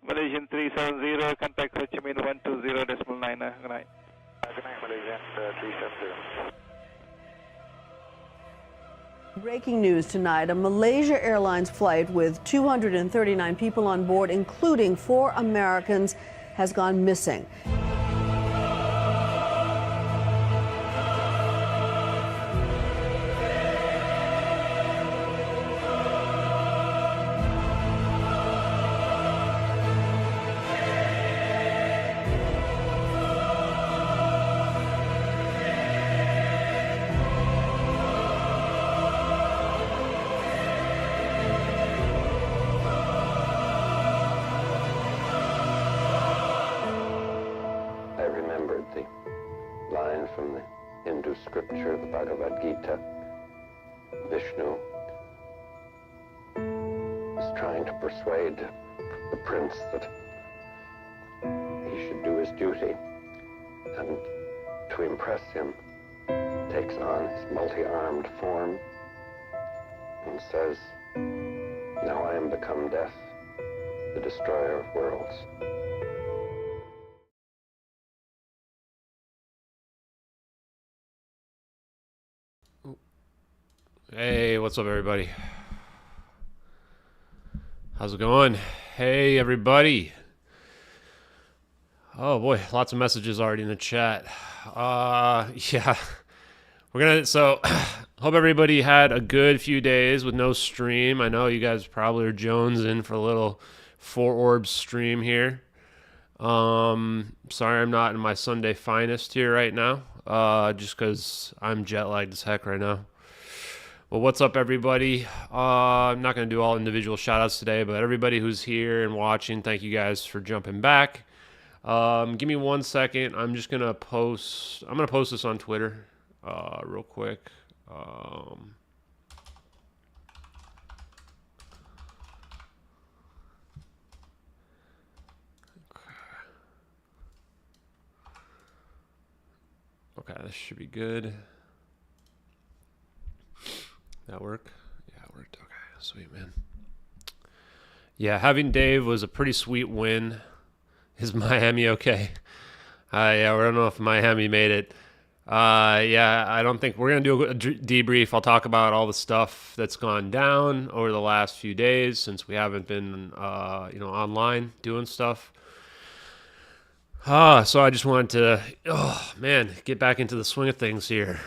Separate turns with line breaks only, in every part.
Malaysian 370, contact Ho Chi Minh 120.9. Good night.
Good night, Malaysian 370.
Breaking news tonight, a Malaysia Airlines flight with 239 people on board, including 4 Americans, has gone missing.
I remembered the line from the Hindu scripture, the Bhagavad Gita. Vishnu is trying to persuade the prince that he should do his duty, and to impress him, takes on his multi-armed form and says, "Now I am become death, the destroyer of worlds."
Hey, what's up, everybody? How's it going? Hey, everybody. Oh boy, lots of messages already in the chat. Yeah, so hope everybody had a good few days with no stream. I know you guys probably are jonesing for a little 4 orbs stream here. Sorry I'm not in my Sunday finest here right now, just because I'm jet lagged as heck right now. Well, what's up, everybody? I'm not going to do all individual shout-outs today, but everybody who's here and watching, thank you guys for jumping back. Give me 1 second. I'm just going to post... I'm going to post this on Twitter real quick. Okay, this should be good. That work? Yeah, it worked. Okay, sweet, man. Yeah, having Dave was a pretty sweet win. Is Miami okay? Yeah, I don't know if Miami made it. Yeah, I don't think we're gonna do a debrief. I'll talk about all the stuff that's gone down over the last few days since we haven't been, online doing stuff. So I just wanted to, get back into the swing of things here.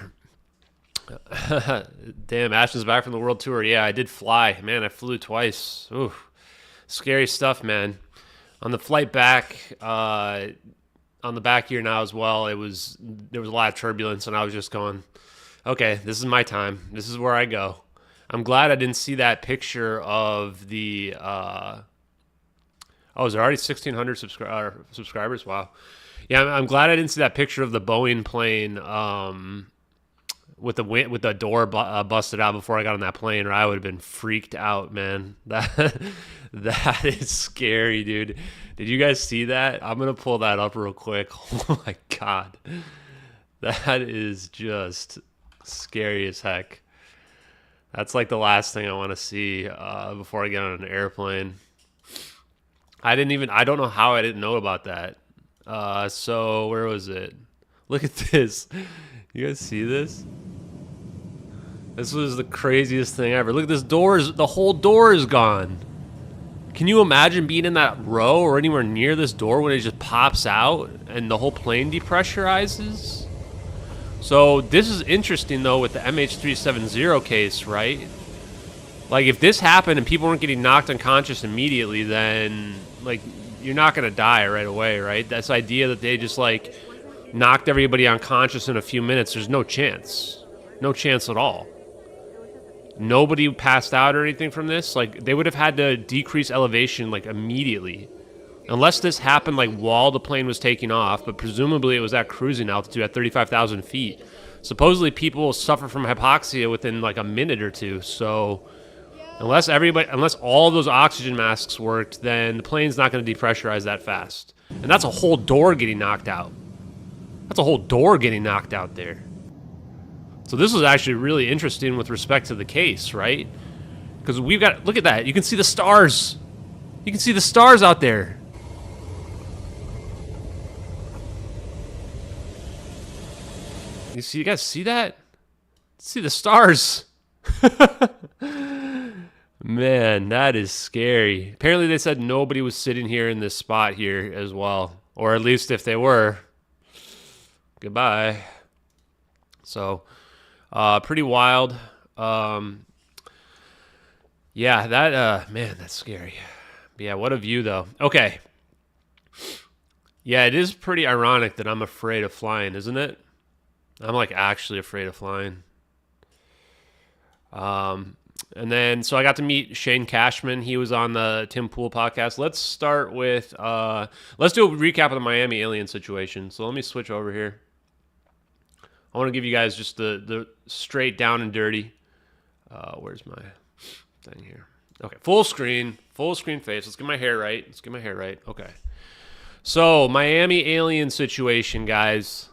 Damn, Ashton's back from the world tour. Yeah, I did fly. Man, I flew twice. Ooh, scary stuff, man. On the flight back, on the back here now as well, there was a lot of turbulence, and I was just going, okay, this is my time. This is where I go. I'm glad I didn't see that picture of the, is there already 1,600 subscribers? Wow. Yeah, I'm glad I didn't see that picture of the Boeing plane, with the door busted out before I got on that plane, or I would have been freaked out, man. That is scary, dude. Did you guys see that? I'm gonna pull that up real quick. Oh my god, that is just scary as heck. That's like the last thing I want to see before I get on an airplane. I don't know how I didn't know about that. So where was it? Look at this. You guys see this? This was the craziest thing ever. Look at this the whole door is gone. Can you imagine being in that row or anywhere near this door when it just pops out and the whole plane depressurizes? So this is interesting though with the MH370 case, right? Like if this happened and people weren't getting knocked unconscious immediately, then like you're not gonna die right away, right? That's the idea that they just like knocked everybody unconscious in a few minutes. There's no chance. No chance at all. Nobody passed out or anything from this. Like, they would have had to decrease elevation, like, immediately. Unless this happened, like, while the plane was taking off, but presumably it was at cruising altitude at 35,000 feet. Supposedly, people suffer from hypoxia within, like, a minute or two. So, unless all those oxygen masks worked, then the plane's not going to depressurize that fast. And that's a whole door getting knocked out. That's a whole door getting knocked out there. So this was actually really interesting with respect to the case, right? Because we've got, look at that. You can see the stars. You can see the stars out there. You guys see that? See the stars. Man, that is scary. Apparently they said nobody was sitting here in this spot here as well. Or at least if they were, goodbye. So, pretty wild. Yeah, that, man, that's scary. But yeah, what a view though. Okay. Yeah, it is pretty ironic that I'm afraid of flying, isn't it? I'm like actually afraid of flying. And then, so I got to meet Shane Cashman. He was on the Tim Pool podcast. Let's start with, let's do a recap of the Miami alien situation. So let me switch over here. I want to give you guys just the straight down and dirty. Where's my thing here? Okay, full screen face. Let's get my hair right. Okay. So, Miami alien situation, guys.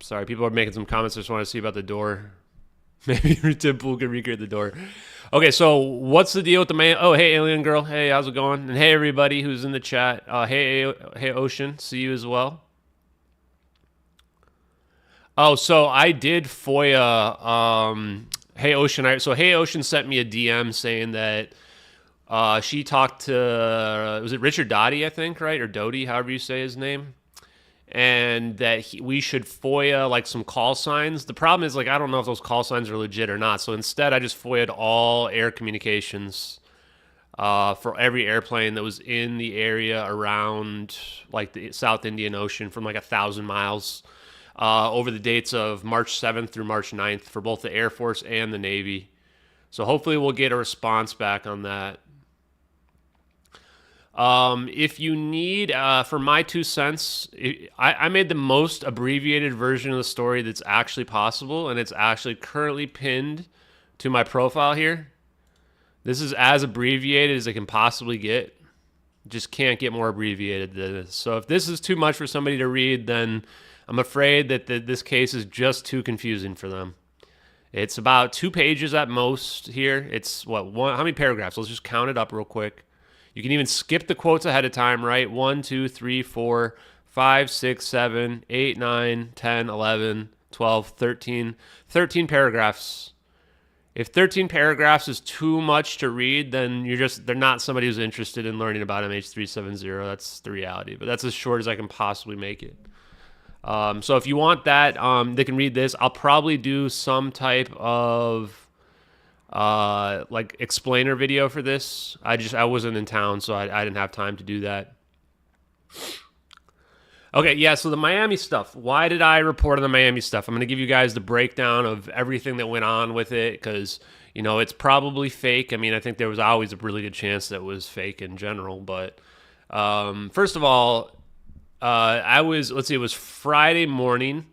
Sorry, people are making some comments. I just want to see about the door. Maybe Tim Pool can recreate the door. Okay, so what's the deal with the man? Oh, hey, alien girl. Hey, how's it going? And hey, everybody who's in the chat. Hey, Ocean. See you as well. Oh, so I did FOIA. Hey, Ocean. So Hey, Ocean sent me a DM saying that she talked to, was it Richard Doty, I think, right? Or Doty, however you say his name. And that we should FOIA like some call signs. The problem is, like, I don't know if those call signs are legit or not. So instead, I just FOIA'd all air communications for every airplane that was in the area around like the South Indian Ocean from like 1,000 miles over the dates of March 7th through March 9th for both the Air Force and the Navy. So hopefully we'll get a response back on that. If you need, for my 2 cents, I made the most abbreviated version of the story that's actually possible, and it's actually currently pinned to my profile here. This is as abbreviated as it can possibly get. Just can't get more abbreviated than this. So if this is too much for somebody to read, then I'm afraid that this case is just too confusing for them. It's about 2 pages at most here. It's what, how many paragraphs? Let's just count it up real quick. You can even skip the quotes ahead of time, right? 1, 2, 3, 4, 5, 6, 7, 8, 9, 10, 11, 12, 13. 13 paragraphs. If 13 paragraphs is too much to read, then they're not somebody who's interested in learning about MH370. That's the reality. But that's as short as I can possibly make it. So if you want that, they can read this. I'll probably do some type of like explainer video for this. I wasn't in town, so I didn't have time to do that. Okay, yeah, so the Miami stuff. Why did I report on the Miami stuff? I'm going to give you guys the breakdown of everything that went on with it because, you know, it's probably fake. I mean, I think there was always a really good chance that it was fake in general. But first of all, it was Friday morning.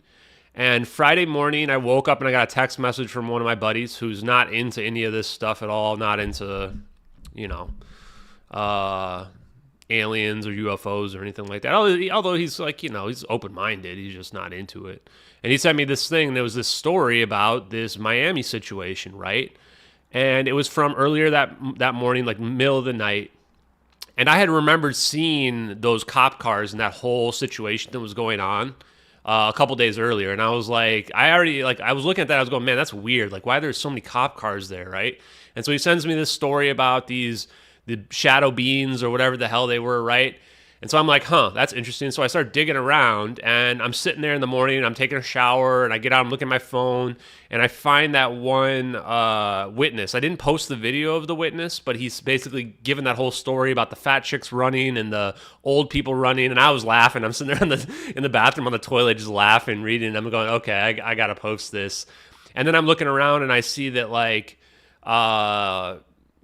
And Friday morning, I woke up and I got a text message from one of my buddies who's not into any of this stuff at all, not into, you know, aliens or UFOs or anything like that. Although he's like, you know, he's open-minded. He's just not into it. And he sent me this thing. There was this story about this Miami situation, right? And it was from earlier that morning, like middle of the night. And I had remembered seeing those cop cars and that whole situation that was going on a couple days earlier. And I was like, I was looking at that. I was going, man, that's weird. Like, why there's so many cop cars there, right? And so he sends me this story about the shadow beings or whatever the hell they were, right? And so I'm like, that's interesting. So I start digging around, and I'm sitting there in the morning, and I'm taking a shower, and I get out and look at my phone, and I find that one witness. I didn't post the video of the witness, but he's basically given that whole story about the fat chicks running and the old people running, and I was laughing. I'm sitting there in the bathroom on the toilet just laughing, reading, and I'm going, okay, I got to post this. And then I'm looking around, and I see that, like,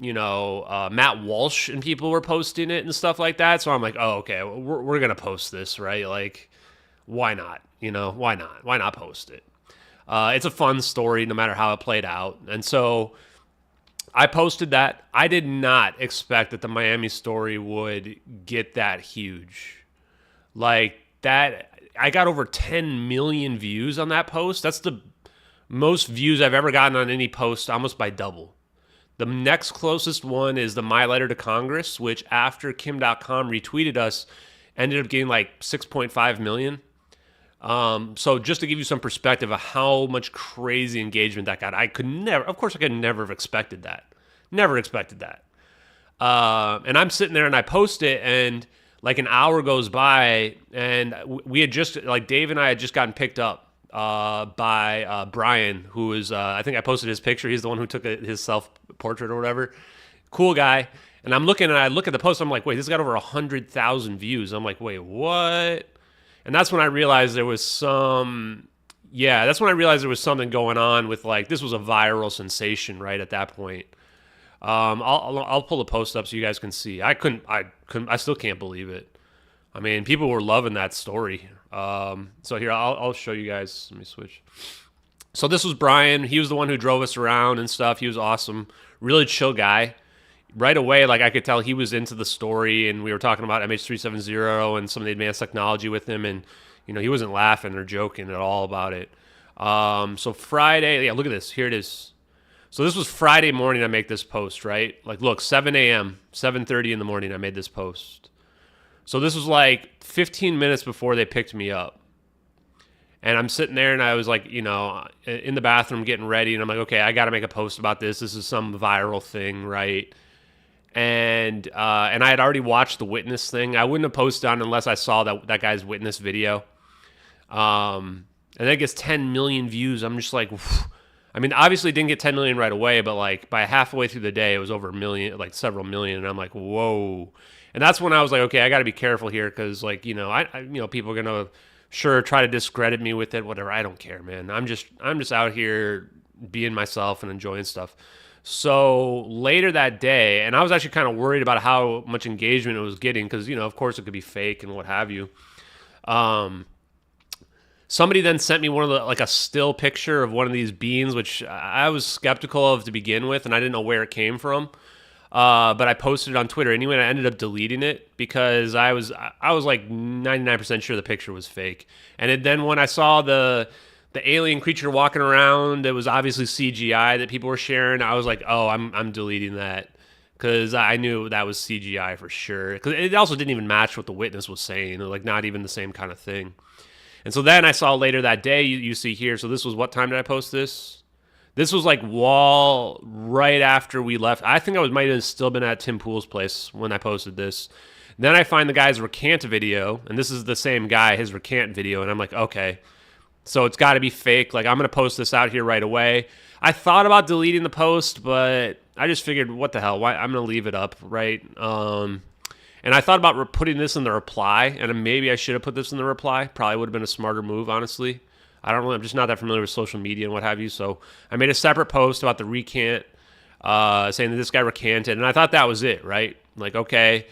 Matt Walsh and people were posting it and stuff like that. So I'm like, oh, okay, we're going to post this, right? Like, why not? Why not? Why not post it? It's a fun story no matter how it played out. And so I posted that. I did not expect that the Miami story would get that huge. Like that, I got over 10 million views on that post. That's the most views I've ever gotten on any post, almost by double. The next closest one is the My Letter to Congress, which after Kim.com retweeted us, ended up getting like 6.5 million. So just to give you some perspective of how much crazy engagement that got, I could never have expected that. Never expected that. And I'm sitting there and I post it, and like an hour goes by, and we had just, like, Dave and I had just gotten picked up by Brian, who is, I think I posted his picture. He's the one who took his self-portrait or whatever. Cool guy. And I'm looking, and I look at the post, I'm like, wait, this got over 100,000 views. I'm like, wait, what? And that's when I realized there was something going on with, like, this was a viral sensation right at that point. I'll pull the post up so you guys can see. I still can't believe it. I mean, people were loving that story. So here, I'll show you guys. Let me switch. So this was Brian. He was the one who drove us around and stuff. He was awesome. Really chill guy. Right away, like, I could tell he was into the story, and we were talking about MH370 and some of the advanced technology with him, and, you know, he wasn't laughing or joking at all about it. So Friday, yeah, look at this. Here it is. So this was Friday morning I make this post, right? Like, look, 7 a.m., 7:30 in the morning I made this post. So this was like 15 minutes before they picked me up. And I'm sitting there, and I was like, you know, in the bathroom getting ready, and I'm like, okay, I got to make a post about this. This is some viral thing, right? And I had already watched the witness thing. I wouldn't have posted on unless I saw that guy's witness video. And that gets 10 million views. I'm just like, whew. I mean, obviously it didn't get 10 million right away, but like by halfway through the day, it was over a million, like several million. And I'm like, whoa. And that's when I was like, okay, I got to be careful here, because, like, you know, I people are gonna try to discredit me with it, whatever. I don't care, man. I'm just out here being myself and enjoying stuff. So later that day, and I was actually kind of worried about how much engagement it was getting, because, you know, of course it could be fake and what have you. Somebody then sent me a still picture of one of these beans, which I was skeptical of to begin with, and I didn't know where it came from. But I posted it on Twitter anyway, and I ended up deleting it because I was like 99% sure the picture was fake. And then when I saw the alien creature walking around, it was obviously CGI that people were sharing. I was like, oh, I'm deleting that, because I knew that was CGI for sure. Because it also didn't even match what the witness was saying, like not even the same kind of thing. And so then I saw later that day, you see here. So this was, what time did I post this? This was like right after we left. I think I might have still been at Tim Pool's place when I posted this. Then I find the guy's recant video, and this is the same guy, his recant video, and I'm like, okay, so it's got to be fake. Like, I'm going to post this out here right away. I thought about deleting the post, but I just figured, what the hell? Why? I'm going to leave it up, right? And I thought about putting this in the reply, and maybe I should have put this in the reply. Probably would have been a smarter move, honestly. I don't know. I'm just not that familiar with social media and what have you. So I made a separate post about the recant, saying that this guy recanted, and I thought that was it, right? Like, okay,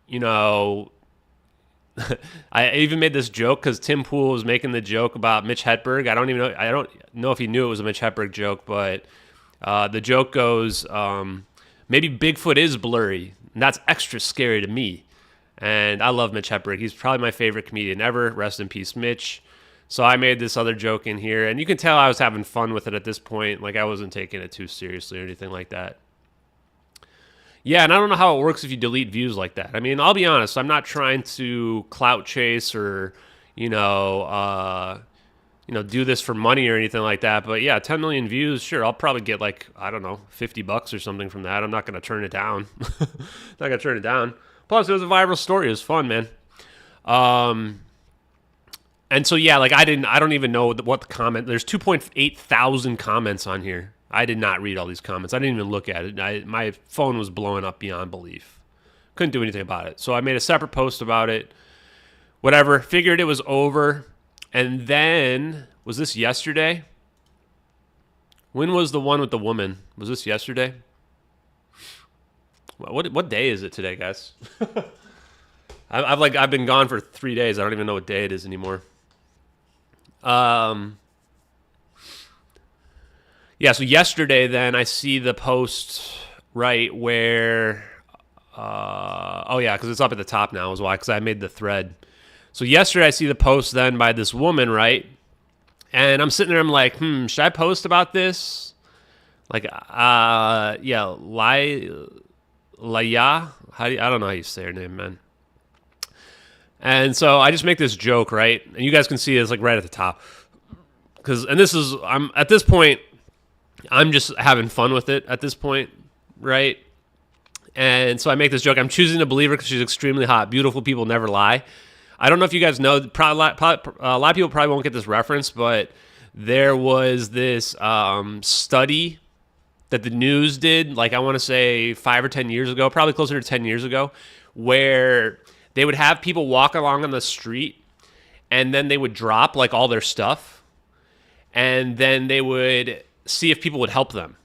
you know, I even made this joke because Tim Pool was making the joke about Mitch Hedberg. I don't know if he knew it was a Mitch Hedberg joke, but the joke goes, maybe Bigfoot is blurry, and that's extra scary to me. And I love Mitch Hedberg. He's probably my favorite comedian ever. Rest in peace, Mitch. So I made this other joke in here, and you can tell I was having fun with it at this point. Like, I wasn't taking it too seriously or anything like that. Yeah, and I don't know how it works if you delete views like that. I mean, I'll be honest. I'm not trying to clout chase or, do this for money or anything like that. But yeah, 10 million views, sure. I'll probably get like, I don't know, $50 or something from that. I'm not going to turn it down. Plus, it was a viral story. It was fun, man. And so, yeah, like, I don't even know what the comment. There's 2.8 thousand comments on here. I did not read all these comments. I didn't even look at it. My phone was blowing up beyond belief. Couldn't do anything about it. So I made a separate post about it. Whatever. Figured it was over. And then, was this yesterday? When was the one with the woman? Was this yesterday? What day is it today, guys? I've been gone for 3 days. I don't even know what day it is anymore. Yeah, so yesterday then I see the post right where because it's up at the top now is why, because I made the thread. So yesterday I see the post then by this woman, right? And I'm sitting there, I'm like, should I post about this? Like, Laya. I don't know how you say her name, man. And so I just make this joke, right? And you guys can see it's like right at the top. I'm at this point, I'm just having fun with it at this point, right? And so I make this joke. I'm choosing to believe her because she's extremely hot. Beautiful people never lie. I don't know if you guys know. A lot of people probably won't get this reference, but there was this study that the news did, like I want to say 5 or 10 years ago, probably closer to 10 years ago, where they would have people walk along on the street and then they would drop like all their stuff and then they would see if people would help them.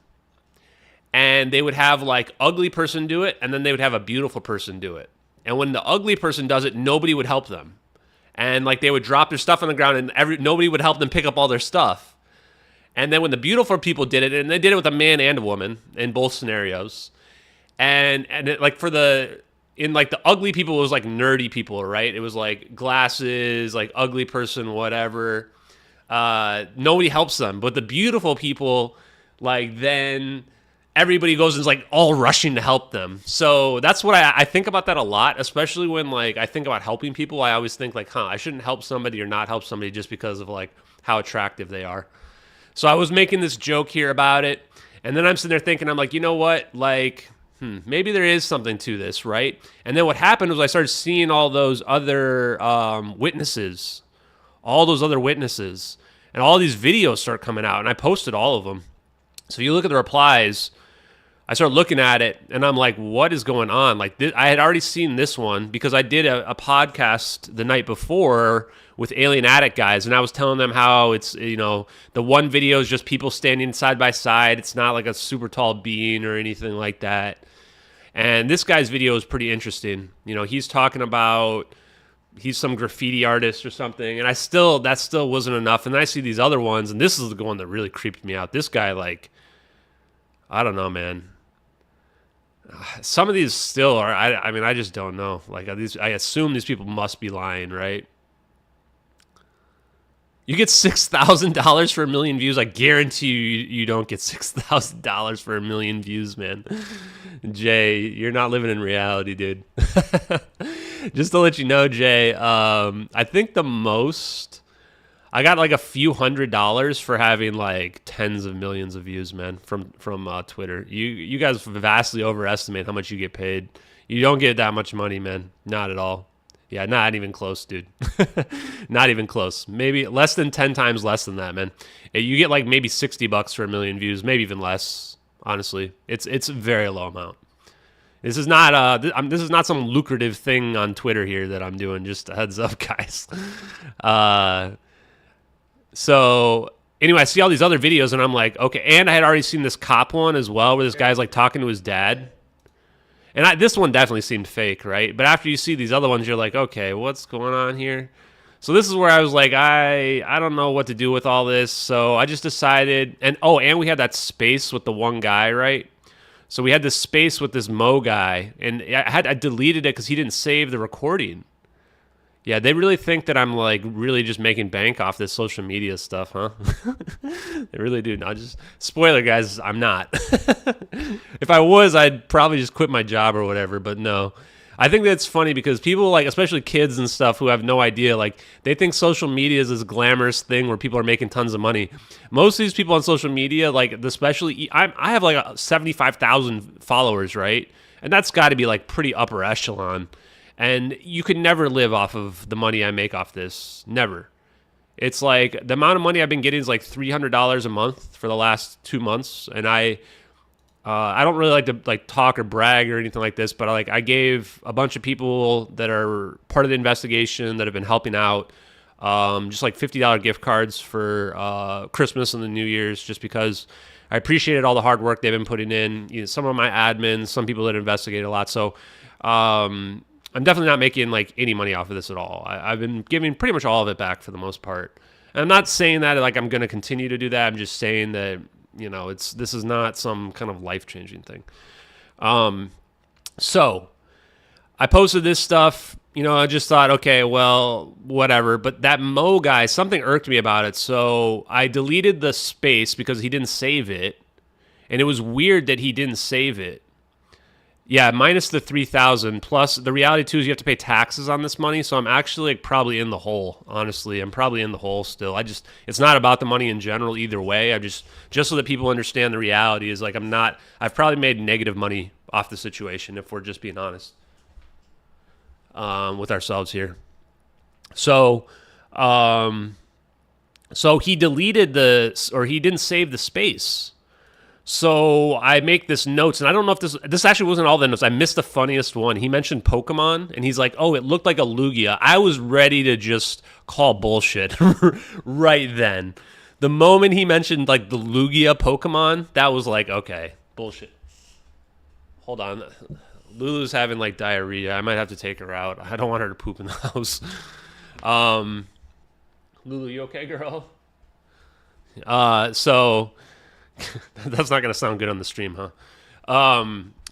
And they would have like ugly person do it and then they would have a beautiful person do it. And when the ugly person does it, nobody would help them. And like they would drop their stuff on the ground and nobody would help them pick up all their stuff. And then when the beautiful people did it, and they did it with a man and a woman in both scenarios, and it, like in the ugly people, it was like nerdy people, right? It was like glasses, like ugly person, whatever. Nobody helps them, but the beautiful people, like then everybody goes and is like all rushing to help them. So that's what I think about that a lot, especially when like I think about helping people. I always think like, I shouldn't help somebody or not help somebody just because of like how attractive they are. So I was making this joke here about it, and then I'm sitting there thinking, I'm like, you know what, like, maybe there is something to this, right? And then what happened was I started seeing all those other witnesses, and all these videos start coming out, and I posted all of them. So if you look at the replies, I started looking at it, and I'm like, what is going on? Like, I had already seen this one because I did a podcast the night before with Alien Addict guys, and I was telling them how it's, the one video is just people standing side by side. It's not like a super tall being or anything like that. And this guy's video is pretty interesting. He's talking about he's some graffiti artist or something, and that still wasn't enough. And then I see these other ones, and this is the one that really creeped me out. This guy, like, I don't know, man. Some of these still are. I just don't know. Like I assume these people must be lying, right? You get $6,000 for 1 million views. I guarantee you don't get $6,000 for 1 million views, man. Jay, you're not living in reality, dude. Just to let you know, Jay, I think the most I got like a few $100s for having like tens of millions of views, man, from Twitter. You guys vastly overestimate how much you get paid. You don't get that much money, man. Not at all. Yeah, not even close, dude. Not even close. Maybe less than 10 times less than that, man. You get like maybe $60 for 1 million views, maybe even less. Honestly, it's a very low amount. This is not some lucrative thing on Twitter here that I'm doing. Just a heads up, guys. So anyway, I see all these other videos, and I'm like, okay. And I had already seen this cop one as well, where this guy's like talking to his dad. And this one definitely seemed fake, right? But after you see these other ones, you're like, okay, what's going on here? So this is where I was like, I don't know what to do with all this. So I just decided, and we had that space with the one guy, right? So we had this space with this Mo guy, and I deleted it because he didn't save the recording. Yeah, they really think that I'm like really just making bank off this social media stuff, huh? They really do. No, just spoiler, guys, I'm not. If I was, I'd probably just quit my job or whatever, but no. I think that's funny because people, like, especially kids and stuff who have no idea, like, they think social media is this glamorous thing where people are making tons of money. Most of these people on social media, like, especially, I have like 75,000 followers, right? And that's got to be like pretty upper echelon. And you could never live off of the money I make off this. Never. It's like the amount of money I've been getting is like $300 a month for the last 2 months. And I don't really like to like talk or brag or anything like this, but I gave a bunch of people that are part of the investigation that have been helping out just like $50 gift cards for Christmas and the New Year's, just because I appreciated all the hard work they've been putting in. Some of my admins, some people that investigate a lot. So I'm definitely not making like any money off of this at all. I've been giving pretty much all of it back for the most part. And I'm not saying that like I'm going to continue to do that. I'm just saying that, this is not some kind of life-changing thing. So I posted this stuff, I just thought, okay, well, whatever. But that Mo guy, something irked me about it. So I deleted the space because he didn't save it. And it was weird that he didn't save it. Yeah, minus the 3,000 plus the reality too is you have to pay taxes on this money. So I'm actually like probably in the hole. Honestly, I'm probably in the hole still. It's not about the money in general either way. I just so that people understand the reality is like I've probably made negative money off the situation if we're just being honest with ourselves here. So, so he deleted he didn't save the space. So I make this notes, and I don't know if this actually wasn't all the notes. I missed the funniest one. He mentioned Pokemon, and he's like, oh, it looked like a Lugia. I was ready to just call bullshit right then. The moment he mentioned like the Lugia Pokemon, that was like, okay, bullshit. Hold on. Lulu's having like diarrhea. I might have to take her out. I don't want her to poop in the house. Lulu, you okay, girl? So... That's not going to sound good on the stream, huh?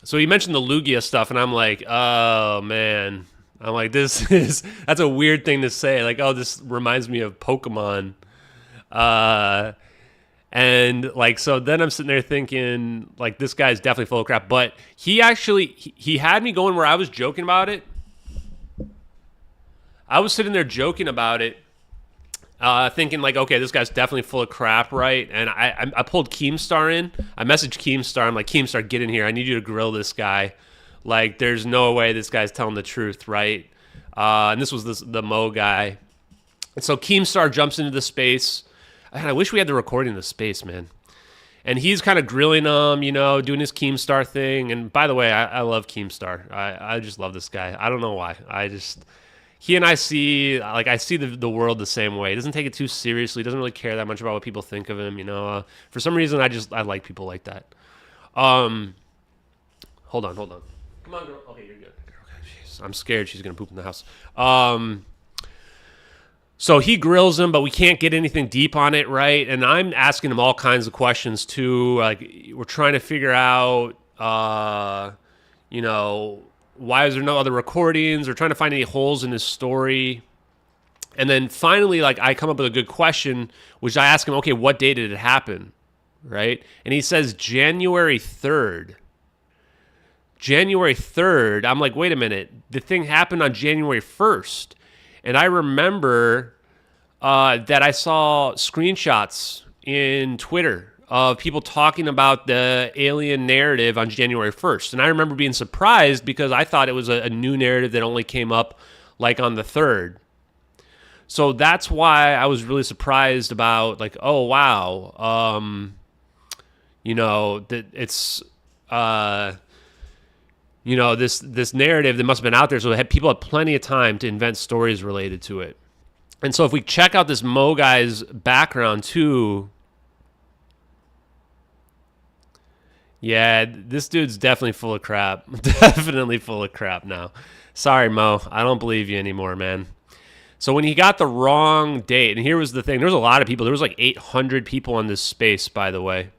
So he mentioned the Lugia stuff, and I'm like, oh, man. I'm like, that's a weird thing to say. Like, oh, this reminds me of Pokemon. And, like, so then I'm sitting there thinking, like, this guy's definitely full of crap. But he had me going where I was joking about it. I was sitting there joking about it. Thinking like, okay, this guy's definitely full of crap, right? And I pulled Keemstar in. I messaged Keemstar. I'm like, Keemstar, get in here. I need you to grill this guy. Like, there's no way this guy's telling the truth, right? And this was the Mo guy. And so Keemstar jumps into the space. And I wish we had the recording of the space, man. And he's kind of grilling him, doing his Keemstar thing. And by the way, I love Keemstar. I just love this guy. I don't know why. He and I see the world the same way. He doesn't take it too seriously. He doesn't really care that much about what people think of him. For some reason, I like people like that. Hold on. Come on, girl. Okay, you're good. Okay, jeez. I'm scared she's gonna poop in the house. So he grills him, but we can't get anything deep on it, right? And I'm asking him all kinds of questions too. Like we're trying to figure out, why is there no other recordings? We're trying to find any holes in his story. And then finally, like, I come up with a good question, which I ask him, okay, what day did it happen? Right? And he says January 3rd. January 3rd. I'm like, wait a minute. The thing happened on January 1st. And I remember that I saw screenshots in Twitter of people talking about the alien narrative on January 1st. And I remember being surprised because I thought it was a new narrative that only came up like on the 3rd. So that's why I was really surprised about like, oh, wow. That it's, this narrative that must have been out there. So people had plenty of time to invent stories related to it. And so if we check out this Mo guy's background too, yeah, this dude's definitely full of crap. Definitely full of crap now. Sorry, Mo. I don't believe you anymore, man. So when he got the wrong date, and here was the thing. There was a lot of people. There was like 800 people on this space, by the way.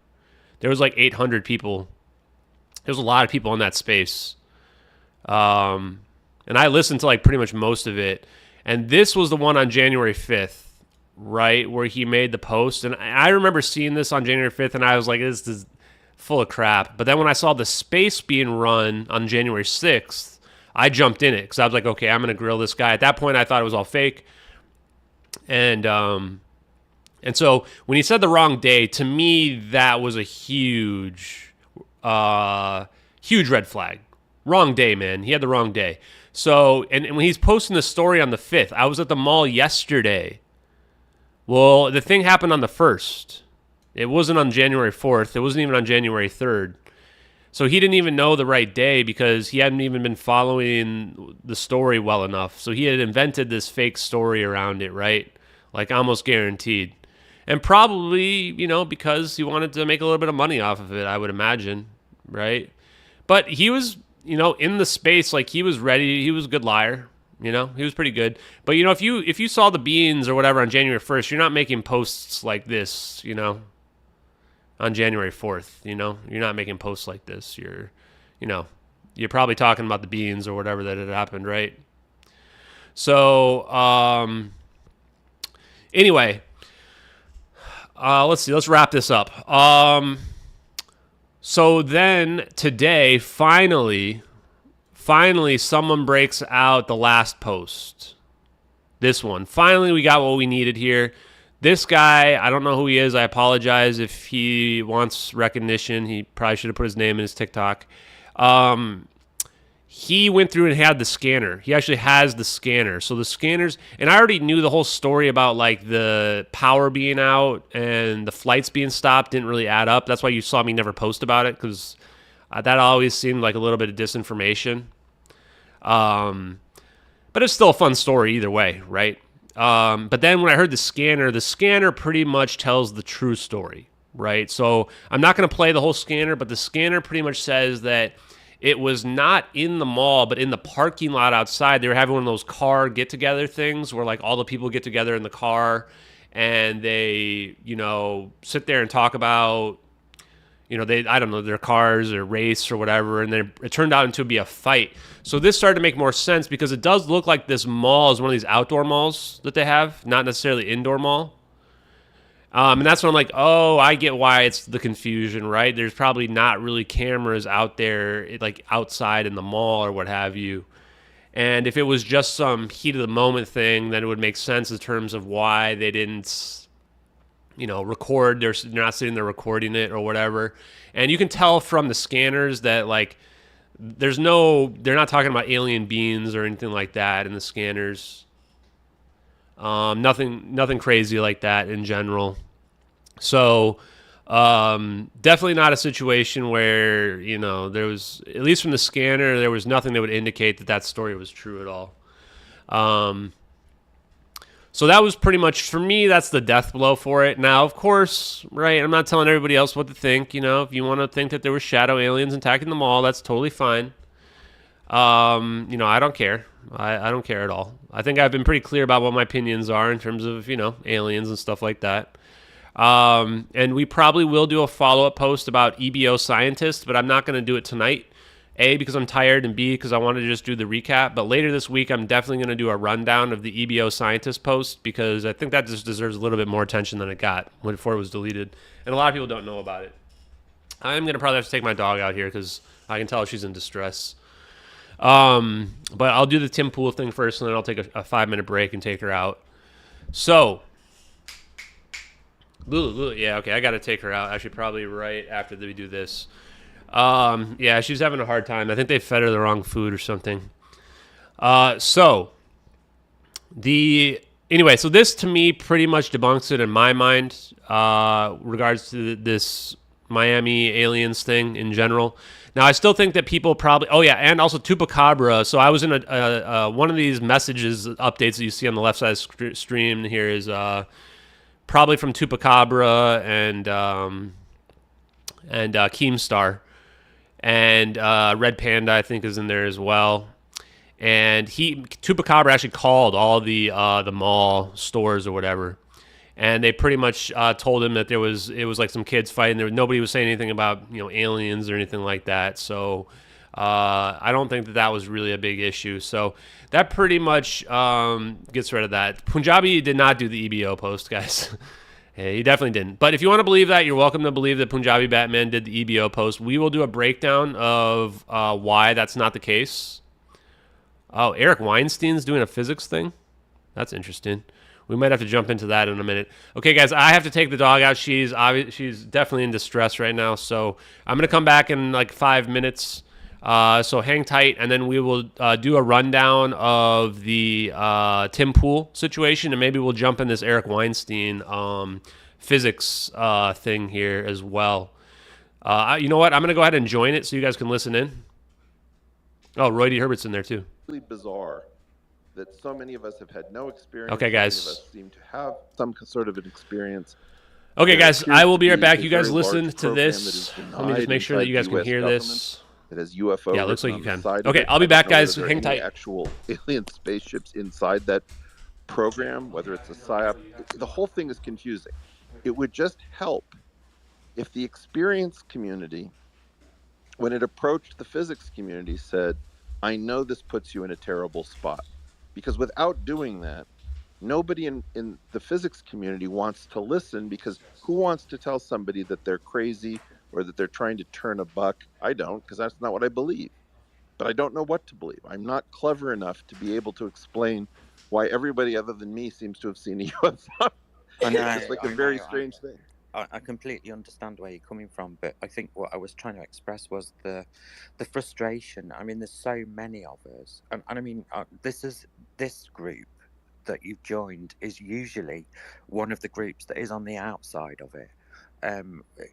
There was like 800 people. There was a lot of people in that space. And I listened to like pretty much most of it. And this was the one on January 5th, right, where he made the post. And I remember seeing this on January 5th, and I was like, this is full of crap. But then when I saw the space being run on January 6th, I jumped in it because I was like, okay, I'm going to grill this guy. At that point, I thought it was all fake. And so when he said the wrong day, to me, that was a huge red flag. Wrong day, man. He had the wrong day. So, and when he's posting the story on the 5th, I was at the mall yesterday. Well, the thing happened on the 1st. It wasn't on January 4th. It wasn't even on January 3rd. So he didn't even know the right day because he hadn't even been following the story well enough. So he had invented this fake story around it, right? Like almost guaranteed. And probably, because he wanted to make a little bit of money off of it, I would imagine, right? But he was, in the space, like he was ready. He was a good liar, he was pretty good. But, if you saw the beans or whatever on January 1st, you're not making posts like this, on January 4th, you're not making posts like this. You're probably talking about the beans or whatever that had happened, right? So, anyway, let's see. Let's wrap this up. So then today, finally, someone breaks out the last post. This one. Finally, we got what we needed here. This guy, I don't know who he is. I apologize if he wants recognition. He probably should have put his name in his TikTok. He went through and had the scanner. He actually has the scanner. So the scanners, and I already knew the whole story about like the power being out and the flights being stopped didn't really add up. That's why you saw me never post about it, because that always seemed like a little bit of disinformation. But it's still a fun story either way, right? But then when I heard the scanner pretty much tells the true story, right? So I'm not going to play the whole scanner, but the scanner pretty much says that it was not in the mall, but in the parking lot outside. They were having one of those car get-together things where, like, all the people get together in the car and they, sit there and talk about, I don't know, their cars or race or whatever, and then it turned out into be a fight. So this started to make more sense because it does look like this mall is one of these outdoor malls that they have, not necessarily indoor mall. And that's when I'm like, oh, I get why it's the confusion, right? There's probably not really cameras out there, like outside in the mall or what have you. And if it was just some heat of the moment thing, then it would make sense in terms of why they didn't, record. They're not sitting there recording it or whatever. And you can tell from the scanners that, like, they're not talking about alien beings or anything like that in the scanners. Nothing crazy like that in general. So, definitely not a situation where, there was, at least from the scanner, there was nothing that would indicate that story was true at all. So that was pretty much, for me, that's the death blow for it. Now, of course, right, I'm not telling everybody else what to think. If you want to think that there were shadow aliens attacking the mall, that's totally fine. I don't care. I don't care at all. I think I've been pretty clear about what my opinions are in terms of, aliens and stuff like that. And we probably will do a follow-up post about EBO scientists, but I'm not going to do it tonight. A, because I'm tired, and B, because I wanted to just do the recap. But later this week, I'm definitely going to do a rundown of the EBO scientist post, because I think that just deserves a little bit more attention than it got before it was deleted. And a lot of people don't know about it. I'm going to probably have to take my dog out here because I can tell she's in distress. But I'll do the Tim Pool thing first, and then I'll take a 5-minute break and take her out. So, Lulu, yeah, okay, I got to take her out. Actually, probably right after we do this. Yeah, she's having a hard time. I think they fed her the wrong food or something. So this to me pretty much debunks it in my mind, regards to this Miami aliens thing in general. Now, I still think that people probably, and also Tupacabra. So I was in a one of these messages updates that you see on the left side of the stream here is, probably from Tupacabra and Keemstar. And Red Panda, I think, is in there as well. And Tupacabra actually called all the mall stores or whatever, and they pretty much told him that it was like some kids fighting. Nobody was saying anything about aliens or anything like that. So I don't think that was really a big issue. So that pretty much gets rid of that. Punjabi did not do the EBO post, guys. Yeah, he definitely didn't. But if you want to believe that, you're welcome to believe that Punjabi Batman did the EBO post. We will do a breakdown of why that's not the case. Oh, Eric Weinstein's doing a physics thing? That's interesting. We might have to jump into that in a minute. Okay, guys, I have to take the dog out. She's definitely in distress right now. So I'm going to come back in like 5 minutes. So hang tight, and then we will do a rundown of the Tim Pool situation, and maybe we'll jump in this Eric Weinstein physics thing here as well. You know what? I'm going to go ahead and join it so you guys can listen in. Oh, Roy D. Herbert's in there too.
Really bizarre that so many of us have had no experience.
Okay, guys.
So many of us seem to have some sort of an experience.
Okay, guys, I will be right back. You guys listen to this. Let me just make sure that you guys can hear this.
It has UFO.
Yeah, looks like you can. Okay, I'll be back, guys. Hang tight.
Actual alien spaceships inside that program, whether it's a PSYOP, the whole thing is confusing. It would just help if the experience community, when it approached the physics community, said, I know this puts you in a terrible spot. Because without doing that, nobody in the physics community wants to listen, because who wants to tell somebody that they're crazy or that they're trying to turn a buck. I don't, because that's not what I believe. But I don't know what to believe. I'm not clever enough to be able to explain why everybody other than me seems to have seen a UFO.
I know,
It's just like a very strange thing.
I completely understand where you're coming from, but I think what I was trying to express was the frustration. I mean, there's so many of us, and I mean, this group that you've joined is usually one of the groups that is on the outside of it.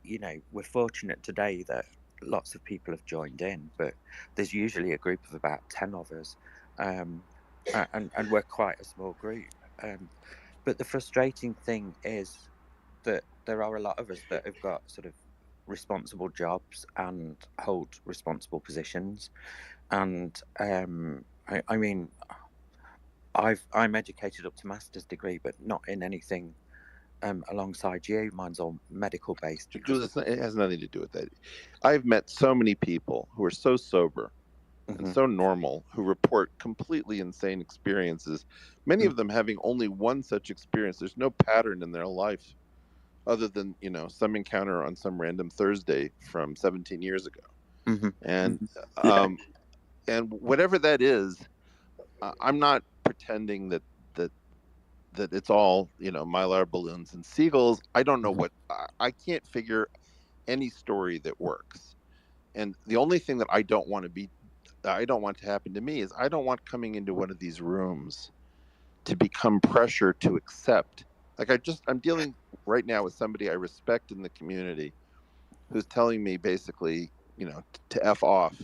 You know, we're fortunate today that lots of people have joined in, but there's usually a group of about 10 of us, and we're quite a small group. But the frustrating thing is that there are a lot of us that have got sort of responsible jobs and hold responsible positions, and I mean, I'm educated up to master's degree, but not in anything alongside you. Mine's all medical based.
It has nothing to do with that. I've met so many people who are so sober and so normal, who report completely insane experiences, many of them having only one such experience. There's no pattern in their life other than, you know, some encounter on some random Thursday from 17 years ago. And and whatever that is, I'm not pretending that it's all, you know, Mylar balloons and seagulls. I don't know what, I can't figure any story that works. And the only thing that I don't want to happen to me is I don't want coming into one of these rooms to become pressure to accept. Like I'm dealing right now with somebody I respect in the community who's telling me basically, you know, to F off.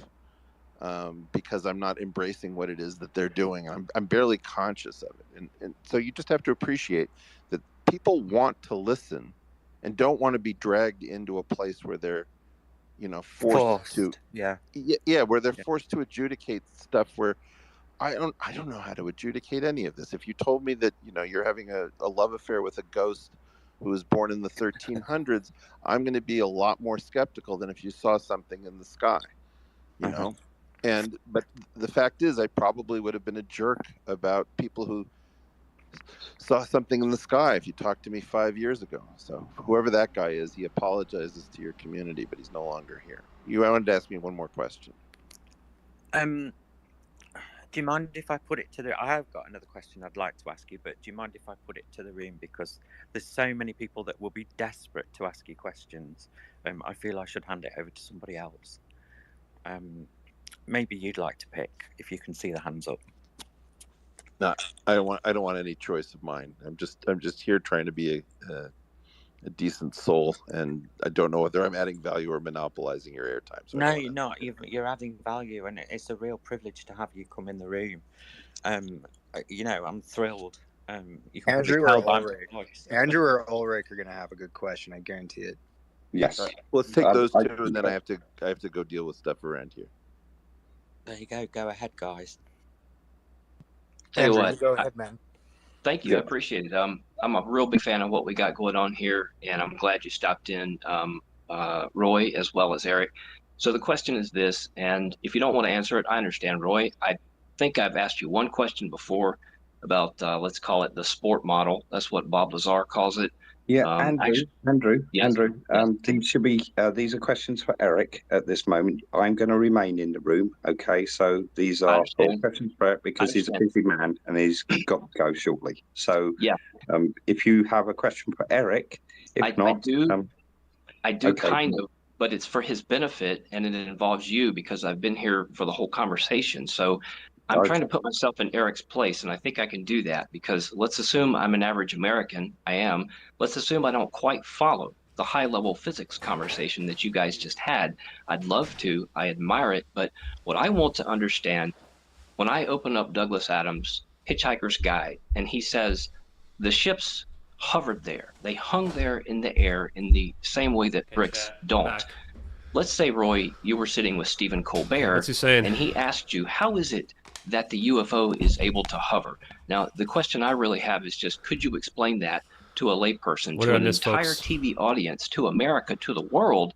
Because I'm not embracing what it is that they're doing. I'm barely conscious of it. And so you just have to appreciate that people want to listen and don't want to be dragged into a place where they're, you know, forced to, where they're forced to adjudicate stuff where I don't know how to adjudicate any of this. If you told me that, you know, you're having a love affair with a ghost who was born in the 1300s, I'm going to be a lot more skeptical than if you saw something in the sky, you know? But the fact is, I probably would have been a jerk about people who saw something in the sky if you talked to me 5 years ago. So whoever that guy is, he apologizes to your community, but he's no longer here. You wanted to ask me one more question.
Do you mind if I put it to I have got another question I'd like to ask you, but do you mind if I put it to the room, because there's so many people that will be desperate to ask you questions. I feel I should hand it over to somebody else. Maybe you'd like to pick, if you can see the hands up.
No, I don't want any choice of mine. I'm just here trying to be a decent soul, and I don't know whether I'm adding value or monopolizing your airtime. So
no, you're not. You're adding value, and it's a real privilege to have you come in the room. You know, I'm thrilled.
Andrew or Ulrich are going to have a good question. I guarantee it.
Yes.
Let's take those two, and then I have to go deal with stuff around here.
There you go. Go ahead, guys.
Tell you what,
go ahead, man.
Thank you. I appreciate it. I'm a real big fan of what we got going on here, and I'm glad you stopped in, Roy, as well as Eric. So the question is this, and if you don't want to answer it, I understand, Roy. I think I've asked you one question before about, let's call it the sport model. That's what Bob Lazar calls it.
Yeah, Andrew. These should be these are questions for Eric at this moment. I'm going to remain in the room. Okay, so these are all questions for Eric because he's a busy man and he's got to go shortly. So if you have a question for Eric, if not,
I do kind of, but it's for his benefit and it involves you because I've been here for the whole conversation. So I'm trying to put myself in Eric's place, and I think I can do that because let's assume I'm an average American. I am. Let's assume I don't quite follow the high-level physics conversation that you guys just had. I'd love to. I admire it. But what I want to understand, when I open up Douglas Adams' Hitchhiker's Guide, and he says the ships hovered there. They hung there in the air in the same way that bricks don't. Let's say, Roy, you were sitting with Stephen Colbert,
what's he saying?
And he asked you, how is it that the UFO is able to hover? Now, the question I really have is just, could you explain that to a layperson, to an entire TV audience, to America, to the world,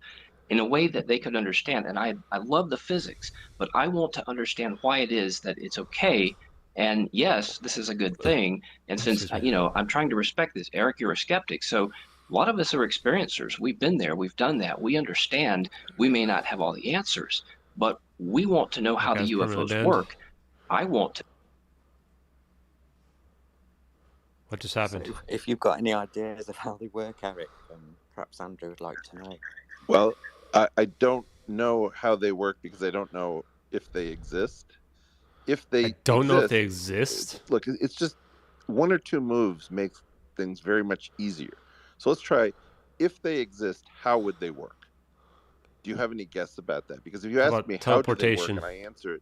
in a way that they could understand? And I love the physics, but I want to understand why it is that it's okay. And yes, this is a good thing. And since, you know, I'm trying to respect this, Eric, you're a skeptic. So A lot of us are experiencers. We've been there. We've done that. We understand. We may not have all the answers, but we want to know how the UFOs work. I want to.
What just happened?
So if you've got any ideas of how they work, Eric, perhaps Andrew would like to know.
Well, I don't know how they work because I don't know if they exist. If they
know if they exist.
Look, it's just one or two moves make things very much easier. So let's try. If they exist, how would they work? Do you have any guess about that? Because if you ask me how do they work and I answer it,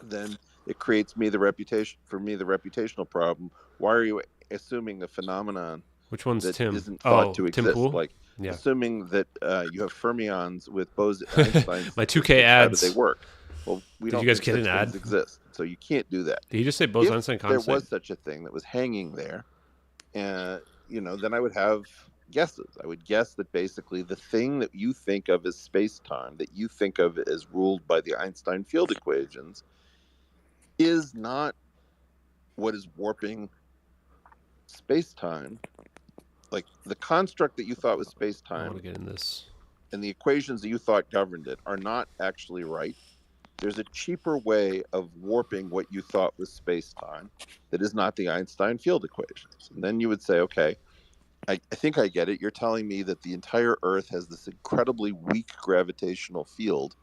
then it creates the reputational problem. Why are you assuming a phenomenon
which one's
that
Tim?
isn't thought to
Tim
exist?
Pool?
Like assuming that you have fermions with Bose-Einstein.
My 2K ads.
How do they work? Well, we don't.
Did you guys
think
get an ad?
Exist, so you can't do that.
Did you just say Bose-Einstein concept?
There was such a thing that was hanging there, and then I would have guesses. I would guess that basically the thing that you think of as space-time, that you think of as ruled by the Einstein field equations, is not what is warping space-time. Like the construct that you thought was space-time,
I want to get in this,
and the equations that you thought governed it are not actually right. There's a cheaper way of warping what you thought was space-time that is not the Einstein field equations. And then you would say, okay, I think I get it. You're telling me that the entire Earth has this incredibly weak gravitational field,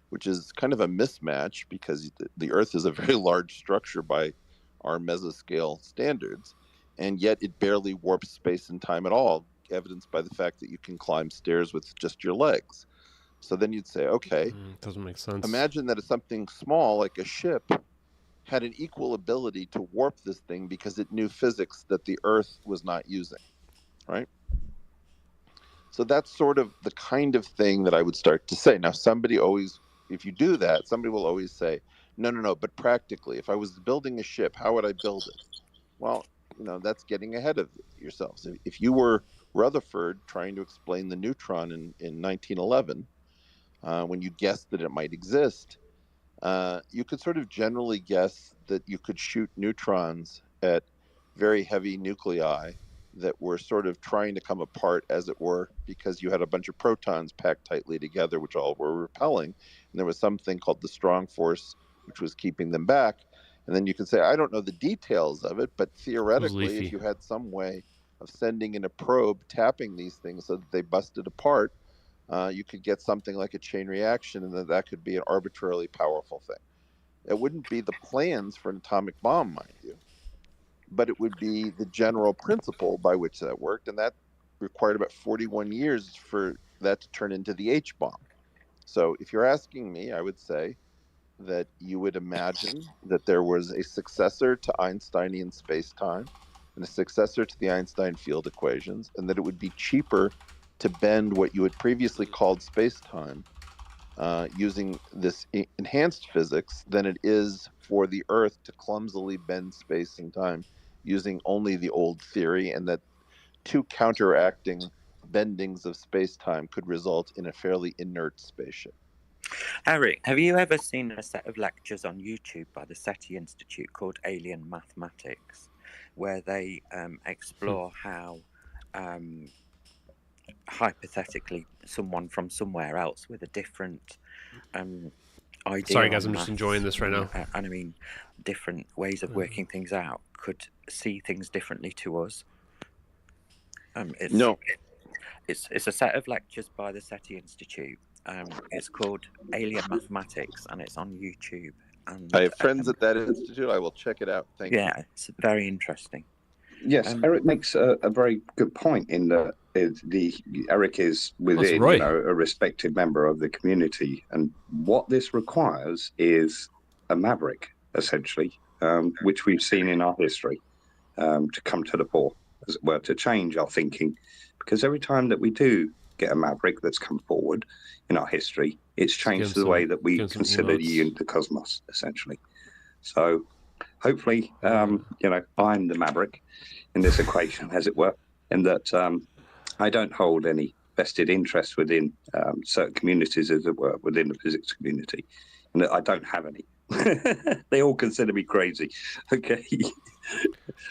which is kind of a mismatch because the Earth is a very large structure by our mesoscale standards, and yet it barely warps space and time at all, evidenced by the fact that you can climb stairs with just your legs. So then you'd say, okay,
doesn't make sense.
Imagine that something small like a ship had an equal ability to warp this thing because it knew physics that the Earth was not using, right? So that's sort of the kind of thing that I would start to say. Now, if you do that, somebody will always say, no, but practically, if I was building a ship, how would I build it? Well, that's getting ahead of yourselves. If you were Rutherford trying to explain the neutron in 1911, when you guessed that it might exist, you could sort of generally guess that you could shoot neutrons at very heavy nuclei that were sort of trying to come apart, as it were, because you had a bunch of protons packed tightly together, which all were repelling. And there was something called the strong force, which was keeping them back. And then you could say, I don't know the details of it, but theoretically, if you had some way of sending in a probe, tapping these things so that they busted apart, you could get something like a chain reaction, and that could be an arbitrarily powerful thing. It wouldn't be the plans for an atomic bomb, mind you, but it would be the general principle by which that worked, and that required about 41 years for that to turn into the H-bomb. So if you're asking me, I would say that you would imagine that there was a successor to Einsteinian space-time and a successor to the Einstein field equations, and that it would be cheaper to bend what you had previously called space-time using this enhanced physics than it is for the Earth to clumsily bend space and time using only the old theory, and that two counteracting bendings of space-time could result in a fairly inert spaceship.
Eric, have you ever seen a set of lectures on YouTube by the SETI Institute called Alien Mathematics, where they explore how hypothetically someone from somewhere else with a different idea.
Sorry guys, I'm just enjoying this right now.
And I mean, different ways of working things out could see things differently to us. It's a set of lectures by the SETI Institute. It's called Alien Mathematics, and it's on YouTube. And
I have friends at that institute. I will check it out. Thank you.
Yeah, it's very interesting.
Yes, Eric makes a very good point in that Eric is within a respected member of the community, and what this requires is a maverick, essentially, which we've seen in our history, to come to the fore, as it were, to change our thinking, because every time that we do get a maverick that's come forward in our history, it's changed the way that we consider the cosmos, essentially. So hopefully, I'm the maverick in this equation, as it were, in that I don't hold any vested interest within certain communities, as it were, within the physics community, and that I don't have any. They all consider me crazy. Okay.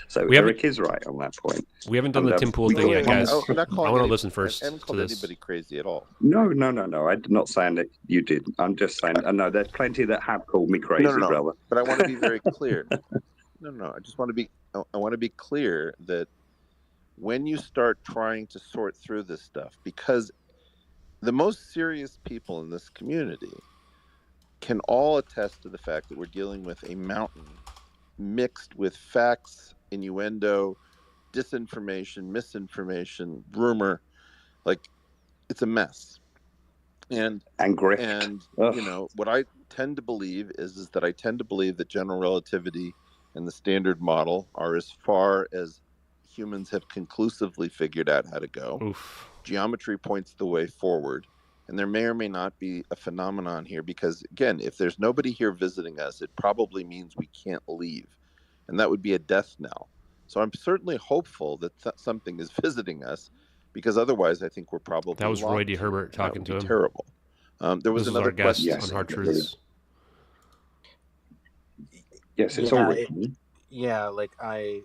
So Eric is right on that point.
We haven't done the Tim Pool thing yet, guys.
I'm not calling
I want to listen first
I haven't called anybody crazy at all.
No. I'm not saying that you did. I'm just saying, no, there's plenty that have called me crazy,
No.
brother.
But I want to be very clear. No. I just want to be clear that when you start trying to sort through this stuff, because the most serious people in this community can all attest to the fact that we're dealing with a mountain mixed with facts, innuendo, disinformation, misinformation, rumor. Like, it's a mess. And
grift.
And what I tend to believe is that I tend to believe that general relativity and the standard model are as far as humans have conclusively figured out how to go.
Oof.
Geometry points the way forward. And there may or may not be a phenomenon here because, again, if there's nobody here visiting us, it probably means we can't leave. And that would be a death knell. So I'm certainly hopeful that something is visiting us, because otherwise I think we're probably
That was Roy D. Herbert talking to him.
Terrible. There was another question
on Hard Truths.
Yes, it's all written.
Like I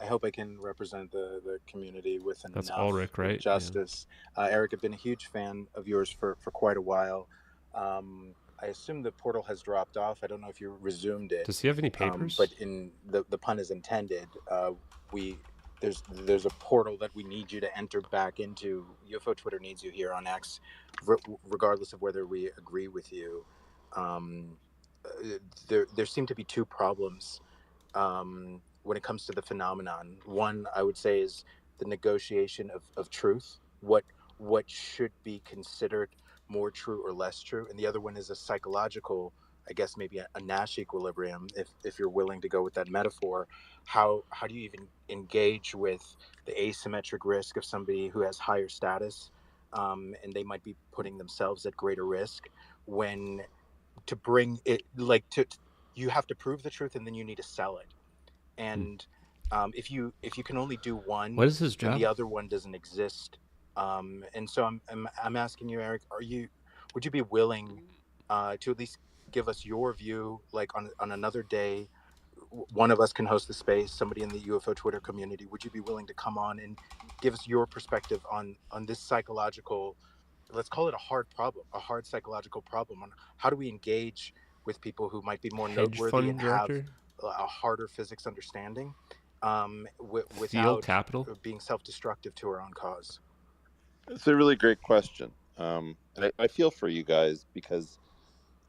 hope I can represent the community with enough
Ulrich, right?
Justice. Yeah. Eric, I've been a huge fan of yours for quite a while. I assume the portal has dropped off. I don't know if you resumed it.
Does he have any papers?
But in the pun is intended. There's a portal that we need you to enter back into. UFO Twitter needs you here on X, regardless of whether we agree with you. There seem to be two problems when it comes to the phenomenon. One, I would say, is the negotiation of truth. What should be considered more true or less true, and the other one is a psychological, I guess maybe a Nash equilibrium, if you're willing to go with that metaphor. How do you even engage with the asymmetric risk of somebody who has higher status, and they might be putting themselves at greater risk, when to bring it, you have to prove the truth and then you need to sell it. And if you can only do one,
what is his job?
The other one doesn't exist. And so I'm asking you, Eric, would you be willing to at least give us your view, like on another day, one of us can host the space, somebody in the UFO Twitter community, would you be willing to come on and give us your perspective on this psychological, let's call it a hard psychological problem, on how do we engage with people who might be more noteworthy and have a harder physics understanding without being self-destructive to our own cause?
It's a really great question. And I feel for you guys because,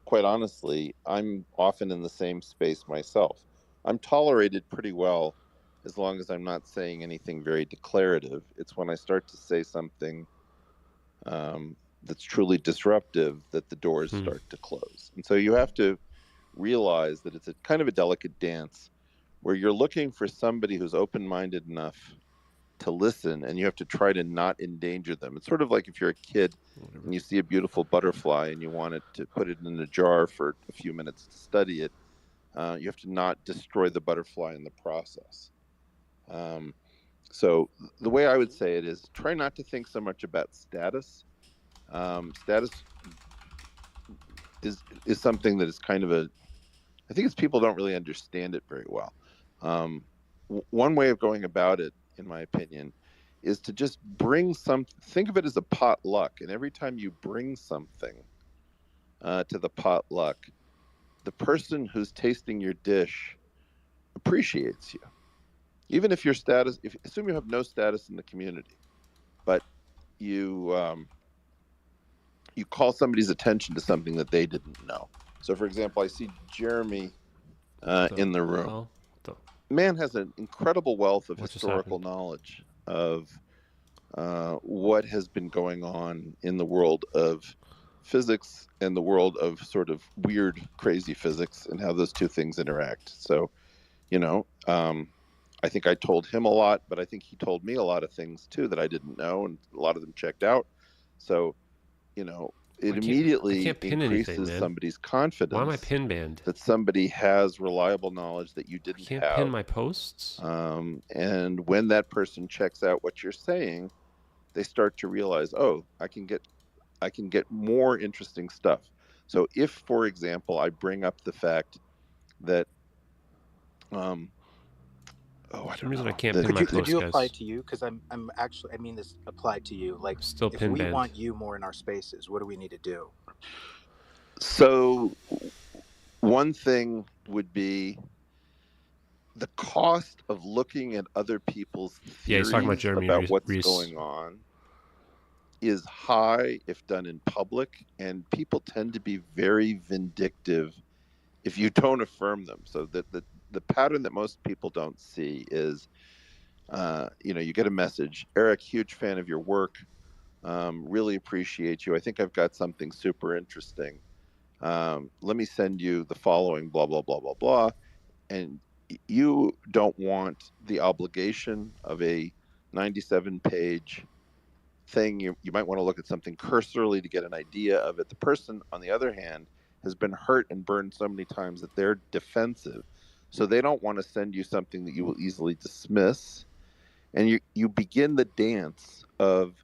quite honestly, I'm often in the same space myself. I'm tolerated pretty well as long as I'm not saying anything very declarative. It's when I start to say something that's truly disruptive that the doors start to close. And so you have to realize that it's a kind of a delicate dance where you're looking for somebody who's open-minded enough to listen, and you have to try to not endanger them. It's sort of like if you're a kid and you see a beautiful butterfly and you want it to put it in a jar for a few minutes to study it. You have to not destroy the butterfly in the process. So the way I would say it is try not to think so much about status. Status is something that is kind of I think it's people don't really understand it very well. One way of going about it, in my opinion, is to just think of it as a potluck. And every time you bring something to the potluck, the person who's tasting your dish appreciates you. Even if your status, assume you have no status in the community, but you call somebody's attention to something that they didn't know. So, for example, I see Jeremy in the room. Man has an incredible wealth of historical knowledge of what has been going on in the world of physics and the world of sort of weird, crazy physics and how those two things interact. So, I think I told him a lot, but I think he told me a lot of things too that I didn't know, and a lot of them checked out. So, it immediately increases somebody's confidence.
Why am I pin banned?
That somebody has reliable knowledge that you didn't have.
I can't pin my posts.
And when that person checks out what you're saying, they start to realize, oh, I can get more interesting stuff. So if, for example, I bring up the fact that
For some reason I can't
The-
pin my
Could
post,
you
guys.
apply to you? Because I'm actually, I mean this applied to you. Like,
Still
if
pin
we
banned.
want you more in our spaces, what do we need to do?
So one thing would be the cost of looking at other people's
Yeah, he's talking about
theories
Jeremy
about what's
Reese.
going on is high if done in public, and people tend to be very vindictive if you don't affirm them. So the pattern that most people don't see is, you get a message, Eric, huge fan of your work, really appreciate you. I think I've got something super interesting. Let me send you the following, blah, blah, blah, blah, blah. And you don't want the obligation of a 97-page thing. You might want to look at something cursorily to get an idea of it. The person, on the other hand, has been hurt and burned so many times that they're defensive. So they don't want to send you something that you will easily dismiss. And you begin the dance of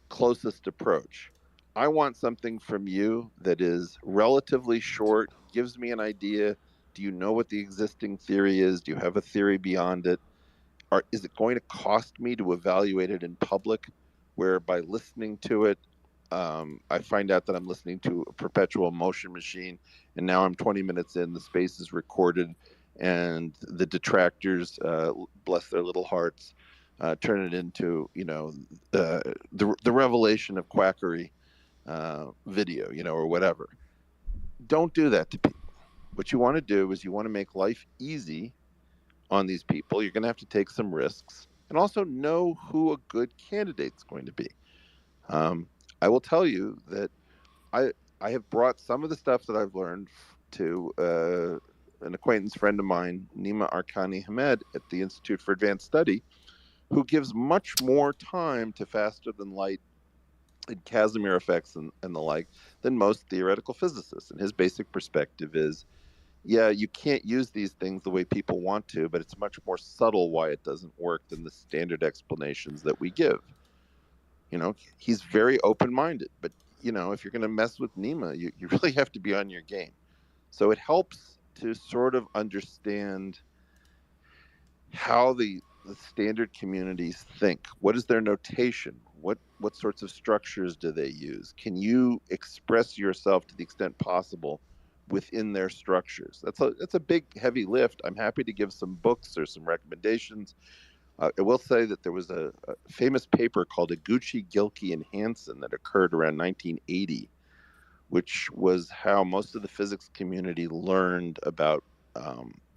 closest approach. I want something from you that is relatively short, gives me an idea. Do you know what the existing theory is? Do you have a theory beyond it? Or is it going to cost me to evaluate it in public, where by listening to it, I find out that I'm listening to a perpetual motion machine, and now I'm 20 minutes in, the space is recorded, and the detractors, bless their little hearts, turn it into, the revelation of quackery video, or whatever. Don't do that to people. What you want to do is you want to make life easy on these people. You're going to have to take some risks and also know who a good candidate's going to be. I will tell you that I have brought some of the stuff that I've learned to an acquaintance friend of mine, Nima Arkani Hamed at the Institute for Advanced Study, who gives much more time to faster than light and Casimir effects and the like than most theoretical physicists. And his basic perspective is, yeah, you can't use these things the way people want to, but it's much more subtle why it doesn't work than the standard explanations that we give. He's very open-minded, but if you're going to mess with Nima, you really have to be on your game. So it helps to sort of understand how the standard communities think. What is their notation? What sorts of structures do they use? Can you express yourself to the extent possible within their structures? That's a big, heavy lift. I'm happy to give some books or some recommendations. I will say that there was a famous paper called Iguchi, Gilkey, and Hansen that occurred around 1980, which was how most of the physics community learned about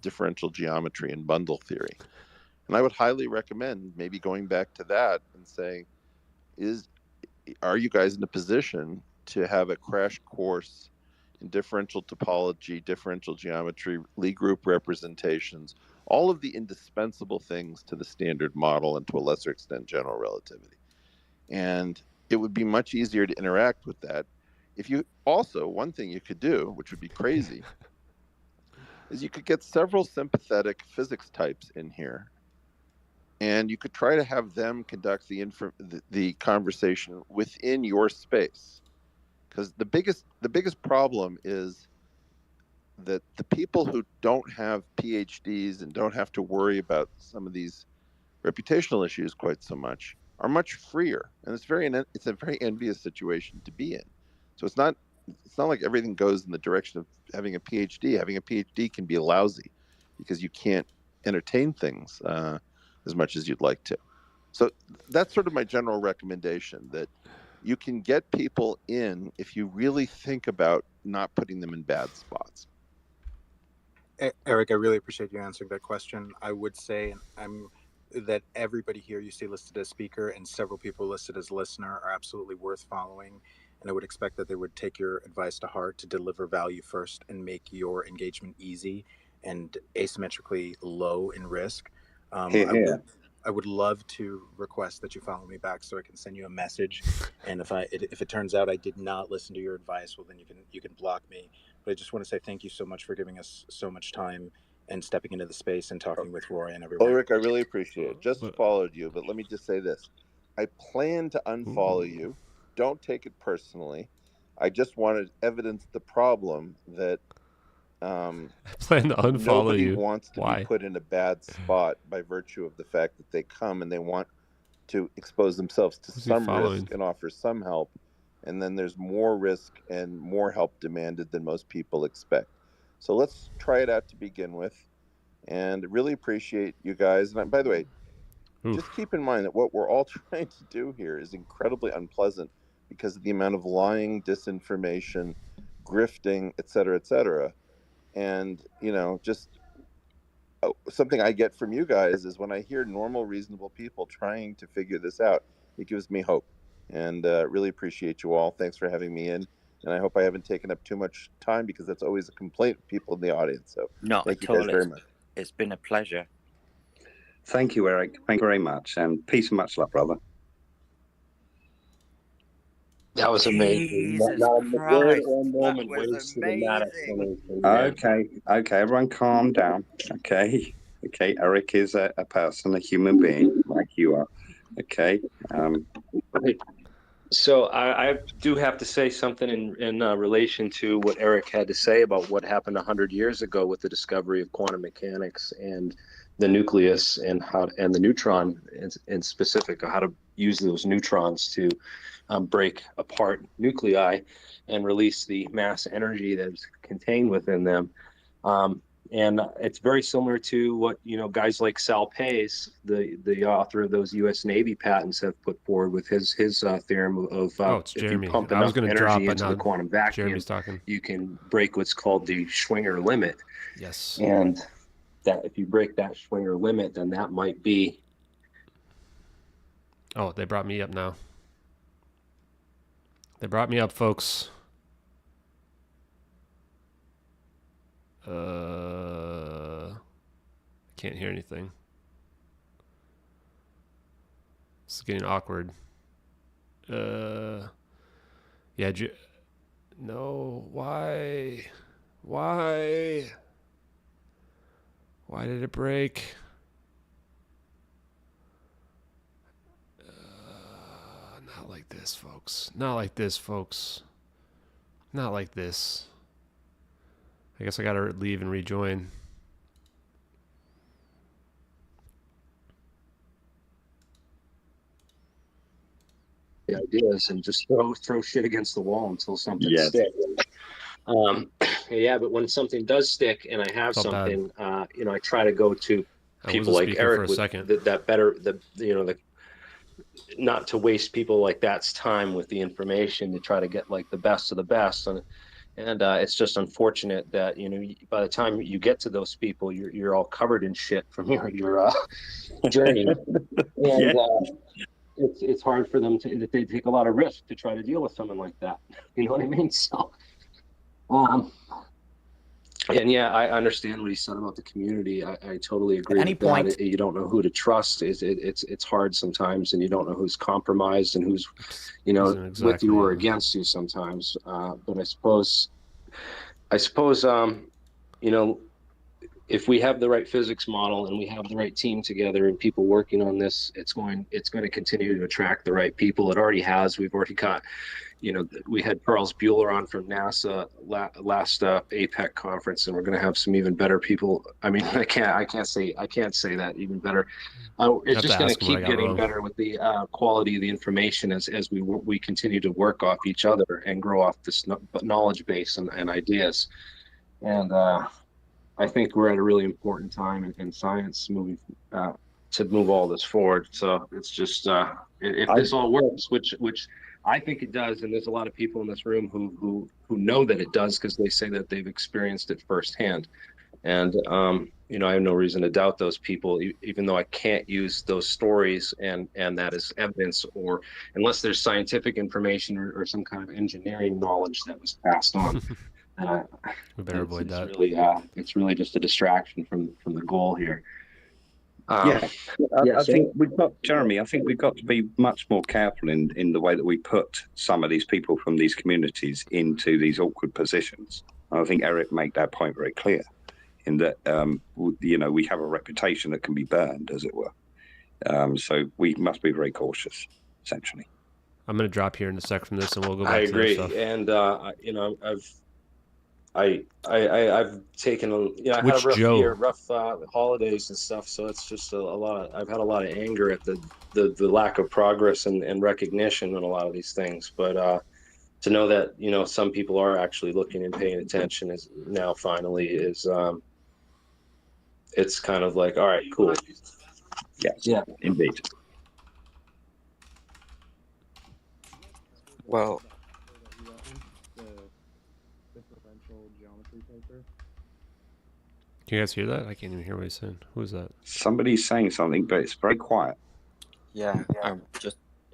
differential geometry and bundle theory. And I would highly recommend maybe going back to that and saying, are you guys in a position to have a crash course in differential topology, differential geometry, Lie group representations, all of the indispensable things to the standard model and to a lesser extent general relativity. And it would be much easier to interact with that. If you also, one thing you could do, which would be crazy, is you could get several sympathetic physics types in here, and you could try to have them conduct the conversation within your space. Because the biggest problem is that the people who don't have PhDs and don't have to worry about some of these reputational issues quite so much are much freer, and it's a very envious situation to be in. So it's not like everything goes in the direction of having a PhD. Having a PhD can be lousy because you can't entertain things as much as you'd like to. So that's sort of my general recommendation, that you can get people in if you really think about not putting them in bad spots.
Eric, I really appreciate you answering that question. I would say that everybody here you see listed as speaker and several people listed as listener are absolutely worth following. And I would expect that they would take your advice to heart to deliver value first and make your engagement easy and asymmetrically low in risk. I would love to request that you follow me back so I can send you a message. And if it turns out I did not listen to your advice, well, then you can block me. But I just want to say thank you so much for giving us so much time and stepping into the space and talking with Roy and everyone.
Ulrich, I really appreciate it. Just followed you, but let me just say this. I plan to unfollow you. Don't take it personally. I just wanted to evidence the problem that
I plan to unfollow
nobody
you.
wants to
Why?
be put in a bad spot by virtue of the fact that they come and they want to expose themselves to some risk and offer some help, and then there's more risk and more help demanded than most people expect. So let's try it out to begin with, and really appreciate you guys. And by the way, just keep in mind that what we're all trying to do here is incredibly unpleasant because of the amount of lying, disinformation, grifting, et cetera, and just something I get from you guys is when I hear normal, reasonable people trying to figure this out, it gives me hope. And really appreciate you all. Thanks for having me in. And I hope I haven't taken up too much time because that's always a complaint of people in the audience. So thank you guys very much.
It's been a pleasure.
Thank you, Eric. Thank you very much. And peace and much love, brother.
That was amazing. Not a word or moment wasted in that explanation.
Okay, everyone calm down. Okay, Eric is a person, a human being like you are. Okay.
So I do have to say something in relation to what Eric had to say about what happened 100 years ago with the discovery of quantum mechanics and the nucleus and the neutron in specific, how to use those neutrons to break apart nuclei and release the mass energy that's contained within them. And it's very similar to what guys like Sal Pace, the author of those U.S. Navy patents, have put forward with his theorem of
it's
if
Jeremy.
you pump
I was
enough
gonna
energy
drop, but
into
now
the quantum vacuum,
Jeremy's talking.
you can break what's called the Schwinger limit.
Yes.
And that if you break that Schwinger limit, then that might be.
Oh, they brought me up now. They brought me up, folks. Can't hear anything. This is getting awkward. Yeah. No. Why? Why did it break? Not like this, folks. Not like this, folks. Not like this. I guess I gotta leave and rejoin.
The ideas and just throw shit against the wall until something sticks. Yeah, but when something does stick and I have something, I try to go to people like Eric with that better, not to waste people like that's time with the information to try to get like the best of the best. And it's just unfortunate that, by the time you get to those people, you're all covered in shit from your journey. And it's hard for them they take a lot of risk to try to deal with someone like that. You know what I mean? So, and yeah, I understand what he said about the community. I totally agree with that. You don't know who to trust. It's hard sometimes, and you don't know who's compromised and who's, with you or against you sometimes. But I suppose, if we have the right physics model and we have the right team together and people working on this, it's going to continue to attract the right people. It already has. We've already got, we had Charles Bueller on from NASA last APEC conference, and we're going to have some even better people. I mean, I can't say that even better. It's just going to keep getting better with the quality of the information as we continue to work off each other and grow off this knowledge base and ideas. And I think we're at a really important time in science moving to move all this forward. So it's just if this all works, which I think it does, and there's a lot of people in this room who know that it does because they say that they've experienced it firsthand. And I have no reason to doubt those people, even though I can't use those stories and that as evidence, or unless there's scientific information or some kind of engineering knowledge that was passed on.
We better avoid that.
It's really just a distraction from the goal here.
I think we've got, Jeremy, I think we've got to be much more careful in the way that we put some of these people from these communities into these awkward positions. I think Eric made that point very clear in that, we have a reputation that can be burned, as it were. So we must be very cautious, essentially.
I'm going to drop here in a sec from this and we'll go back
to
I agree.
And, I've taken I had
Which
a rough
Joe?
year, rough holidays and stuff. So it's just a lot. I've had a lot of anger at the lack of progress and recognition on a lot of these things. But to know that some people are actually looking and paying attention is now finally is it's kind of like, all right, cool.
Yes,
Yeah,
indeed.
Well,
the differential geometry paper.
Can you guys hear that? I can't even hear what he's saying. Who is that?
Somebody's saying something, but it's very quiet.
yeah.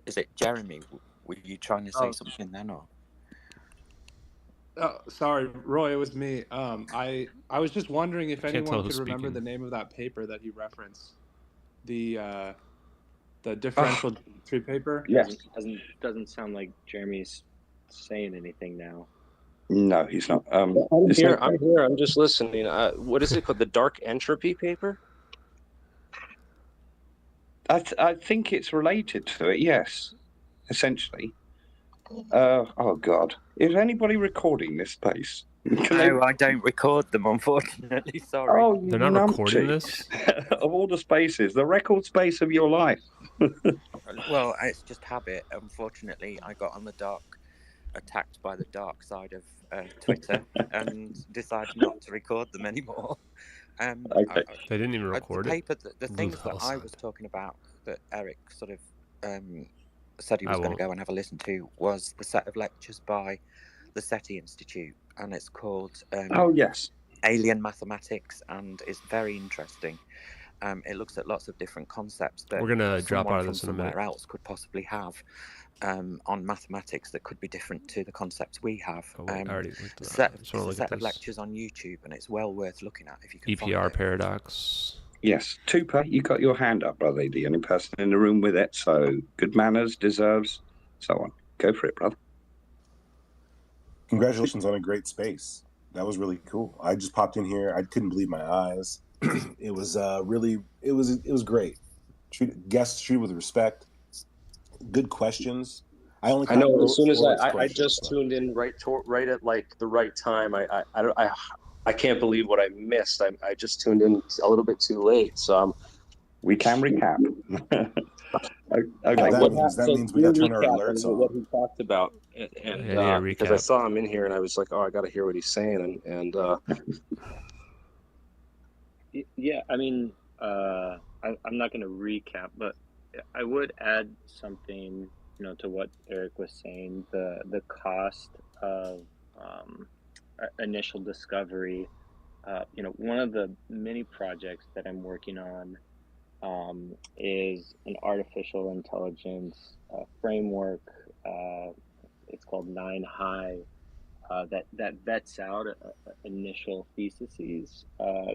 Is it Jeremy? Were you trying to say something then, or?
Oh, sorry, Roy. It was me. I was just wondering if anyone could remember the name of that paper that he referenced. The differential geometry paper.
Yes.
Doesn't sound like Jeremy's saying anything now.
No, he's not.
I'm here. I'm just listening. What is it called? The dark entropy paper?
I think it's related to it. Yes, essentially. Oh God, is anybody recording this space?
No, I don't record them, unfortunately. Sorry.
Oh,
they're not recording this.
Of all the spaces, the record space of your life.
Well, it's just habit. Unfortunately, I got attacked by the dark side of Twitter and decided not to record them anymore.
Okay.
They didn't even record
the paper,
it.
the things that I was talking about that Eric sort of said he was going to go and have a listen to was the set of lectures by the SETI Institute, and it's called
oh yes,
Alien Mathematics, and it's very interesting. It looks at lots of different concepts that
we're gonna drop out of this in a minute.
Somewhere else could possibly have on mathematics that could be different to the concepts we have. It's a set of lectures on YouTube, and it's well worth looking at if you can.
EPR paradox.
Yes, Tupa, you got your hand up, brother. The only person in the room with it, so good manners, deserves, so on. Go for it, brother.
Congratulations on a great space. That was really cool. I just popped in here. I couldn't believe my eyes. It was it was great. Guests treated with respect. Good questions. I
know. As soon as I just tuned in right at like the right time. I can't believe what I missed. I just tuned in a little bit too late. So
we can recap.
Okay. That means we got to turn our alerts on.
What he talked about, and because I saw him in here, and I was like, oh, I got to hear what he's saying, and
yeah, I mean, I'm not going to recap, but I would add something, to what Eric was saying. The cost of initial discovery. One of the many projects that I'm working on is an artificial intelligence framework. It's called 9High. That vets out initial theses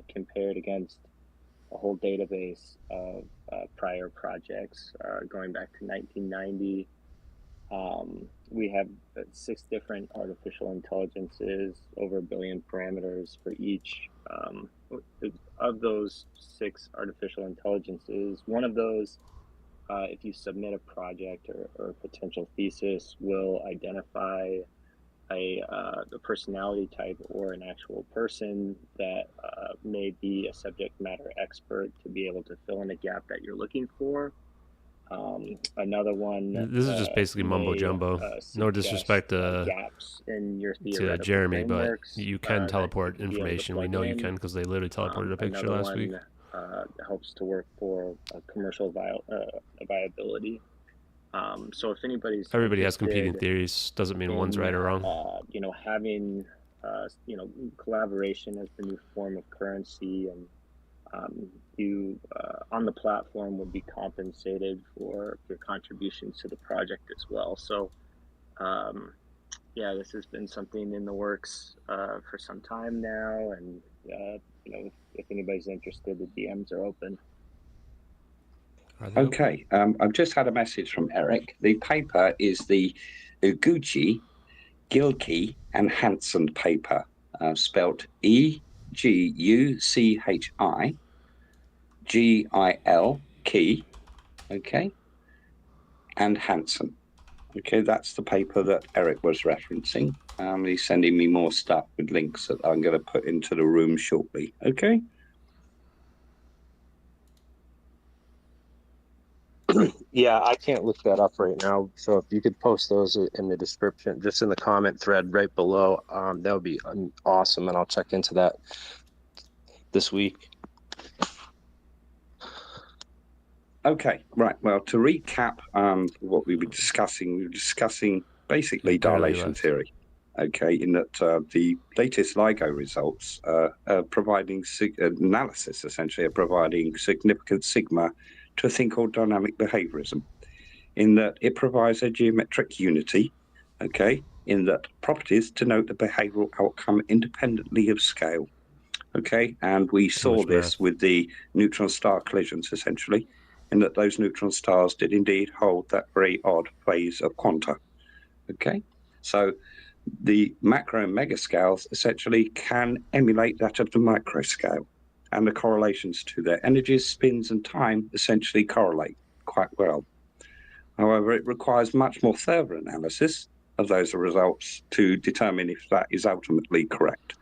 compared against a whole database of prior projects going back to 1990. We have 6 different artificial intelligences, over 1 billion parameters for each. Of those 6 artificial intelligences, one of those, if you submit a project or a potential thesis, will identify the personality type or an actual person that may be a subject matter expert to be able to fill in a gap that you're looking for. Another one.
This is just basically mumbo jumbo. No disrespect to Jeremy, but you can teleport information. We know you can because they literally teleported a picture last week.
Helps to work for commercial viability. So if everybody
has competing theories, doesn't mean one's right or wrong.
Having collaboration as the new form of currency, and you on the platform would be compensated for your contributions to the project as well. So this has been something in the works for some time now, and if anybody's interested, the DMs are open.
Okay, I've just had a message from Eric. The paper is the Uguchi, Gilkey and Hansen paper, spelt EGUCHI GIL, okay, and Hansen. Okay, that's the paper that Eric was referencing. He's sending me more stuff with links that I'm going to put into the room shortly. Okay.
Yeah, I can't look that up right now. So if you could post those in the description, just in the comment thread right below, that would be awesome. And I'll check into that this week.
Okay, right. Well, to recap what we were discussing basically dilation theory. Okay, in that the latest LIGO results are providing analysis, essentially, are providing significant sigma to a thing called dynamic behaviorism, in that it provides a geometric unity, okay, in that properties denote the behavioral outcome independently of scale. Okay, and we saw this with the neutron star collisions, essentially, in that those neutron stars did indeed hold that very odd phase of quanta. Okay, so the macro and mega scales essentially can emulate that of the micro scale, and the correlations to their energies, spins, and time essentially correlate quite well. However, it requires much more thorough analysis of those results to determine if that is ultimately correct.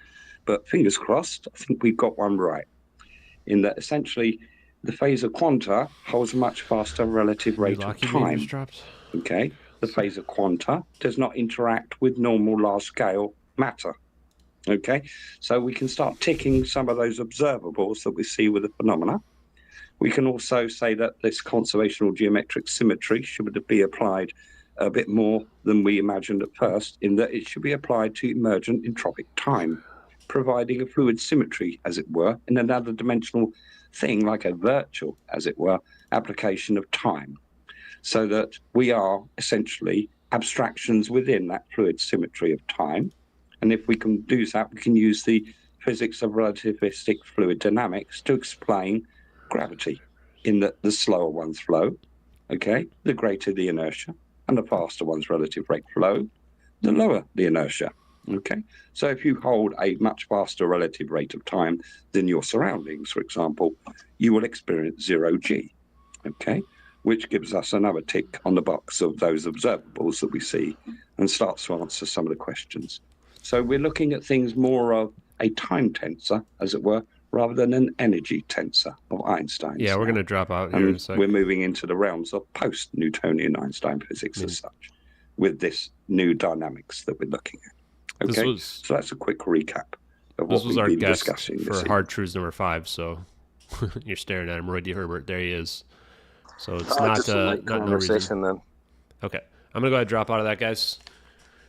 But fingers crossed, I think we've got one right, in that essentially the phase of quanta holds a much faster relative rate of time. Okay, the phase of quanta does not interact with normal large-scale matter. Okay, so we can start ticking some of those observables that we see with the phenomena. We can also say that this conservational geometric symmetry should be applied a bit more than we imagined at first, in that it should be applied to emergent entropic time, providing a fluid symmetry, as it were, in another dimensional thing, like a virtual, as it were, application of time, so that we are essentially abstractions within that fluid symmetry of time. And if we can do that, we can use the physics of relativistic fluid dynamics to explain gravity, in that the slower ones flow, okay, the greater the inertia, and the faster one's relative rate flow, the lower the inertia. Okay, so if you hold a much faster relative rate of time than your surroundings, for example, you will experience 0g, okay, which gives us another tick on the box of those observables that we see and starts to answer some of the questions. So we're looking at things more of a time tensor, as it were, rather than an energy tensor of Einstein's.
Yeah, we're going to drop out here in a second.
We're moving into the realms of post-Newtonian Einstein physics as such, with this new dynamics that we're looking at. Okay, so that's a quick recap of what we've been discussing.
This was our guest for Hard Truths number 5, so you're staring at him, Roy D. Herbert. There he is. So it's not no reason. Then. Okay, I'm going to go ahead and drop out of that, guys.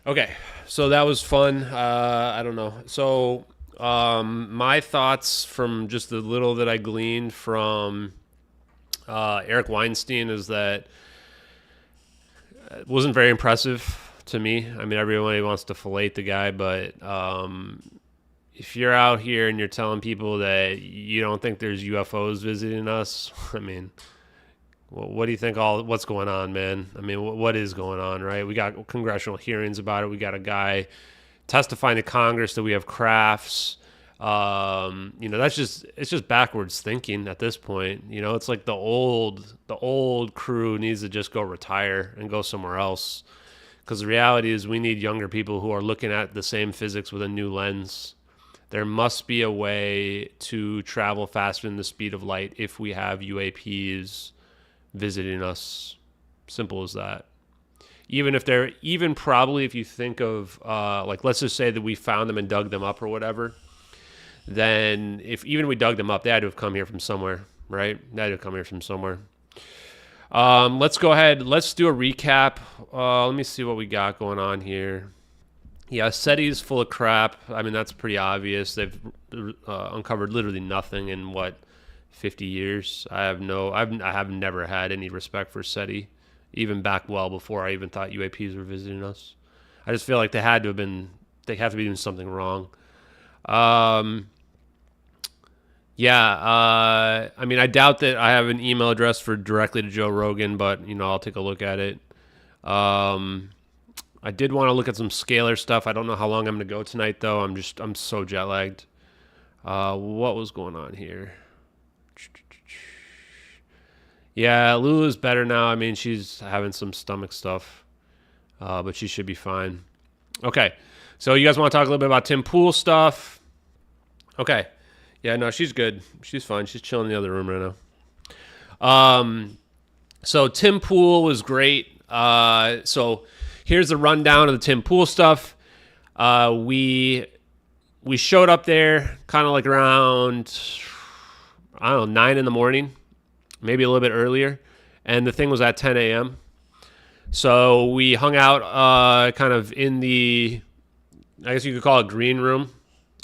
Okay, so that was fun. I don't know. So my thoughts from just the little that I gleaned from Eric Weinstein is that it wasn't very impressive to me. I mean, everybody wants to fillet the guy, but if you're out here and you're telling people that you don't think there's UFOs visiting us, I mean, what do you think what's going on, man? I mean, what is going on, right? We got congressional hearings about it. We got a guy testifying to Congress that we have crafts. It's just backwards thinking at this point. You know, it's like the old crew needs to just go retire and go somewhere else. Because the reality is we need younger people who are looking at the same physics with a new lens. There must be a way to travel faster than the speed of light if we have UAPs visiting us. Simple as that. Probably if you think of, let's just say that we found them and dug them up or whatever, then even if we dug them up, they had to have come here from somewhere, right? They had to have come here from somewhere. Let's go ahead. Let's do a recap. Let me see what we got going on here. Yeah, SETI's full of crap. I mean, that's pretty obvious. They've uncovered literally nothing in 50 years. I have never had any respect for SETI, even back well before I even thought UAPs were visiting us. I just feel like they have to be doing something wrong. I mean, I doubt that I have an email address for directly to Joe Rogan, but, I'll take a look at it. I did want to look at some scalar stuff. I don't know how long I'm going to go tonight, though. I'm so jet lagged. What was going on here? Yeah, Lulu's better now. I mean, she's having some stomach stuff, but she should be fine. Okay. So you guys want to talk a little bit about Tim Pool stuff? Okay. Yeah, no, she's good. She's fine. She's chilling in the other room right now. So Tim Pool was great. So here's the rundown of the Tim Pool stuff. We showed up there kind of like around, I don't know, 9 in the morning, maybe a little bit earlier. And the thing was at 10 a.m. So we hung out kind of in the, I guess you could call it green room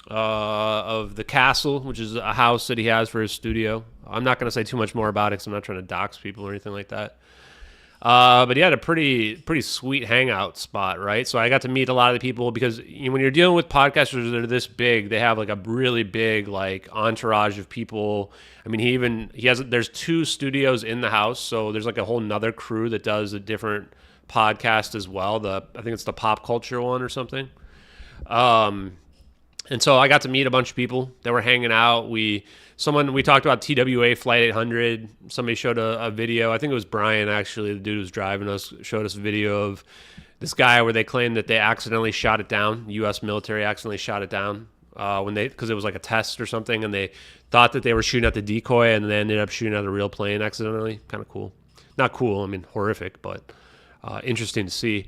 of the castle, which is a house that he has for his studio. I'm not going to say too much more about it because I'm not trying to dox people or anything like that. But he had a pretty sweet hangout spot, right? So I got to meet a lot of the people because when you're dealing with podcasters that are this big, they have like a really big like entourage of people. I mean, there's 2 studios in the house, so there's like a whole nother crew that does a different podcast as well. I think it's the pop culture one or something. And so I got to meet a bunch of people that were hanging out. We talked about TWA Flight 800. Somebody showed a video. I think it was Brian, actually, the dude who was driving us, showed us a video of this guy where they claimed that they accidentally shot it down. The U.S. military accidentally shot it down because it was like a test or something, and they thought that they were shooting at the decoy, and they ended up shooting at a real plane accidentally. Kind of cool. Not cool, I mean, horrific, but interesting to see.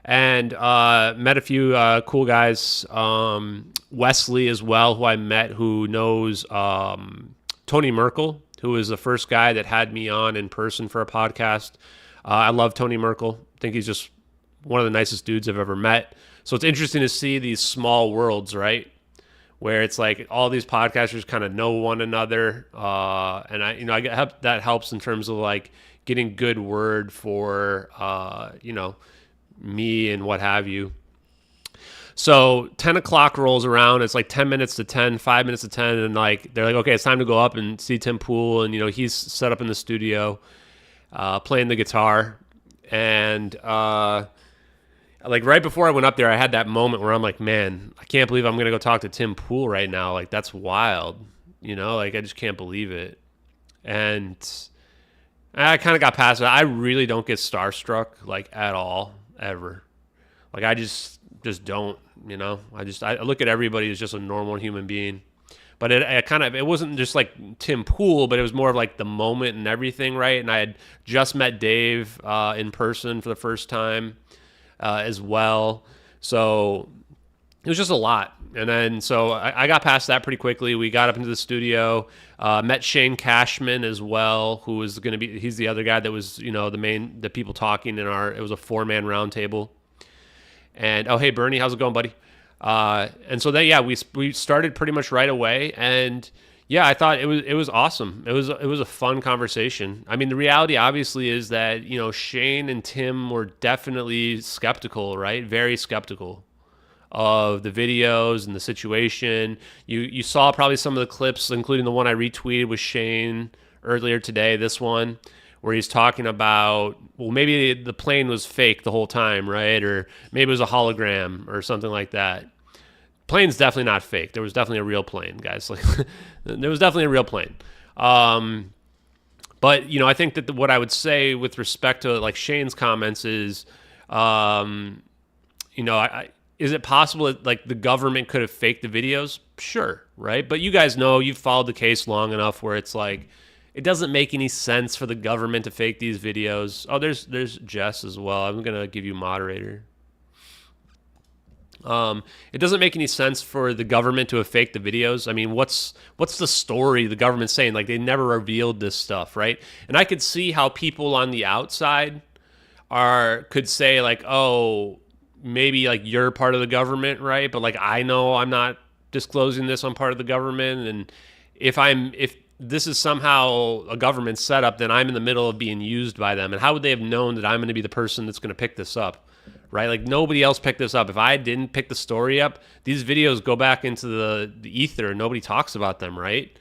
And met a few cool guys. Wesley as well, who I met, who knows Tony Merkel, who was the first guy that had me on in person for a podcast. I love Tony Merkel. I think he's just one of the nicest dudes I've ever met. So it's interesting to see these small worlds, right? Where it's like all these podcasters kind of know one another. And I get that helps in terms of like getting good word for, me and what have you. So 10 o'clock rolls around. It's like 10 minutes to 10, 5 minutes to 10. And like, they're like, okay, it's time to go up and see Tim Pool. And, he's set up in the studio, playing the guitar. And, like right before I went up there, I had that moment where I'm like, man, I can't believe I'm going to go talk to Tim Pool right now. Like, that's wild. Like I just can't believe it. And I kind of got past it. I really don't get starstruck like at all, ever. Like I just don't, I look at everybody as just a normal human being. But it wasn't just like Tim Pool, but it was more of like the moment and everything, right? And I had just met Dave in person for the first time as well. So it was just a lot. And then so I got past that pretty quickly. We got up into the studio, met Shane Cashman as well, who was going to be, he's the other guy that was, the people talking it was a 4-man round table. And, oh, hey, Bernie, how's it going, buddy? And so then, we started pretty much right away. And yeah, I thought it was awesome. It was a fun conversation. I mean, the reality obviously is that, Shane and Tim were definitely skeptical, right? Very skeptical of the videos and the situation. You saw probably some of the clips, including the one I retweeted with Shane earlier today, this one, where he's talking about, well, maybe the plane was fake the whole time, right? Or maybe it was a hologram or something like that. Plane's definitely not fake. There was definitely a real plane, guys. Like, there was definitely a real plane. But, I think that what I would say with respect to like Shane's comments is, is it possible that like the government could have faked the videos? Sure, right? But you guys know, you've followed the case long enough where it's like, it doesn't make any sense for the government to fake these videos. Oh, there's Jess as well. I'm going to give you moderator. It doesn't make any sense for the government to have faked the videos. I mean, what's the story the government's saying? Like, they never revealed this stuff, right? And I could see how people on the outside could say like, oh, maybe like you're part of the government, right? But like, I know I'm not disclosing this, I'm part of the government. And if this is somehow a government setup, then I'm in the middle of being used by them. And how would they have known that I'm going to be the person that's going to pick this up, right? Like nobody else picked this up. If I didn't pick the story up, these videos go back into the ether and nobody talks about them, right?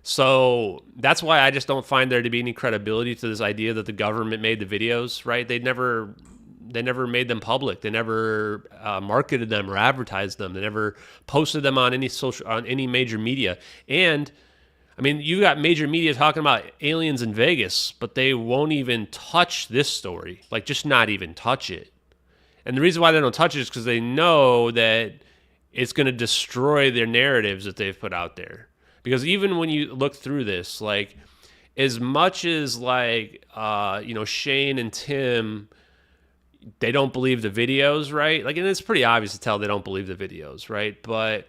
So that's why I just don't find there to be any credibility to this idea that the government made the videos, right? They never made them public. They never marketed them or advertised them. They never posted them on any major media. And I mean, you got major media talking about aliens in Vegas, but they won't even touch this story. Like, just not even touch it. And the reason why they don't touch it is because they know that it's going to destroy their narratives that they've put out there. Because even when you look through this, like, as much as like, Shane and Tim, they don't believe the videos, right? Like, and it's pretty obvious to tell they don't believe the videos, right? But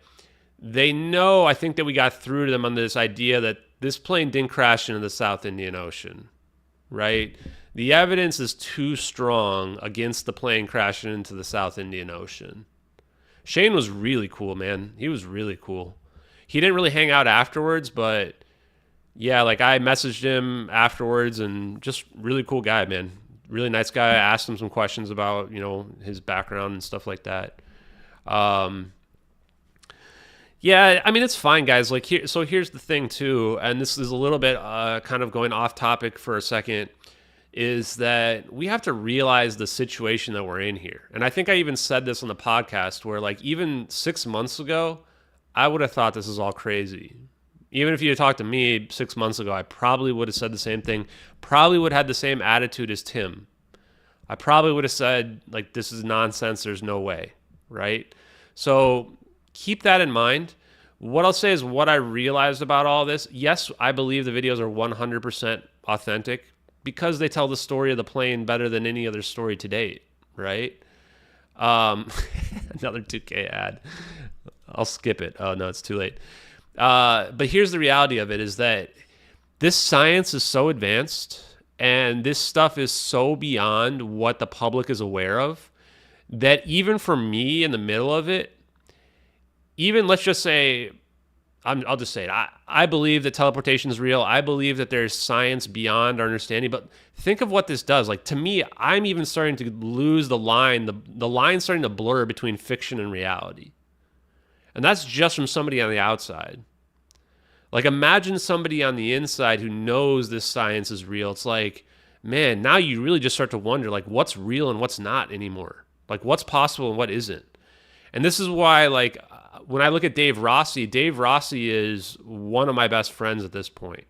they know, I think, that we got through to them on this idea that this plane didn't crash into the South Indian Ocean, right? The evidence is too strong against the plane crashing into the South Indian Ocean. Shane was really cool, man. He was really cool. He didn't really hang out afterwards, but yeah, like I messaged him afterwards and just really cool guy, man. Really nice guy. I asked him some questions about, his background and stuff like that. Yeah, I mean, it's fine, guys. Like, here's the thing too, and this is a little bit kind of going off topic for a second, is that we have to realize the situation that we're in here. And I think I even said this on the podcast where, like, even 6 months ago, I would have thought this is all crazy. Even if you had talked to me 6 months ago, I probably would have said the same thing. Probably would have had the same attitude as Tim. I probably would have said, like, this is nonsense. There's no way, right? So keep that in mind. What I'll say is what I realized about all this. Yes, I believe the videos are 100% authentic because they tell the story of the plane better than any other story to date, right? Another 2K ad. I'll skip it. Oh, no, it's too late. But here's the reality of it is that this science is so advanced and this stuff is so beyond what the public is aware of that even for me in the middle of it, even let's just say, I'll just say it. I believe that teleportation is real. I believe that there's science beyond our understanding. But think of what this does. Like, to me, I'm even starting to lose the line. The line's starting to blur between fiction and reality. And that's just from somebody on the outside. Like, imagine somebody on the inside who knows this science is real. It's like, man, now you really just start to wonder, like, what's real and what's not anymore? Like, what's possible and what isn't? And this is why, like, when I look at Dave Rossi is one of my best friends at this point.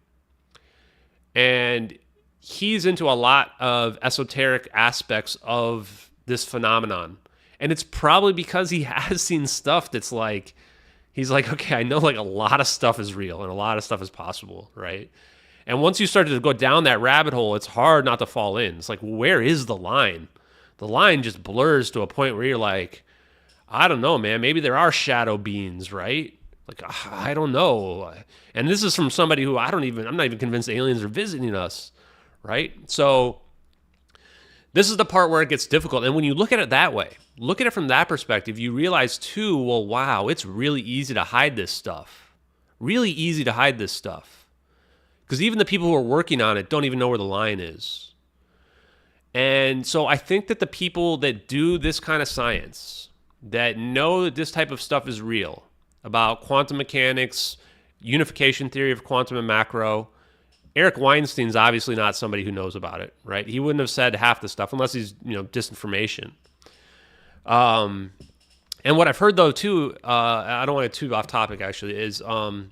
And he's into a lot of esoteric aspects of this phenomenon. And it's probably because he has seen stuff that's like, he's like, okay, I know like a lot of stuff is real and a lot of stuff is possible, right? And once you start to go down that rabbit hole, it's hard not to fall in. It's like, where is the line? The line just blurs to a point where you're like, I don't know, man. Maybe there are shadow beings, right? Like, I don't know. And this is from somebody who I'm not even convinced aliens are visiting us, right? So this is the part where it gets difficult. And when you look at it that way, look at it from that perspective, you realize too, well, wow, it's really easy to hide this stuff. Really easy to hide this stuff. Because even the people who are working on it don't even know where the line is. And so I think that the people that do this kind of science, that know that this type of stuff is real, about quantum mechanics, unification theory of quantum and macro, Eric Weinstein's obviously not somebody who knows about it, right? He wouldn't have said half the stuff unless he's, disinformation. And what I've heard though too, I don't want to get too off topic actually, is what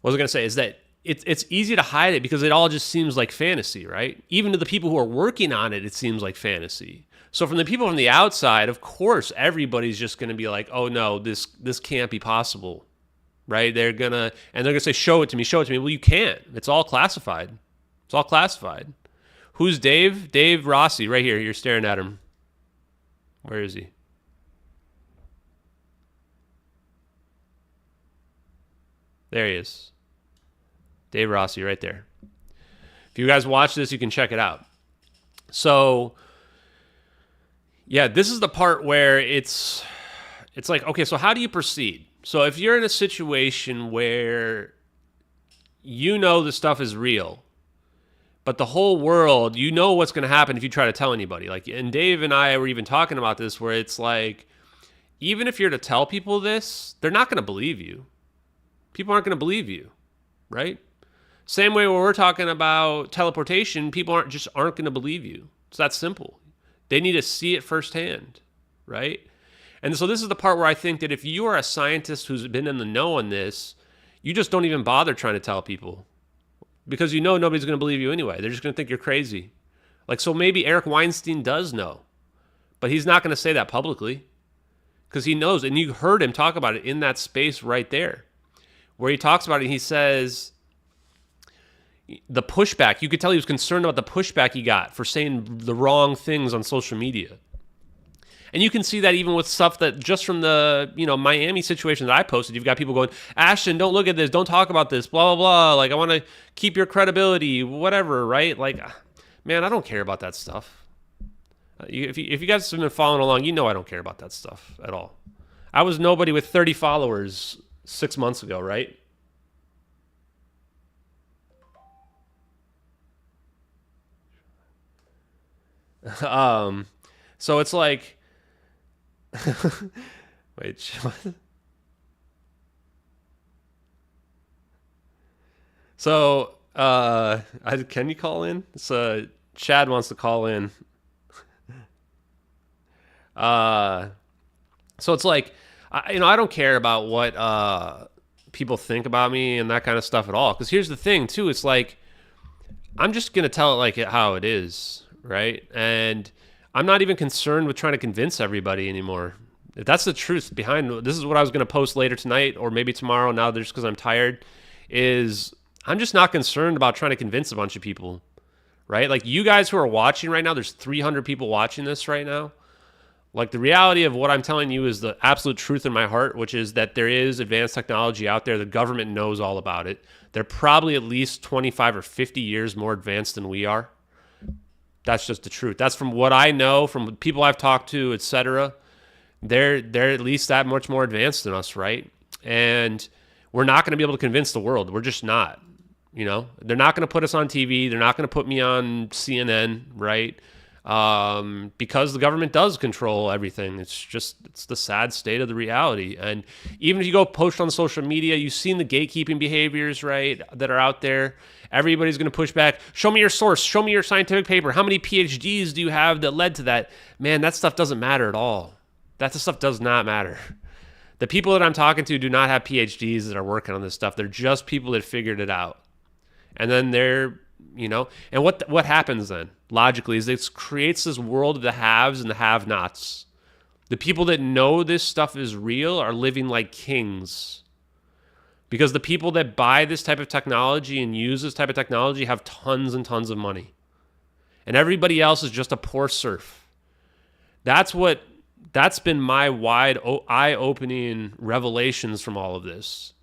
was I going to say is that it's easy to hide it because it all just seems like fantasy, right? Even to the people who are working on it, it seems like fantasy. So from the people from the outside, of course, everybody's just going to be like, oh no, this can't be possible, right? They're going to say, show it to me. Well, you can't. It's all classified. It's all classified. Who's Dave? Dave Rossi, right here. You're staring at him. Where is he? There he is. Dave Rossi right there. If you guys watch this, you can check it out. So yeah, this is the part where it's like, okay, so how do you proceed? So if you're in a situation where you know the stuff is real, but the whole world, you know what's going to happen if you try to tell anybody. Like, and Dave and I were even talking about this where it's like, even if you're to tell people this, they're not going to believe you. People aren't going to believe you, right? Same way when we're talking about teleportation, people aren't going to believe you. It's that simple. They need to see it firsthand, right? And so this is the part where I think that if you are a scientist who's been in the know on this, you just don't even bother trying to tell people because you know nobody's going to believe you anyway. They're just going to think you're crazy. Like, so maybe Eric Weinstein does know, But he's not going to say that publicly because he knows, and you heard him talk about it in that space right there where he talks about it. He says the pushback, you could tell he was concerned about the pushback he got for saying the wrong things on social media. And you can see that even with stuff that just from the, Miami situation that I posted, you've got people going, Ashton, don't look at this. Don't talk about this, blah, blah, blah. Like, I want to keep your credibility, whatever, right? Like, man, I don't care about that stuff. If you guys have been following along, I don't care about that stuff at all. I was nobody with 30 followers 6 months ago, right? So it's like, wait, so, can you call in? So Chad wants to call in. So it's like, I don't care about what people think about me and that kind of stuff at all. Because here's the thing, too. It's like, I'm just going to tell it like how it is, right? And I'm not even concerned with trying to convince everybody anymore. If that's the truth behind, this is what I was going to post later tonight or maybe tomorrow now just because I'm tired, is I'm just not concerned about trying to convince a bunch of people, right? Like you guys who are watching right now, there's 300 people watching this right now. Like the reality of what I'm telling you is the absolute truth in my heart, which is that there is advanced technology out there. The government knows all about it. They're probably at least 25 or 50 years more advanced than we are. That's just the truth. That's from what I know, from people I've talked to, etc. They're at least that much more advanced than us, right? And we're not going to be able to convince the world. We're just not. They're not going to put us on TV. They're not going to put me on CNN, right? Because the government does control everything. It's the sad state of the reality. And even if you go post on social media, you've seen the gatekeeping behaviors, right, that are out there. Everybody's going to push back. Show me your source. Show me your scientific paper. How many PhDs do you have that led to that? Man, that stuff doesn't matter at all. That stuff does not matter. The people that I'm talking to do not have PhDs that are working on this stuff. They're just people that figured it out. And then they're, and what happens then, logically, is it creates this world of the haves and the have-nots. The people that know this stuff is real are living like kings. Because the people that buy this type of technology and use this type of technology have tons and tons of money. And everybody else is just a poor serf. That's been my wide, eye-opening revelations from all of this,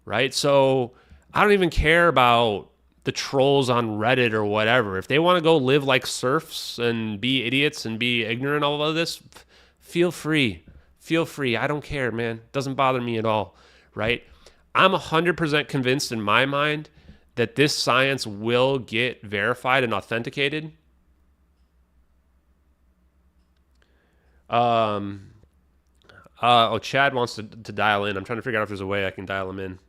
right? So I don't even care about the trolls on Reddit or whatever. If they want to go live like serfs and be idiots and be ignorant of all of this, feel free. Feel free. I don't care, man. It doesn't bother me at all, right? I'm 100% convinced in my mind that this science will get verified and authenticated. Chad wants to dial in. I'm trying to figure out if there's a way I can dial him in.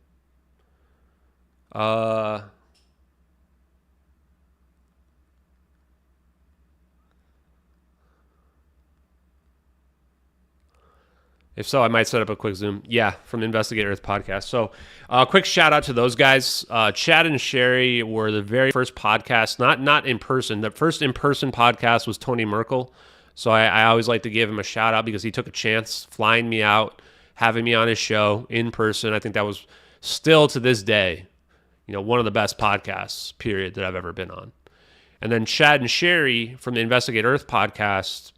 If so, I might set up a quick Zoom. Yeah, from Investigate Earth podcast. So quick shout out to those guys. Chad and Sherry were the very first podcast, not in person. The first in-person podcast was Tony Merkel. So I always like to give him a shout out because he took a chance flying me out, having me on his show in person. I think that was still to this day, one of the best podcasts, period, that I've ever been on. And then Chad and Sherry from the Investigate Earth podcast,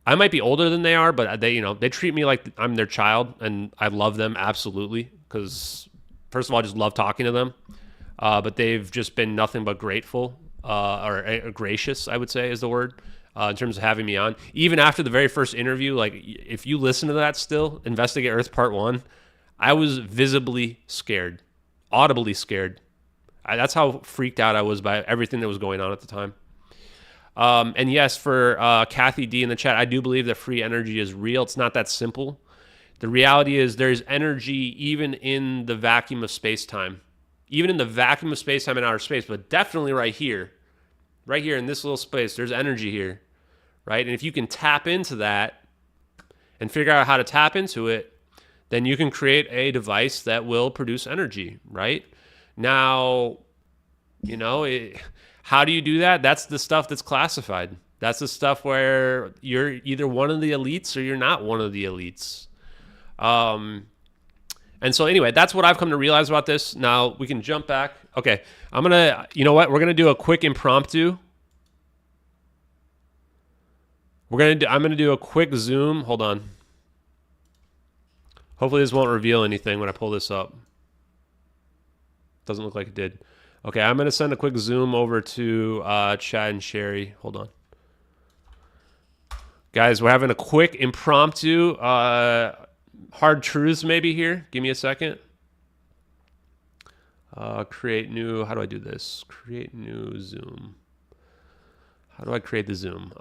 I might be older than they are, but they treat me like I'm their child, and I love them absolutely because, first of all, I just love talking to them. But they've just been nothing but grateful or gracious, I would say is the word, in terms of having me on. Even after the very first interview, like if you listen to that still, Investigate Earth Part 1, I was visibly scared, audibly scared. That's how freaked out I was by everything that was going on at the time. And yes, for Kathy D in the chat, I do believe that free energy is real. It's not that simple. The reality is there's energy even in the vacuum of space-time. Even in the vacuum of space-time and outer space, but definitely right here in this little space, there's energy here, right? And if you can tap into that and figure out how to tap into it, then you can create a device that will produce energy, right? Now, how do you do that? That's the stuff that's classified. That's the stuff where you're either one of the elites or you're not one of the elites. And so anyway, that's what I've come to realize about this. Now we can jump back. Okay, you know what? We're gonna do a quick impromptu. I'm gonna do a quick zoom. Hold on. Hopefully this won't reveal anything when I pull this up. Doesn't look like it did. Okay, I'm gonna send a quick zoom over to Chad and Sherry. Hold on. Guys, we're having a quick impromptu hard truths maybe here. Give me a second. Create new. How do I do this? Create new Zoom. How do I create the Zoom?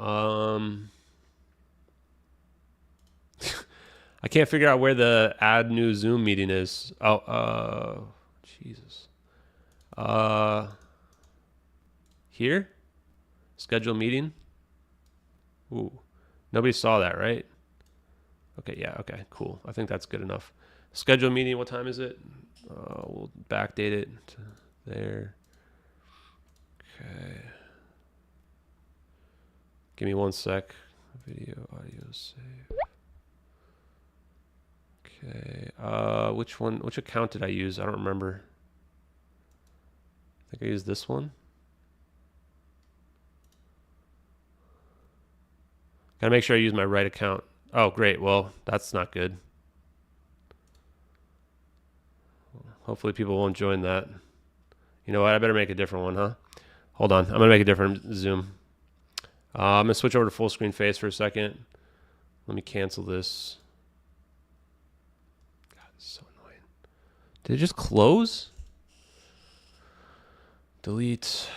I can't figure out where the add new Zoom meeting is. Oh, Jesus. Here? Schedule meeting? Ooh. Nobody saw that, right? Okay, yeah, okay, cool. I think that's good enough. Schedule meeting, what time is it? We'll backdate it to there. Okay. Give me 1 sec. Video, audio, save. Okay. Which account did I use? I don't remember. I think I used this one. Gotta make sure I use my right account. Oh, great. Well, that's not good. Hopefully people won't join that. You know what? I better make a different one, huh? Hold on. I'm going to make a different Zoom. I'm going to switch over to full screen face for a second. Let me cancel this. God, this is so annoying. Did it just close? Delete.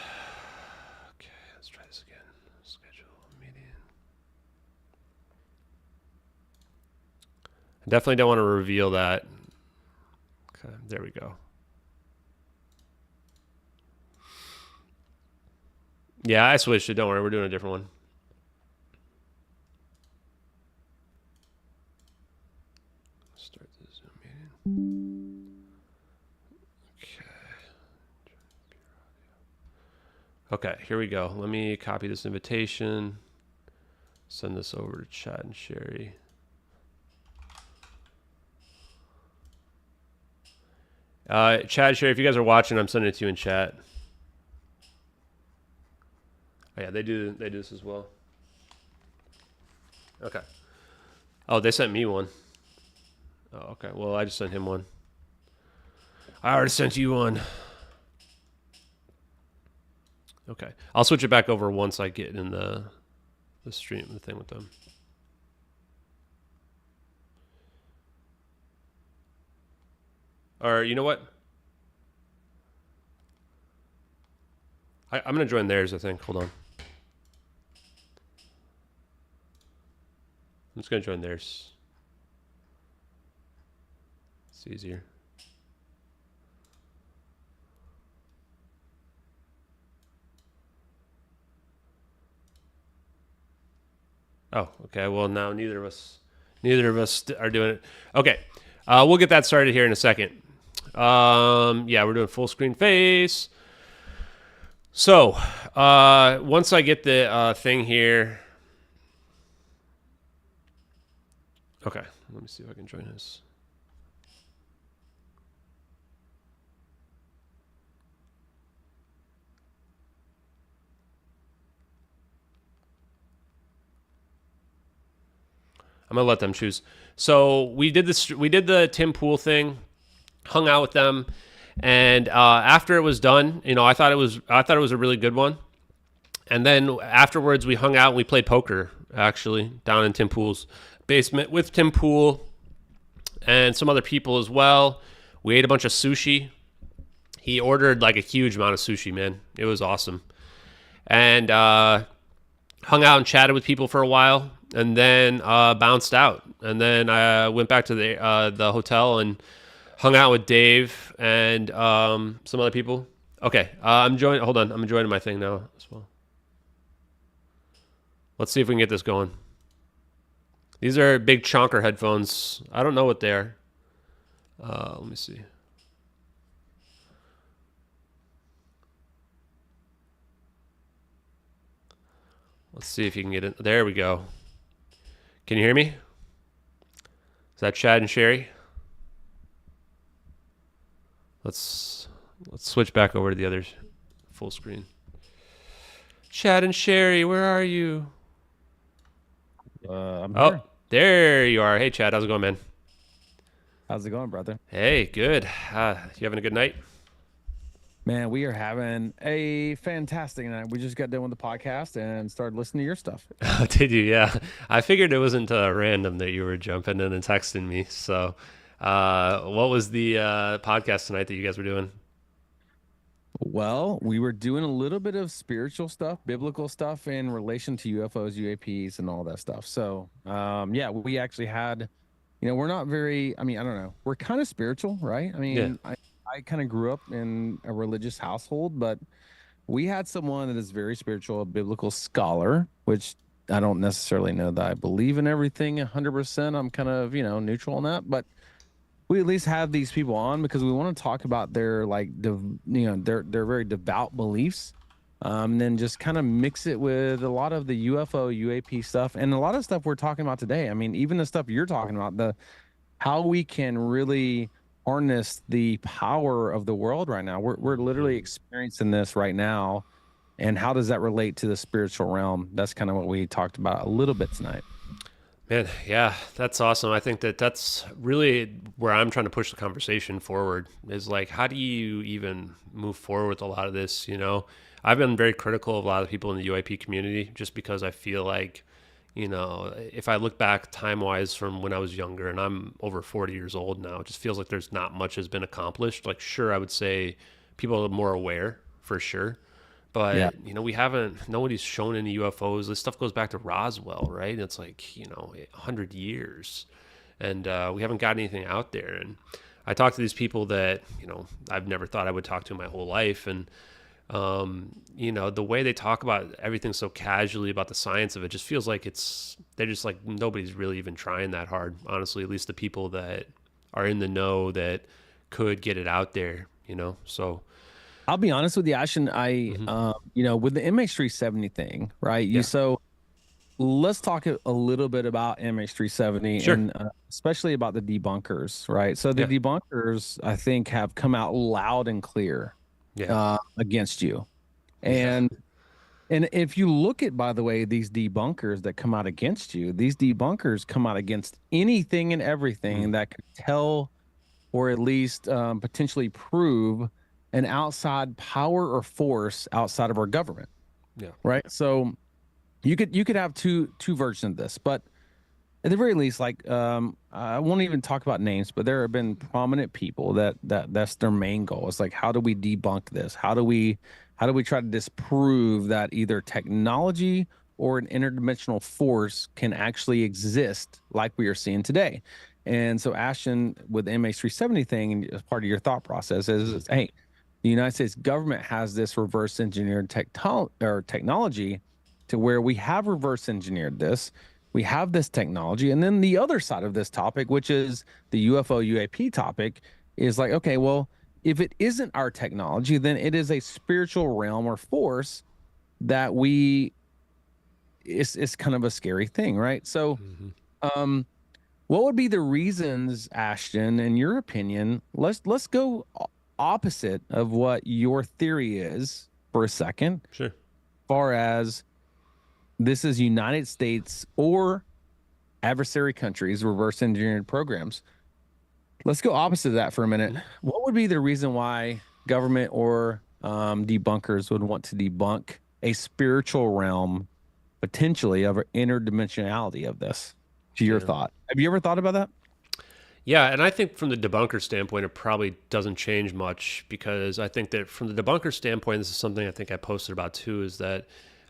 Okay, let's try this again. Schedule meeting. I definitely don't want to reveal that. Okay, there we go. Yeah, I switched it. Don't worry, we're doing a different one. Start the Zoom meeting. Okay, here we go. Let me copy this invitation. Send this over to Chad and Sherry. Chad, Sherry, if you guys are watching, I'm sending it to you in chat. Oh, yeah, they do this as well. Okay. Oh, they sent me one. Oh, okay. Well, I just sent him one. I already sent you one. Okay. I'll switch it back over once I get in the stream, the thing with them. Or you know what? I'm going to join theirs, I think. Hold on. I'm just going to join theirs. It's easier. Oh, okay. Well, now neither of us are doing it. Okay. We'll get that started here in a second. Yeah, we're doing full screen face. So, once I get the thing here. Okay, let me see if I can join this. I'm gonna let them choose. So we did the Tim Pool thing, hung out with them, and after it was done, you know, I thought it was a really good one. And then afterwards, we hung out and we played poker, actually, down in Tim Pool's basement with Tim Pool and some other people as well. We ate a bunch of sushi. He ordered like a huge amount of sushi, man. It was awesome. And hung out and chatted with people for a while, and then bounced out. And then I went back to the hotel and hung out with Dave and some other people. Okay, hold on, I'm joining my thing now as well. Let's see if we can get this going. These are big chonker headphones. I don't know what they are. Let me see. Let's see if you can get it. There we go. Can you hear me? Is that Chad and Sherry? Let's switch back over to the others. Full screen. Chad and Sherry, where are you?
I'm here.
There you are. Hey, Chad. How's it going, man?
How's it going, brother?
Hey, good. You having a good night?
Man, we are having a fantastic night. We just got done with the podcast and started listening to your stuff.
Did you? Yeah. I figured it wasn't random that you were jumping in and texting me. So what was the podcast tonight that you guys were doing?
Well, we were doing a little bit of spiritual stuff, biblical stuff in relation to UFOs, UAPs, and all that stuff. So, yeah, we actually had, we're not very, I don't know, we're kind of spiritual, right? I kind of grew up in a religious household, but we had someone that is very spiritual, a biblical scholar, which I don't necessarily know that I believe in everything 100%. I'm kind of, neutral on that, but we at least have these people on because we want to talk about their their very devout beliefs, and then just kind of mix it with a lot of the UFO, UAP stuff, and a lot of stuff we're talking about today. Even the stuff you're talking about, how we can really harness the power of the world right now. We're literally experiencing this right now, and how does that relate to the spiritual realm? That's kind of what we talked about a little bit tonight.
Man, yeah, that's awesome. I think that's really where I'm trying to push the conversation forward is like, how do you even move forward with a lot of this? I've been very critical of a lot of people in the UAP community just because I feel like, if I look back time-wise from when I was younger, and I'm over 40 years old now, it just feels like there's not much has been accomplished. Like, sure, I would say people are more aware for sure. But, nobody's shown any UFOs. This stuff goes back to Roswell, right? It's like, 100 years. And we haven't got anything out there. And I talk to these people that, I've never thought I would talk to my whole life. And, the way they talk about everything so casually about the science of it just feels like they're just like, nobody's really even trying that hard, honestly, at least the people that are in the know that could get it out there, so...
I'll be honest with you, Ashton. With the MH370 thing, right?
Yeah.
So let's talk a little bit about MH370
Sure.
and especially about the debunkers, right? So the debunkers, I think, have come out loud and clear against you. And if you look at, by the way, these debunkers that come out against you, these debunkers come out against anything and everything that could tell or at least potentially prove an outside power or force outside of our government.
Yeah.
Right. So you could have two versions of this, but at the very least, I won't even talk about names, but there have been prominent people that's their main goal. It's like, how do we debunk this? How do we try to disprove that either technology or an interdimensional force can actually exist like we are seeing today? And so Ashton, with the MH370 thing, and as part of your thought process is, hey, the United States government has this reverse engineered technology to where we have reverse engineered this. We have this technology. And then the other side of this topic, which is the UFO UAP topic, is like, okay, well, if it isn't our technology, then it is a spiritual realm or force that it's kind of a scary thing, right? So what would be the reasons, Ashton, in your opinion? Let's go opposite of what your theory is for a second.
Sure.
As far as this is United States or adversary countries reverse engineered programs. Let's go opposite of that for a minute. What would be the reason why government or debunkers would want to debunk a spiritual realm potentially of an interdimensionality of this? To your thought, have you ever thought about that?
Yeah, and I think from the debunker standpoint, it probably doesn't change much because I think that from the debunker standpoint, this is something I think I posted about too, is that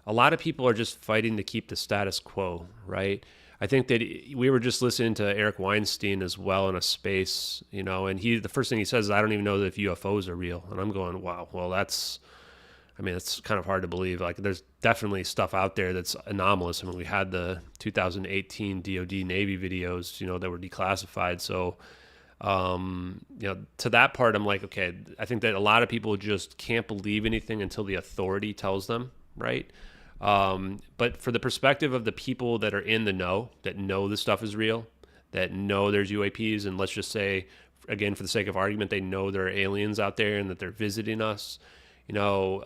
a lot of people are just fighting to keep the status quo, right? I think that we were just listening to Eric Weinstein as well in a space, and the first thing he says is, I don't even know if UFOs are real. And I'm going, wow, well, it's kind of hard to believe. Like, there's definitely stuff out there that's anomalous. We had the 2018 DoD Navy videos, that were declassified. So, to that part, I'm like, okay, I think that a lot of people just can't believe anything until the authority tells them, right? But for the perspective of the people that are in the know, that know this stuff is real, that know there's UAPs, and let's just say, again, for the sake of argument, they know there are aliens out there and that they're visiting us, you know,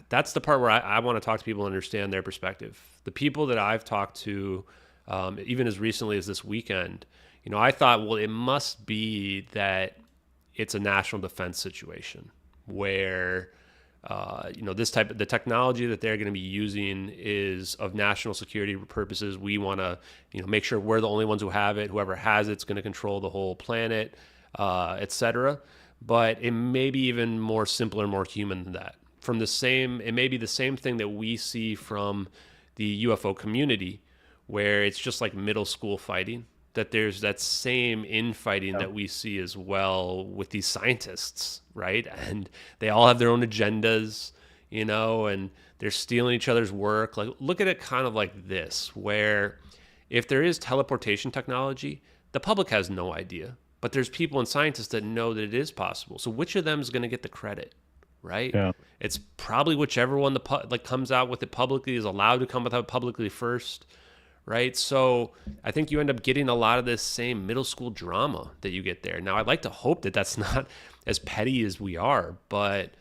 that's the part where I want to talk to people and understand their perspective. The people that I've talked to, even as recently as this weekend, you know, I thought, well, it must be that it's a national defense situation where, you know, the technology that they're going to be using is of national security purposes. We want to, you know, make sure we're the only ones who have it. Whoever has it's going to control the whole planet, etc. But it may be even more simpler, more human than that. It may be the same thing that we see from the UFO community, where it's just like middle school fighting. That there's that same infighting that we see as well with these scientists, right? And they all have their own agendas, you know, and they're stealing each other's work. Like, look at it kind of like this, where if there is teleportation technology, the public has no idea, but there's people and scientists that know that it is possible. So which of them is going to get the credit, right? Yeah. It's probably whichever one comes out with it publicly, is allowed to come with it publicly first. Right. So I think you end up getting a lot of this same middle school drama that you get there. Now, I'd like to hope that that's not as petty as we are, but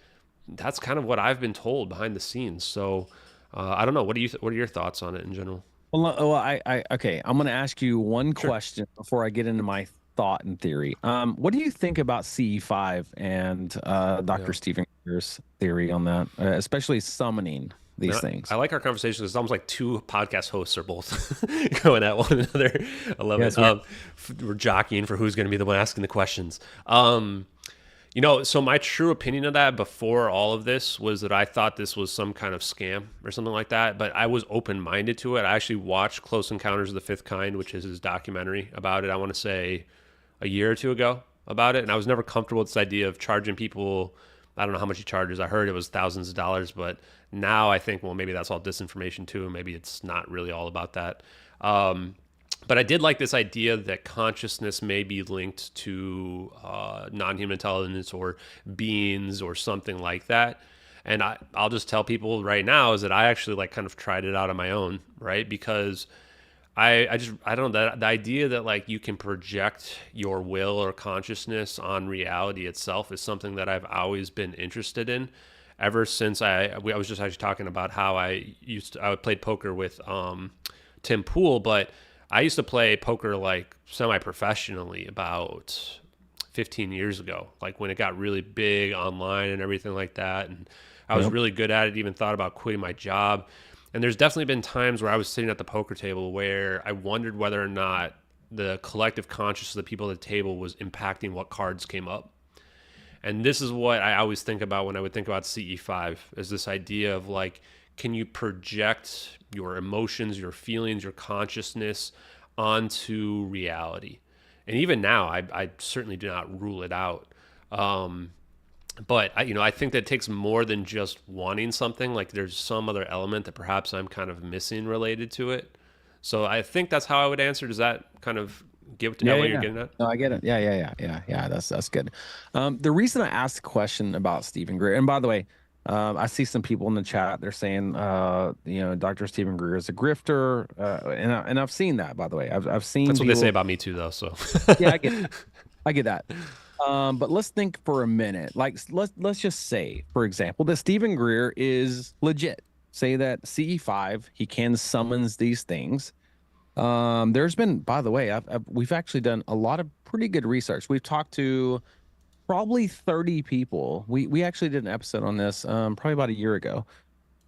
that's kind of what I've been told behind the scenes. So I don't know. What are your thoughts on it in general?
Well, okay. I'm going to ask you one question before I get into my thought and theory. What do you think about CE5 and Dr. Stephen Greer's theory on that, especially summoning these things?
I like our conversation. It's almost like two podcast hosts are both going at one another. I love it. We're jockeying for who's going to be the one asking the questions. You know, so my true opinion of that before all of this was that I thought this was some kind of scam or something like that, but I was open-minded to it. I actually watched Close Encounters of the Fifth Kind, which is his documentary about it, I want to say a year or two ago about it, and I was never comfortable with this idea of charging people. I don't know how much he charges. I heard it was thousands of dollars, but now I think, well, maybe that's all disinformation too. Maybe it's not really all about that. But I did like this idea that consciousness may be linked to non-human intelligence or beings or something like that. And I'll just tell people right now is that I actually like kind of tried it out on my own, right? Because I don't know, the idea that like you can project your will or consciousness on reality itself is something that I've always been interested in ever since I was just actually talking about how I played poker with Tim Pool, but I used to play poker like semi-professionally about 15 years ago, like when it got really big online and everything like that. And I was really good at it, even thought about quitting my job. And there's definitely been times where I was sitting at the poker table where I wondered whether or not the collective consciousness of the people at the table was impacting what cards came up. And this is what I always think about when I would think about CE5, is this idea of like, can you project your emotions, your feelings, your consciousness onto reality? And even now, I certainly do not rule it out. But I think that it takes more than just wanting something. Like there's some other element that perhaps I'm kind of missing related to it. So I think that's how I would answer. Does that kind of get what you're getting at?
No, I get it. Yeah. That's good. The reason I asked the question about Stephen Greer, and by the way, I see some people in the chat. They're saying, Dr. Stephen Greer is a grifter, and I've seen that. By the way, I've seen.
That's what they say about me too, though. So
yeah, I get that. But let's think for a minute. Like let's just say, for example, that Stephen Greer is legit. Say that CE5, he can summons these things. There's been, by the way, we've actually done a lot of pretty good research. We've talked to probably 30 people. We actually did an episode on this probably about a year ago.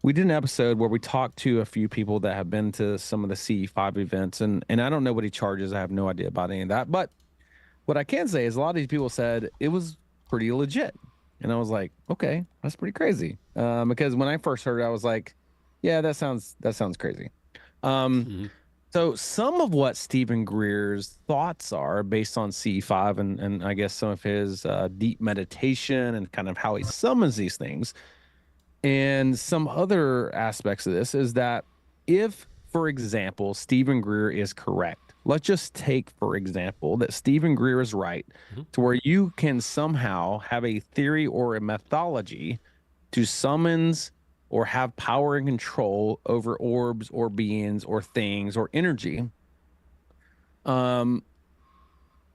We did an episode where we talked to a few people that have been to some of the CE5 events, and I don't know what he charges. I have no idea about any of that. But what I can say is a lot of these people said it was pretty legit. And I was like, okay, that's pretty crazy. Because when I first heard it, I was like, yeah, that sounds crazy. So some of what Stephen Greer's thoughts are based on CE5 and I guess some of his deep meditation and kind of how he summons these things, and some other aspects of this is that if, for example, Stephen Greer is correct, let's just take, for example, that Stephen Greer is right to where you can somehow have a theory or a methodology to summons or have power and control over orbs or beings or things or energy,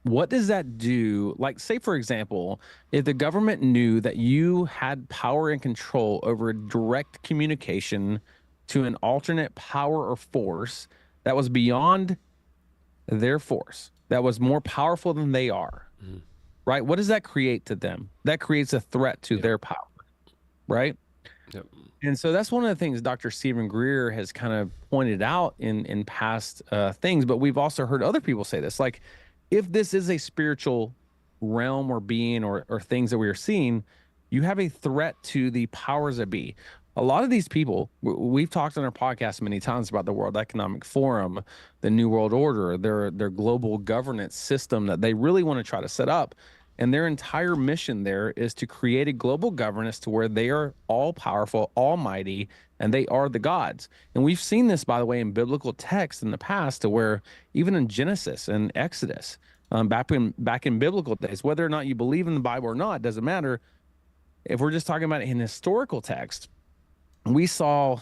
what does that do? Like, say, for example, if the government knew that you had power and control over direct communication to an alternate power or force that was beyond their force, that was more powerful than they are, right? What does that create to them? That creates a threat to their power, right?
Yep.
And so that's one of the things Dr. Stephen Greer has kind of pointed out in past things, but we've also heard other people say this. Like, if this is a spiritual realm or being or things that we are seeing, you have a threat to the powers that be. A lot of these people, we've talked on our podcast many times about the World Economic Forum, the New World Order, their global governance system that they really want to try to set up. And their entire mission there is to create a global governance to where they are all powerful, almighty, and they are the gods. And we've seen this, by the way, in biblical texts in the past, to where even in Genesis and Exodus, back in biblical days, whether or not you believe in the Bible or not, doesn't matter. If we're just talking about it in historical text, we saw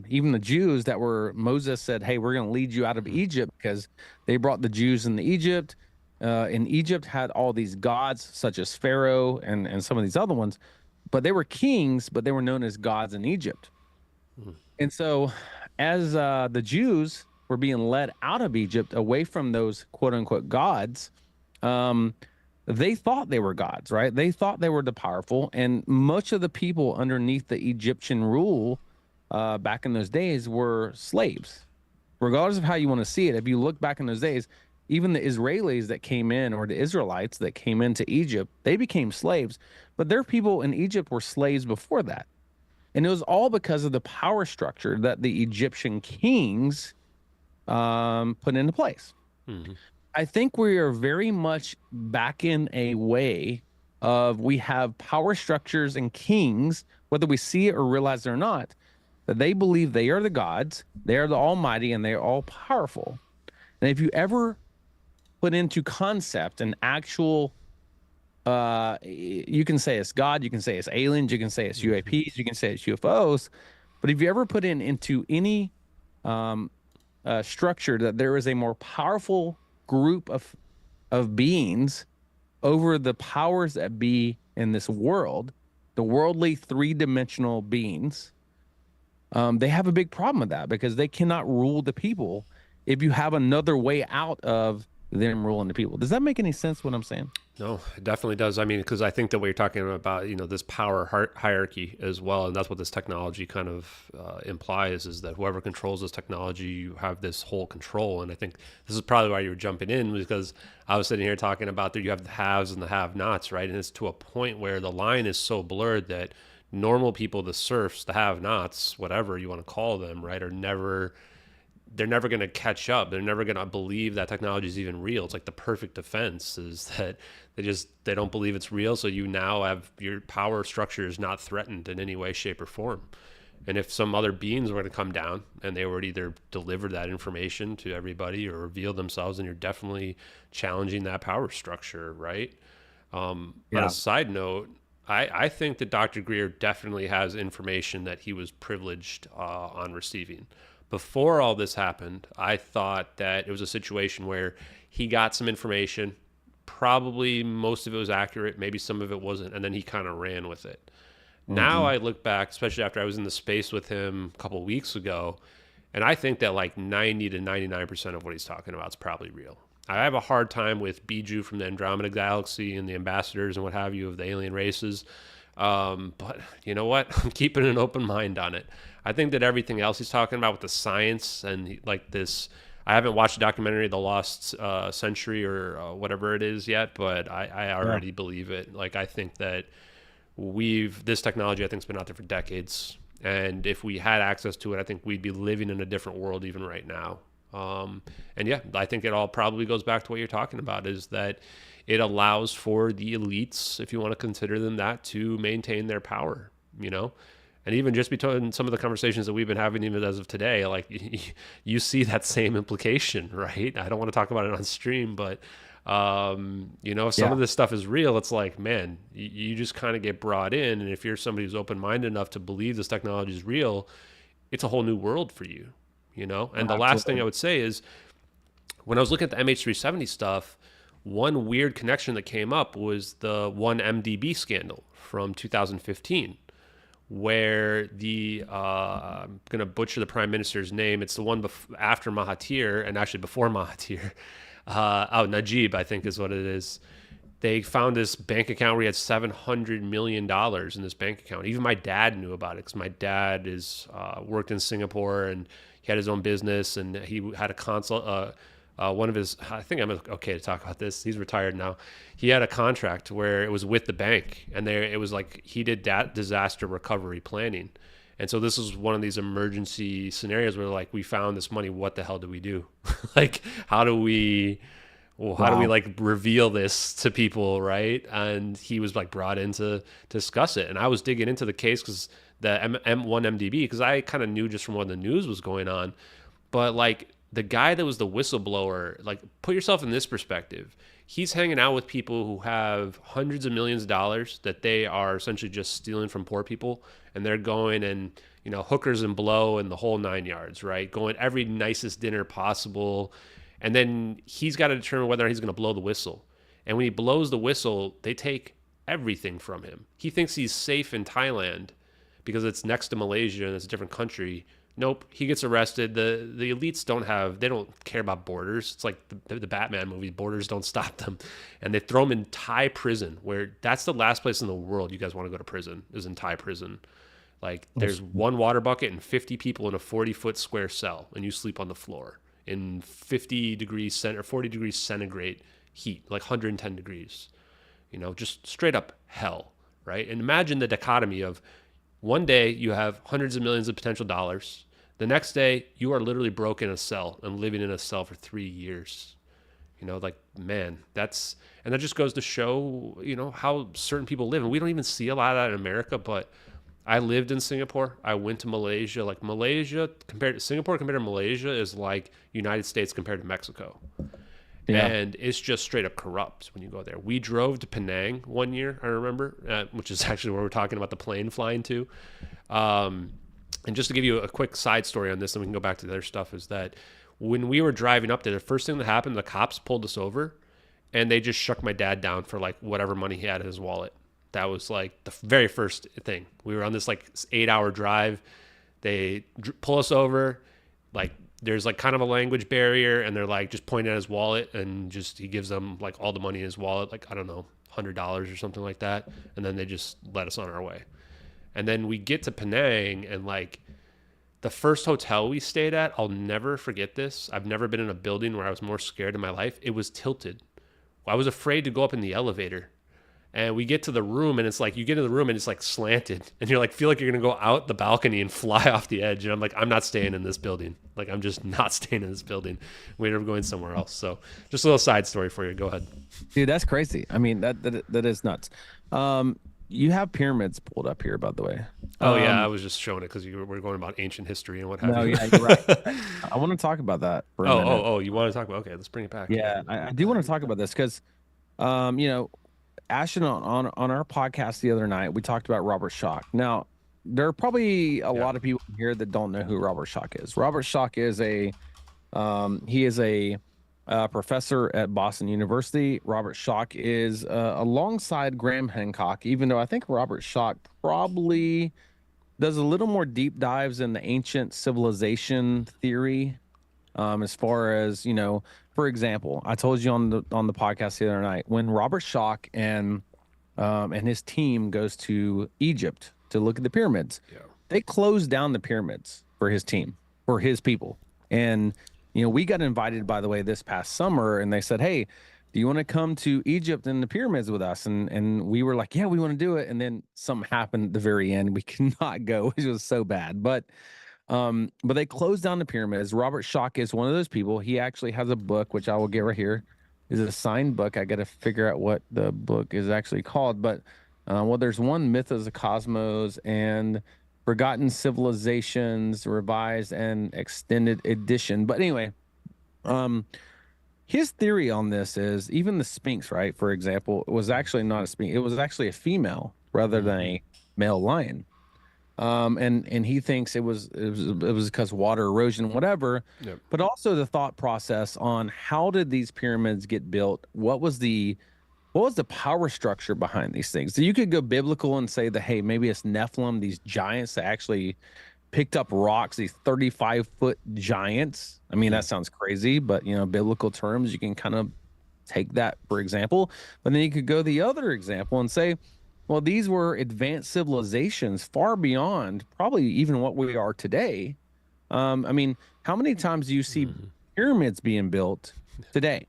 even the Jews that were, Moses said, hey, we're going to lead you out of Egypt, because they brought the Jews into Egypt. In Egypt had all these gods such as Pharaoh and some of these other ones, but they were kings, but they were known as gods in Egypt. And so as the Jews were being led out of Egypt away from those quote unquote gods, they thought they were gods, right? They thought they were the powerful. And much of the people underneath the Egyptian rule back in those days were slaves. Regardless of how you want to see it, if you look back in those days, even the Israelis that came in, or the Israelites that came into Egypt, they became slaves. But their people in Egypt were slaves before that. And it was all because of the power structure that the Egyptian kings put into place. I think we are very much back in a way of, we have power structures and kings, whether we see it or realize it or not, that they believe they are the gods, they are the almighty, and they are all powerful. And if you ever put into concept an actual, you can say it's God, you can say it's aliens, you can say it's UAPs, you can say it's UFOs, but if you ever put into any structure that there is a more powerful group of beings over the powers that be in this world, the worldly three-dimensional beings, they have a big problem with that, because they cannot rule the people if you have another way out of them ruling the people. Does that make any sense what I'm saying?
No, it definitely does. I mean, because I think that what you're talking about, this power hierarchy as well, and that's what this technology kind of implies, is that whoever controls this technology, you have this whole control. And I think this is probably why you were jumping in, because I was sitting here talking about that you have the haves and the have-nots, right? And it's to a point where the line is so blurred that normal people, the serfs, the have-nots, whatever you want to call them, right, they're never going to catch up. They're never going to believe that technology is even real. It's like the perfect defense is that they don't believe it's real. So you now have, your power structure is not threatened in any way, shape, or form. And if some other beings were going to come down and they would either deliver that information to everybody or reveal themselves, then you're definitely challenging that power structure, right? On a side note, I think that Dr. Greer definitely has information that he was privileged on receiving. Before all this happened, I thought that it was a situation where he got some information, probably most of it was accurate, maybe some of it wasn't, and then he kind of ran with it. Now I look back, especially after I was in the space with him a couple of weeks ago, and I think that like 90 to 99% of what he's talking about is probably real. I have a hard time with Biju from the Andromeda Galaxy and the ambassadors and what have you of the alien races. But you know what? I'm keeping an open mind on it. I think that everything else he's talking about with the science and like this, I haven't watched the documentary, The Lost Century or whatever it is yet, but I already believe it. Like, I think that this technology, I think, has been out there for decades. And if we had access to it, I think we'd be living in a different world even right now. And yeah, I think it all probably goes back to what you're talking about, is that it allows for the elites, if you want to consider them that, to maintain their power, And even just between some of the conversations that we've been having even as of today, like you see that same implication, right? I don't want to talk about it on stream, but You know, if some of this stuff is real, it's like, man, you just kind of get brought in. And if you're somebody who's open-minded enough to believe this technology is real, it's a whole new world for you, you know? And the last thing I would say is, when I was looking at the MH370 stuff, one weird connection that came up was the 1MDB scandal from 2015, where I'm going to butcher the prime minister's name. It's the one after Mahathir, and actually before Mahathir. Najib, I think is what it is. They found this bank account where he had $700 million in this bank account. Even my dad knew about it, because my dad worked in Singapore, and he had his own business, and he had a consult. One of his, I think I'm okay to talk about this. He's retired now. He had a contract where it was with the bank, and it was like he did disaster recovery planning. And so this is one of these emergency scenarios where, like, we found this money. What the hell do we do? Like, how do we like reveal this to people, right? And he was like brought in to discuss it. And I was digging into the case because the M1MDB, because I kind of knew just from when the news was going on. But like, the guy that was the whistleblower, like, put yourself in this perspective. He's hanging out with people who have hundreds of millions of dollars that they are essentially just stealing from poor people. And they're going and, you know, hookers and blow and the whole 9 yards, right? Going every nicest dinner possible. And then he's got to determine whether he's going to blow the whistle. And when he blows the whistle, they take everything from him. He thinks he's safe in Thailand because it's next to Malaysia and it's a different country. Nope, he gets arrested. The elites they don't care about borders. It's like the Batman movie, borders don't stop them. And they throw him in Thai prison, where that's the last place in the world you guys want to go to prison, is in Thai prison. Like, there's one water bucket and 50 people in a 40-foot square cell, and you sleep on the floor in 40 degrees centigrade heat, like 110 degrees. You know, just straight up hell, right? And imagine the dichotomy of, one day you have hundreds of millions of potential dollars. The next day you are literally broke in a cell and living in a cell for 3 years. You know, like, man, that just goes to show, you know, how certain people live. And we don't even see a lot of that in America, but I lived in Singapore. I went to Malaysia. Like, Singapore compared to Malaysia is like United States compared to Mexico. Yeah. And it's just straight up corrupt when you go there. We drove to Penang one year, I remember, which is actually where we're talking about the plane flying to. And just to give you a quick side story on this, and we can go back to the other stuff, is that when we were driving up there, the first thing that happened, the cops pulled us over, and they just shook my dad down for like whatever money he had in his wallet. That was like the very first thing. We were on this like 8-hour drive. They pull us over, like, there's like kind of a language barrier, and they're like just pointing at his wallet, and just he gives them like all the money in his wallet, like, I don't know, $100 or something like that, and then they just let us on our way. And then we get to Penang, and like, the first hotel we stayed at, I'll never forget this. I've never been in a building where I was more scared in my life. It was tilted. I was afraid to go up in the elevator. And we get to the room, and it's like, you get in the room and it's like slanted, and you're like, feel like you're going to go out the balcony and fly off the edge. And I'm like, I'm not staying in this building. Like, I'm just not staying in this building. We're going somewhere else. So just a little side story for you. Go ahead.
Dude, that's crazy. I mean, that is nuts. You have pyramids pulled up here, by the way.
Oh yeah. I was just showing it because we're going about ancient history and what have you.
Yeah, you're right. I want to talk about that for a minute.
Oh, you want to talk about, okay, let's bring it back.
Yeah, I do want to talk about this because, you know, Ashton, on our podcast the other night, we talked about Robert Schoch. Now, there are probably a lot of people here that don't know who Robert Schoch is. Robert Schoch is a professor at Boston University. Robert Schoch is alongside Graham Hancock, even though I think Robert Schoch probably does a little more deep dives in the ancient civilization theory, as far as, you know. For example, I told you on the podcast the other night, when Robert Schoch and his team goes to Egypt to look at the pyramids, they closed down the pyramids for his team, for his people. And, you know, we got invited, by the way, this past summer, and they said, hey, do you want to come to Egypt and the pyramids with us? And we were like, yeah, we want to do it. And then something happened at the very end. We could not go. It was so bad. But they closed down the pyramids. Robert Schoch is one of those people. He actually has a book, which I will get right here. It's a signed book. I got to figure out what the book is actually called. But, well, there's one, Myth of the Cosmos and Forgotten Civilizations, Revised and Extended Edition. But anyway, his theory on this is even the Sphinx, right? For example, was actually not a Sphinx. It was actually a female rather than a male lion. And he thinks it was because water erosion, whatever.
Yep.
But also the thought process on how did these pyramids get built? What was the power structure behind these things? So you could go biblical and say that, hey, maybe it's Nephilim, these giants that actually picked up rocks, these 35-foot giants. I mean, that sounds crazy, but biblical terms, you can kind of take that for example. But then you could go the other example and say, well, these were advanced civilizations far beyond probably even what we are today. I mean, how many times do you see pyramids being built today?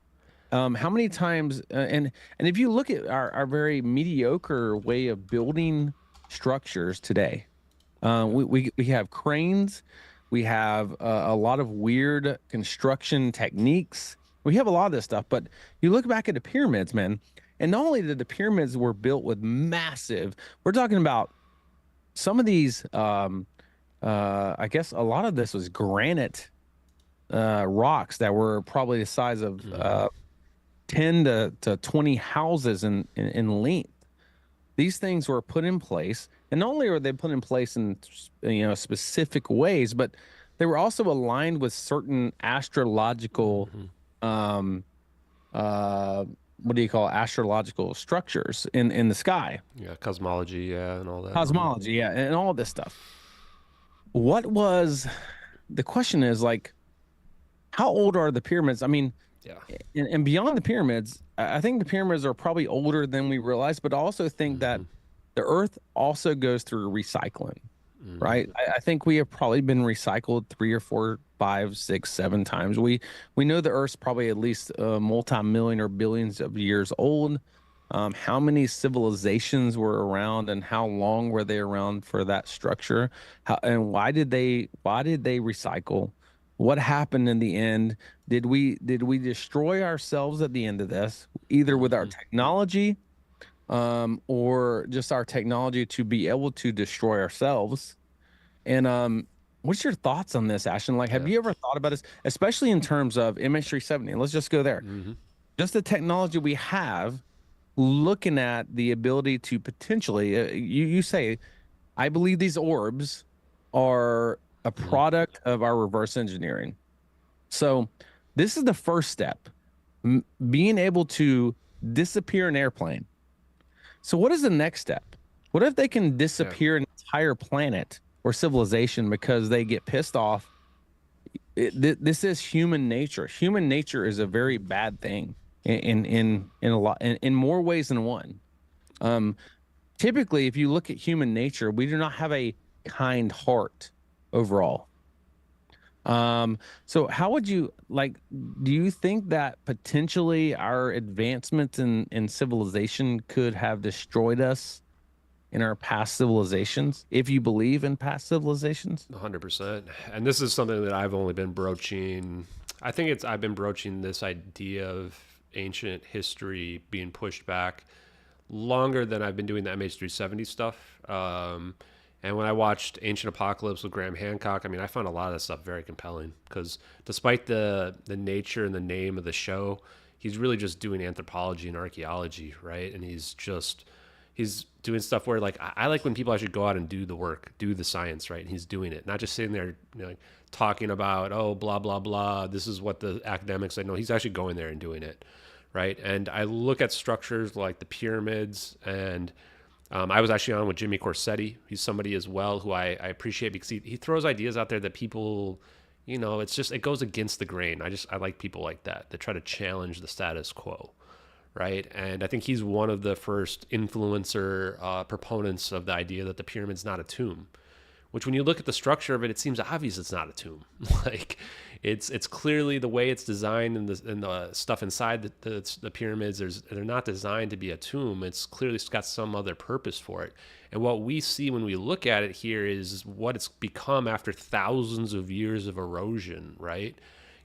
How many times? And if you look at our very mediocre way of building structures today, we have cranes, we have a lot of weird construction techniques. We have a lot of this stuff, but you look back at the pyramids, man. And not only did the pyramids were built with massive, we're talking about some of these, I guess a lot of this was granite rocks that were probably the size of 10 to 20 houses in length. These things were put in place, and not only were they put in place in specific ways, but they were also aligned with certain astrological what do you call astrological structures in the sky?
Yeah, cosmology, and all that.
Cosmology, yeah, and all this stuff. What was the question is like, how old are the pyramids? I mean, and beyond the pyramids, I think the pyramids are probably older than we realize, but I also think that the Earth also goes through recycling, right? I think we have probably been recycled 3 or 4, 5, 6, 7 times. We know the Earth's probably at least multi-million or billions of years old. How many civilizations were around, and how long were they around for that structure? And why did they recycle? What happened in the end? Did we destroy ourselves at the end of this, either with our technology, or just our technology to be able to destroy ourselves? And what's your thoughts on this, Ashton? Like, have you ever thought about this, especially in terms of MH370? Let's just go there. Just the technology we have, looking at the ability to potentially, you say, I believe these orbs are a product of our reverse engineering. So this is the first step, being able to disappear an airplane. So what is the next step? What if they can disappear an entire planet or civilization because they get pissed off? This is human nature. Human nature is a very bad thing in a lot, in more ways than one. Typically, if you look at human nature, we do not have a kind heart overall. So how would you do you think that potentially our advancements in civilization could have destroyed us in our past civilizations, if you believe in past civilizations?
100%. And this is something that I've only been broaching. I think I've been broaching this idea of ancient history being pushed back longer than I've been doing the MH370 stuff. And when I watched Ancient Apocalypse with Graham Hancock, I mean, I found a lot of that stuff very compelling, because despite the nature and the name of the show, he's really just doing anthropology and archaeology, right? And he's doing stuff where, like, I like when people actually go out and do the work, do the science, right? And he's doing it, not just sitting there, talking about, oh, blah, blah, blah, this is what the academics say. No, he's actually going there and doing it, right? And I look at structures like the pyramids, and I was actually on with Jimmy Corsetti. He's somebody as well who I appreciate, because he throws ideas out there that people, it goes against the grain. I like people like that try to challenge the status quo, right? And I think he's one of the first influencer proponents of the idea that the pyramid's not a tomb, which when you look at the structure of it, it seems obvious it's not a tomb. Like, it's clearly the way it's designed, and the stuff inside the pyramids, they're not designed to be a tomb. It's clearly got some other purpose for it. And what we see when we look at it here is what it's become after thousands of years of erosion, right?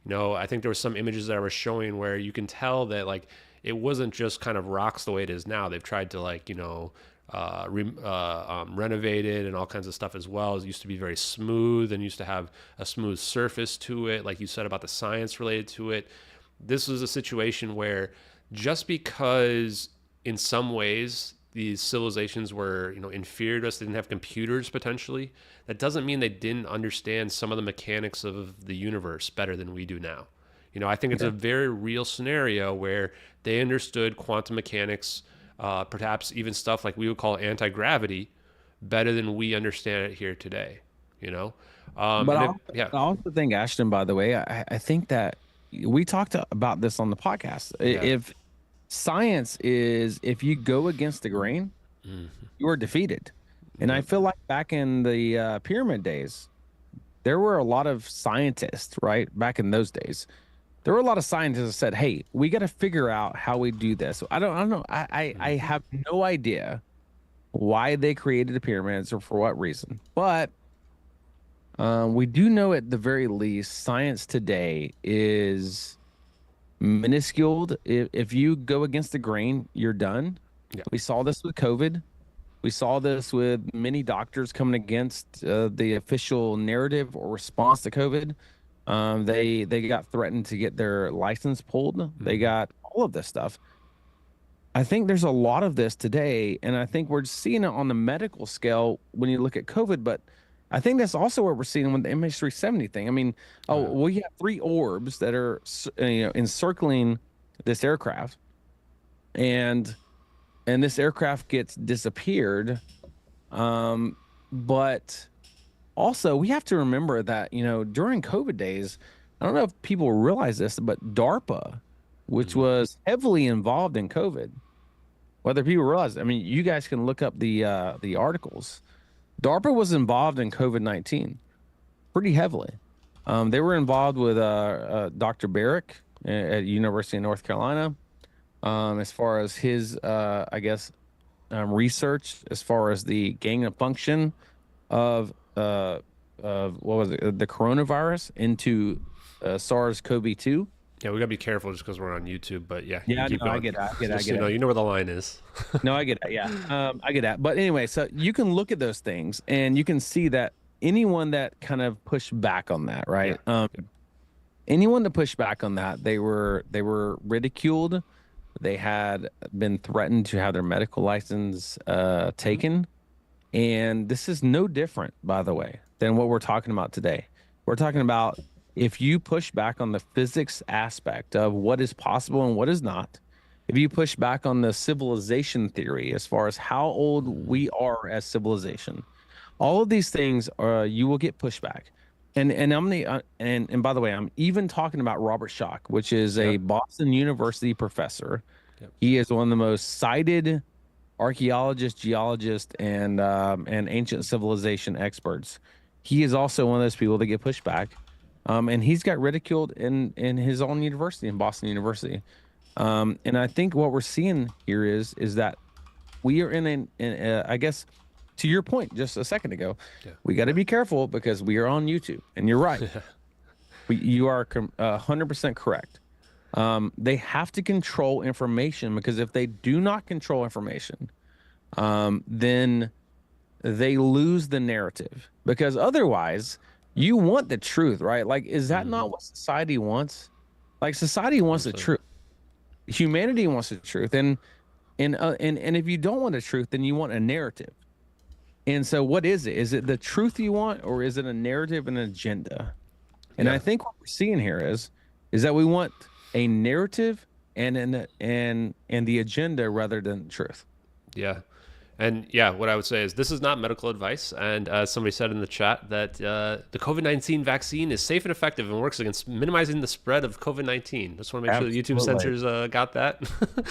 I think there were some images that I was showing where you can tell that, like, it wasn't just kind of rocks the way it is now. They've tried to, like, renovate it and all kinds of stuff as well. It used to be very smooth and used to have a smooth surface to it, like you said about the science related to it. this was a situation where just because in some ways these civilizations were, inferior to us, they didn't have computers potentially, that doesn't mean they didn't understand some of the mechanics of the universe better than we do now. I think it's a very real scenario where they understood quantum mechanics, perhaps even stuff like we would call anti-gravity, better than we understand it here today.
But I also think, Ashton, by the way, I think that we talked about this on the podcast. If science is, if you go against the grain, you are defeated. And I feel like back in the pyramid days, there were a lot of scientists, right? Back in those days, there were a lot of scientists that said, hey, we got to figure out how we do this. I don't know. I have no idea why they created the pyramids or for what reason. But we do know at the very least, science today is minuscule. If you go against the grain, you're done. Yeah. We saw this with COVID. We saw this with many doctors coming against the official narrative or response to COVID. They got threatened to get their license pulled. They got all of this stuff. I think there's a lot of this today, and I think we're seeing it on the medical scale when you look at COVID, but I think that's also what we're seeing with the MH370 thing. I mean, we have 3 orbs that are encircling this aircraft, and this aircraft gets disappeared. But also we have to remember that, during COVID days, I don't know if people realize this, but DARPA, which was heavily involved in COVID, whether people realize, I mean, you guys can look up the articles. DARPA was involved in COVID-19 pretty heavily. They were involved with Dr. Barrick at University of North Carolina, as far as his, research, as far as the gain of function of what was it, the coronavirus into SARS-CoV-2.
Yeah, we gotta be careful just because we're on YouTube. But yeah,
I get it.
You know where the line is.
No, I get it. Yeah, I get that. But anyway, so you can look at those things and you can see that anyone that kind of pushed back on that, right? Yeah. Anyone that pushed back on that, they were ridiculed. They had been threatened to have their medical license taken, and this is no different, by the way, than what we're talking about today. We're talking about, if you push back on the physics aspect of what is possible and what is not, if you push back on the civilization theory as far as how old we are as civilization, all of these things you will get pushback. And by the way, I'm even talking about Robert Schoch, which is a Boston University professor. Yep. He is one of the most cited archaeologists, geologists, and ancient civilization experts. He is also one of those people that get pushed back. And he's got ridiculed in his own university, in Boston University. And I think what we're seeing here is that we are in I guess, to your point just a second ago, we got to be careful because we are on YouTube. And you're right. You are 100% correct. They have to control information, because if they do not control information, then they lose the narrative. Because otherwise, you want the truth, right? Like, is that not what society wants? Like, society wants the truth. Humanity wants the truth. And if you don't want the truth, then you want a narrative. And so what is it? Is it the truth you want, or is it a narrative and an agenda? And I think what we're seeing here is that we want a narrative and the agenda rather than truth.
Yeah. And yeah, what I would say is this is not medical advice. And somebody said in the chat that the COVID-19 vaccine is safe and effective and works against minimizing the spread of COVID-19. Just want to make sure the YouTube censors got that.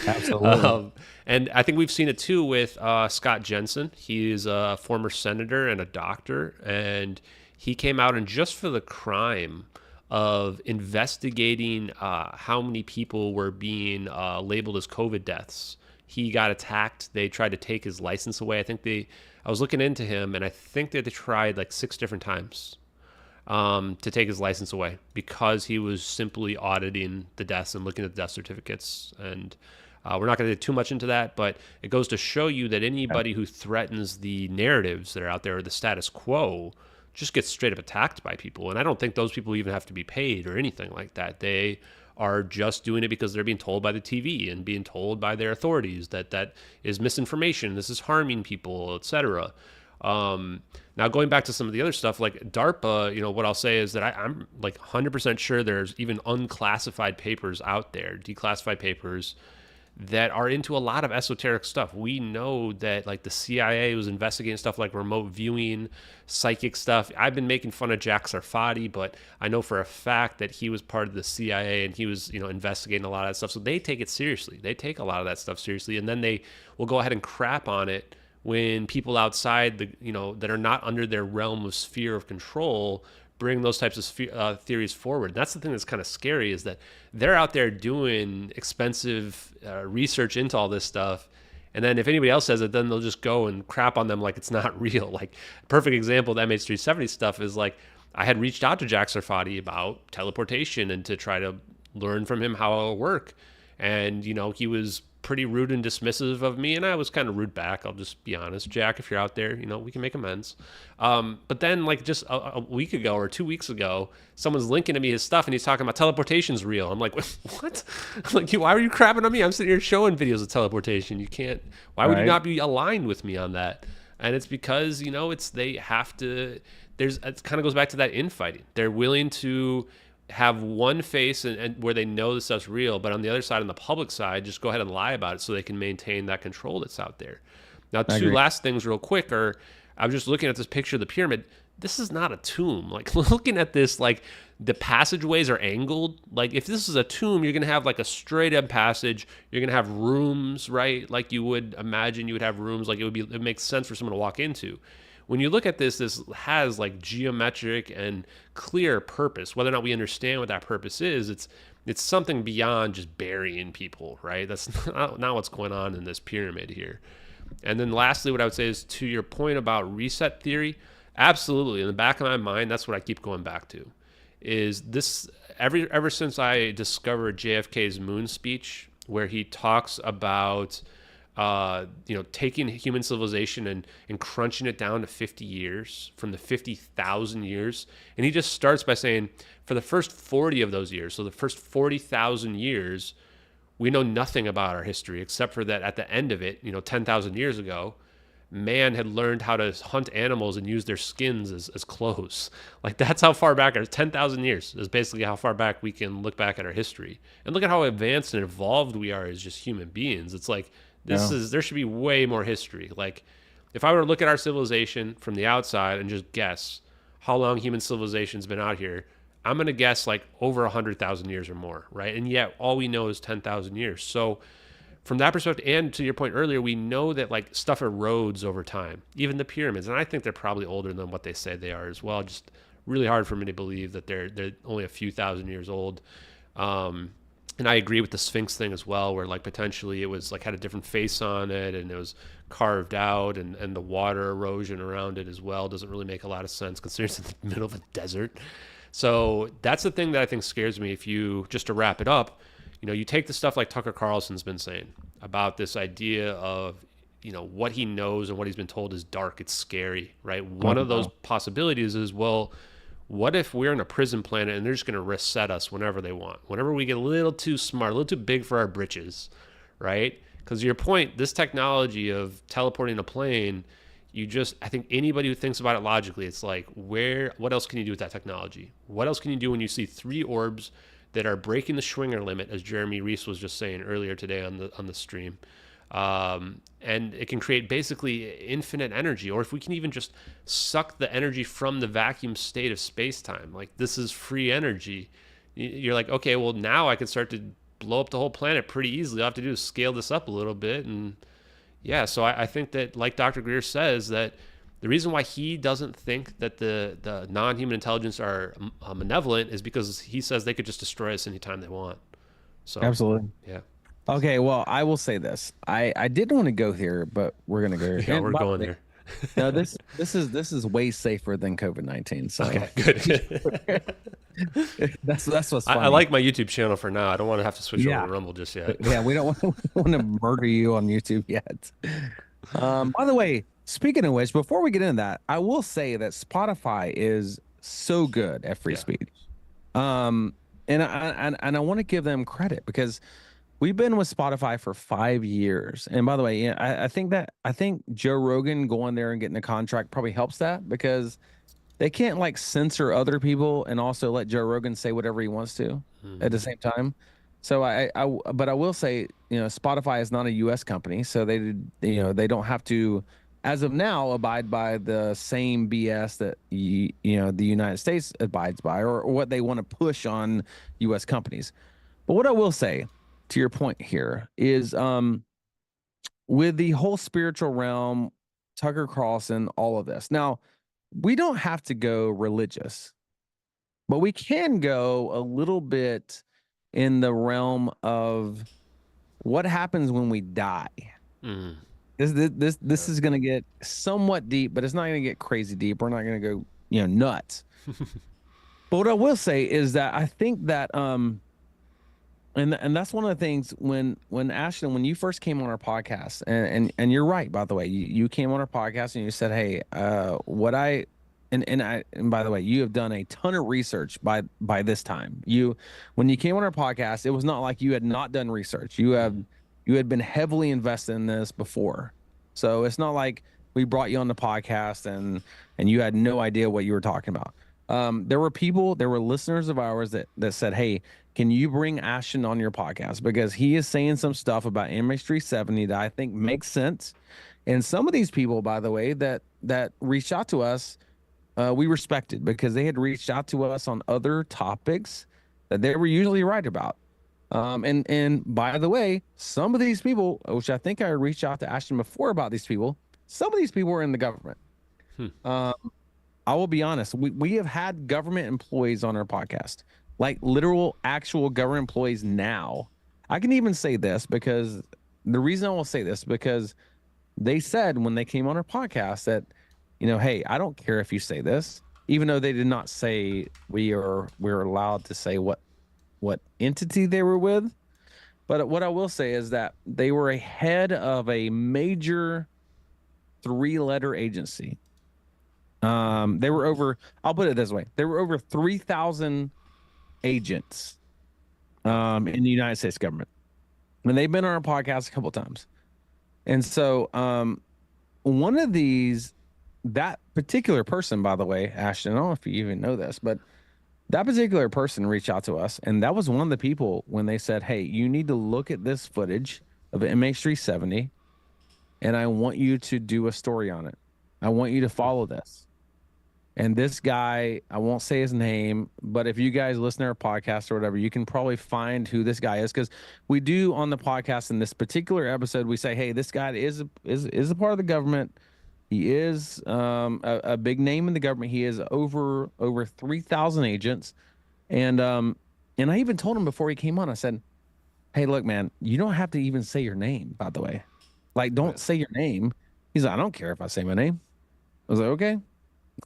Absolutely.
And I think we've seen it too with Scott Jensen. He's a former senator and a doctor. And he came out, and just for the crime of investigating how many people were being labeled as COVID deaths, he got attacked. They tried to take his license away. I was looking into him, and I think that they tried like 6 different times to take his license away because he was simply auditing the deaths and looking at the death certificates. And we're not going to get too much into that, but it goes to show you that anybody who threatens the narratives that are out there, or the status quo, just gets straight up attacked by people. And I don't think those people even have to be paid or anything like that. They are just doing it because they're being told by the TV and being told by their authorities that that is misinformation, this is harming people, etc. Now going back to some of the other stuff like DARPA, you know, what I'll say is that I'm like 100% sure there's even unclassified papers out there, declassified papers that are into a lot of esoteric stuff. We know that like the CIA was investigating stuff like remote viewing, psychic stuff. I've been making fun of Jack Sarfati, but I know for a fact that he was part of the CIA and he was, you know, investigating a lot of that stuff. So they take it seriously. They take a lot of that stuff seriously, and then they will go ahead and crap on it when people outside the, you know, that are not under their realm of sphere of control bring those types of theories forward. That's the thing that's kind of scary, is that they're out there doing expensive research into all this stuff. And then if anybody else says it, then they'll just go and crap on them like it's not real. Like, perfect example of the MH370 stuff is like, I had reached out to Jack Sarfati about teleportation and to try to learn from him how it'll work. And, you know, he was pretty rude and dismissive of me, and I was kind of rude back. I'll just be honest. Jack, if you're out there, you know, we can make amends. But then like just a week ago or 2 weeks ago, someone's linking to me his stuff and he's talking about teleportation's real. I'm like, what? I'm like, why are you crapping on me? I'm sitting here showing videos of teleportation. You can't, why would you not be aligned with me on that? And it's because, you know, they have to, it kind of goes back to that infighting. They're willing to have one face and where they know this stuff's real, but on the other side, on the public side, just go ahead and lie about it so they can maintain that control that's out there. Now, two last things real quick are, I was just looking at this picture of the pyramid. This is not a tomb. Like, looking at this, like, the passageways are angled. Like, if this is a tomb, you're going to have, like, a straight-up passage. You're going to have rooms, right? Like, you would imagine you would have rooms. Like, it makes sense for someone to walk into. When you look at this has like geometric and clear purpose. Whether or not we understand what that purpose is, it's something beyond just burying people, right? That's not what's going on in this pyramid here. And then lastly, what I would say is, to your point about reset theory, absolutely. In the back of my mind, that's what I keep going back to. Is this, ever since I discovered JFK's moon speech, where he talks about you know, taking human civilization and crunching it down to 50 years from the 50,000 years. And he just starts by saying, for the first 40 of those years, so the first 40,000 years, we know nothing about our history, except for that at the end of it, you know, 10,000 years ago, man had learned how to hunt animals and use their skins as clothes. Like, that's how far back, 10,000 years is basically how far back we can look back at our history. And look at how advanced and evolved we are as just human beings. It's like, there should be way more history. Like, if I were to look at our civilization from the outside and just guess how long human civilization's been out here, I'm going to guess like over 100,000 years or more, right? And yet all we know is 10,000 years. So from that perspective, and to your point earlier, we know that like stuff erodes over time, even the pyramids. And I think they're probably older than what they say they are as well. Just really hard for me to believe that they're only a few thousand years old. And I agree with the Sphinx thing as well, where like potentially it was like had a different face on it and it was carved out, and the water erosion around it as well doesn't really make a lot of sense considering it's in the middle of a desert. So that's the thing that I think scares me. If you, just to wrap it up, you know, you take the stuff like Tucker Carlson's been saying about this idea of, you know, what he knows and what he's been told is dark, it's scary, right? One of those possibilities is, well, what if we're in a prison planet and they're just going to reset us whenever they want? Whenever we get a little too smart, a little too big for our britches, right? Because your point, this technology of teleporting a plane, I think anybody who thinks about it logically, it's like, what else can you do with that technology? What else can you do when you see 3 orbs that are breaking the Schwinger limit, as Jeremy Reese was just saying earlier today on the stream? And it can create basically infinite energy, or if we can even just suck the energy from the vacuum state of space-time, like this is free energy. You're like, okay, well now I can start to blow up the whole planet pretty easily. All I have to do is scale this up a little bit. And yeah, so I think that, like Dr. Greer says, that the reason why he doesn't think that the non-human intelligence are malevolent is because he says they could just destroy us anytime they want. So
absolutely.
Yeah.
Okay, well, I will say this. I didn't want to go here, but we're gonna go here.
Yeah, we're going there.
No, this is way safer than COVID-19. So
okay, good.
that's what's funny.
I like my YouTube channel for now. I don't want to have to switch over to Rumble just yet.
Yeah, we don't want to murder you on YouTube yet. By the way, speaking of which, before we get into that, I will say that Spotify is so good at free speech. and I want to give them credit because we've been with Spotify for 5 years. And by the way, I think Joe Rogan going there and getting a contract probably helps that, because they can't like censor other people and also let Joe Rogan say whatever he wants to at the same time. So but I will say, Spotify is not a U.S. company, so they don't have to, as of now, abide by the same BS that the United States abides by, or what they want to push on U.S. companies. But what I will say, to your point here, is with the whole spiritual realm, Tucker Carlson, all of this. Now, we don't have to go religious, but we can go a little bit in the realm of what happens when we die. This is going to get somewhat deep, but it's not going to get crazy deep. We're not going to go, nuts. But what I will say is that I think that and that's one of the things when Ashton, when you first came on our podcast, and you're right, by the way, you came on our podcast and you said, hey, and by the way, you have done a ton of research by this time. When you came on our podcast, it was not like you had not done research. You had been heavily invested in this before. So it's not like we brought you on the podcast and you had no idea what you were talking about. There were listeners of ours that said, hey, can you bring Ashton on your podcast? Because he is saying some stuff about MH370 that I think makes sense. And some of these people, by the way, that reached out to us, we respected, because they had reached out to us on other topics that they were usually right about. And by the way, some of these people, which I think I reached out to Ashton before about these people, some of these people were in the government. I will be honest. We have had government employees on our podcast, like literal actual government employees now. I can even say this because the reason I will say this, because they said when they came on our podcast that, hey, I don't care if you say this, even though they did not say we're allowed to say what entity they were with. But what I will say is that they were a head of a major 3-letter agency. They were over, I'll put it this way, there were over 3,000 agents in the United States government. And they've been on our podcast a couple of times. And so one of these, that particular person, by the way, Ashton, I don't know if you even know this, but that particular person reached out to us, and that was one of the people when they said, hey, you need to look at this footage of MH370, and I want you to do a story on it. I want you to follow this. And this guy, I won't say his name, but if you guys listen to our podcast or whatever, you can probably find who this guy is, because we do on the podcast in this particular episode, we say, hey, this guy is a part of the government. He is a big name in the government. He is over 3,000 agents. And I even told him before he came on, I said, hey, look, man, you don't have to even say your name, by the way. Like, don't say your name. He's like, I don't care if I say my name. I was like, okay.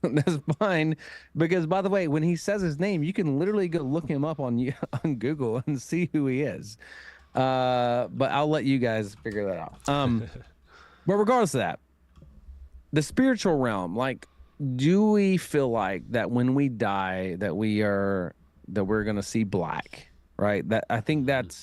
That's fine, because by the way, when he says his name, you can literally go look him up on Google and see who he is. But I'll let you guys figure that out. But regardless of that, the spiritual realm, like, do we feel like that when we die that we're gonna see black, right? I think that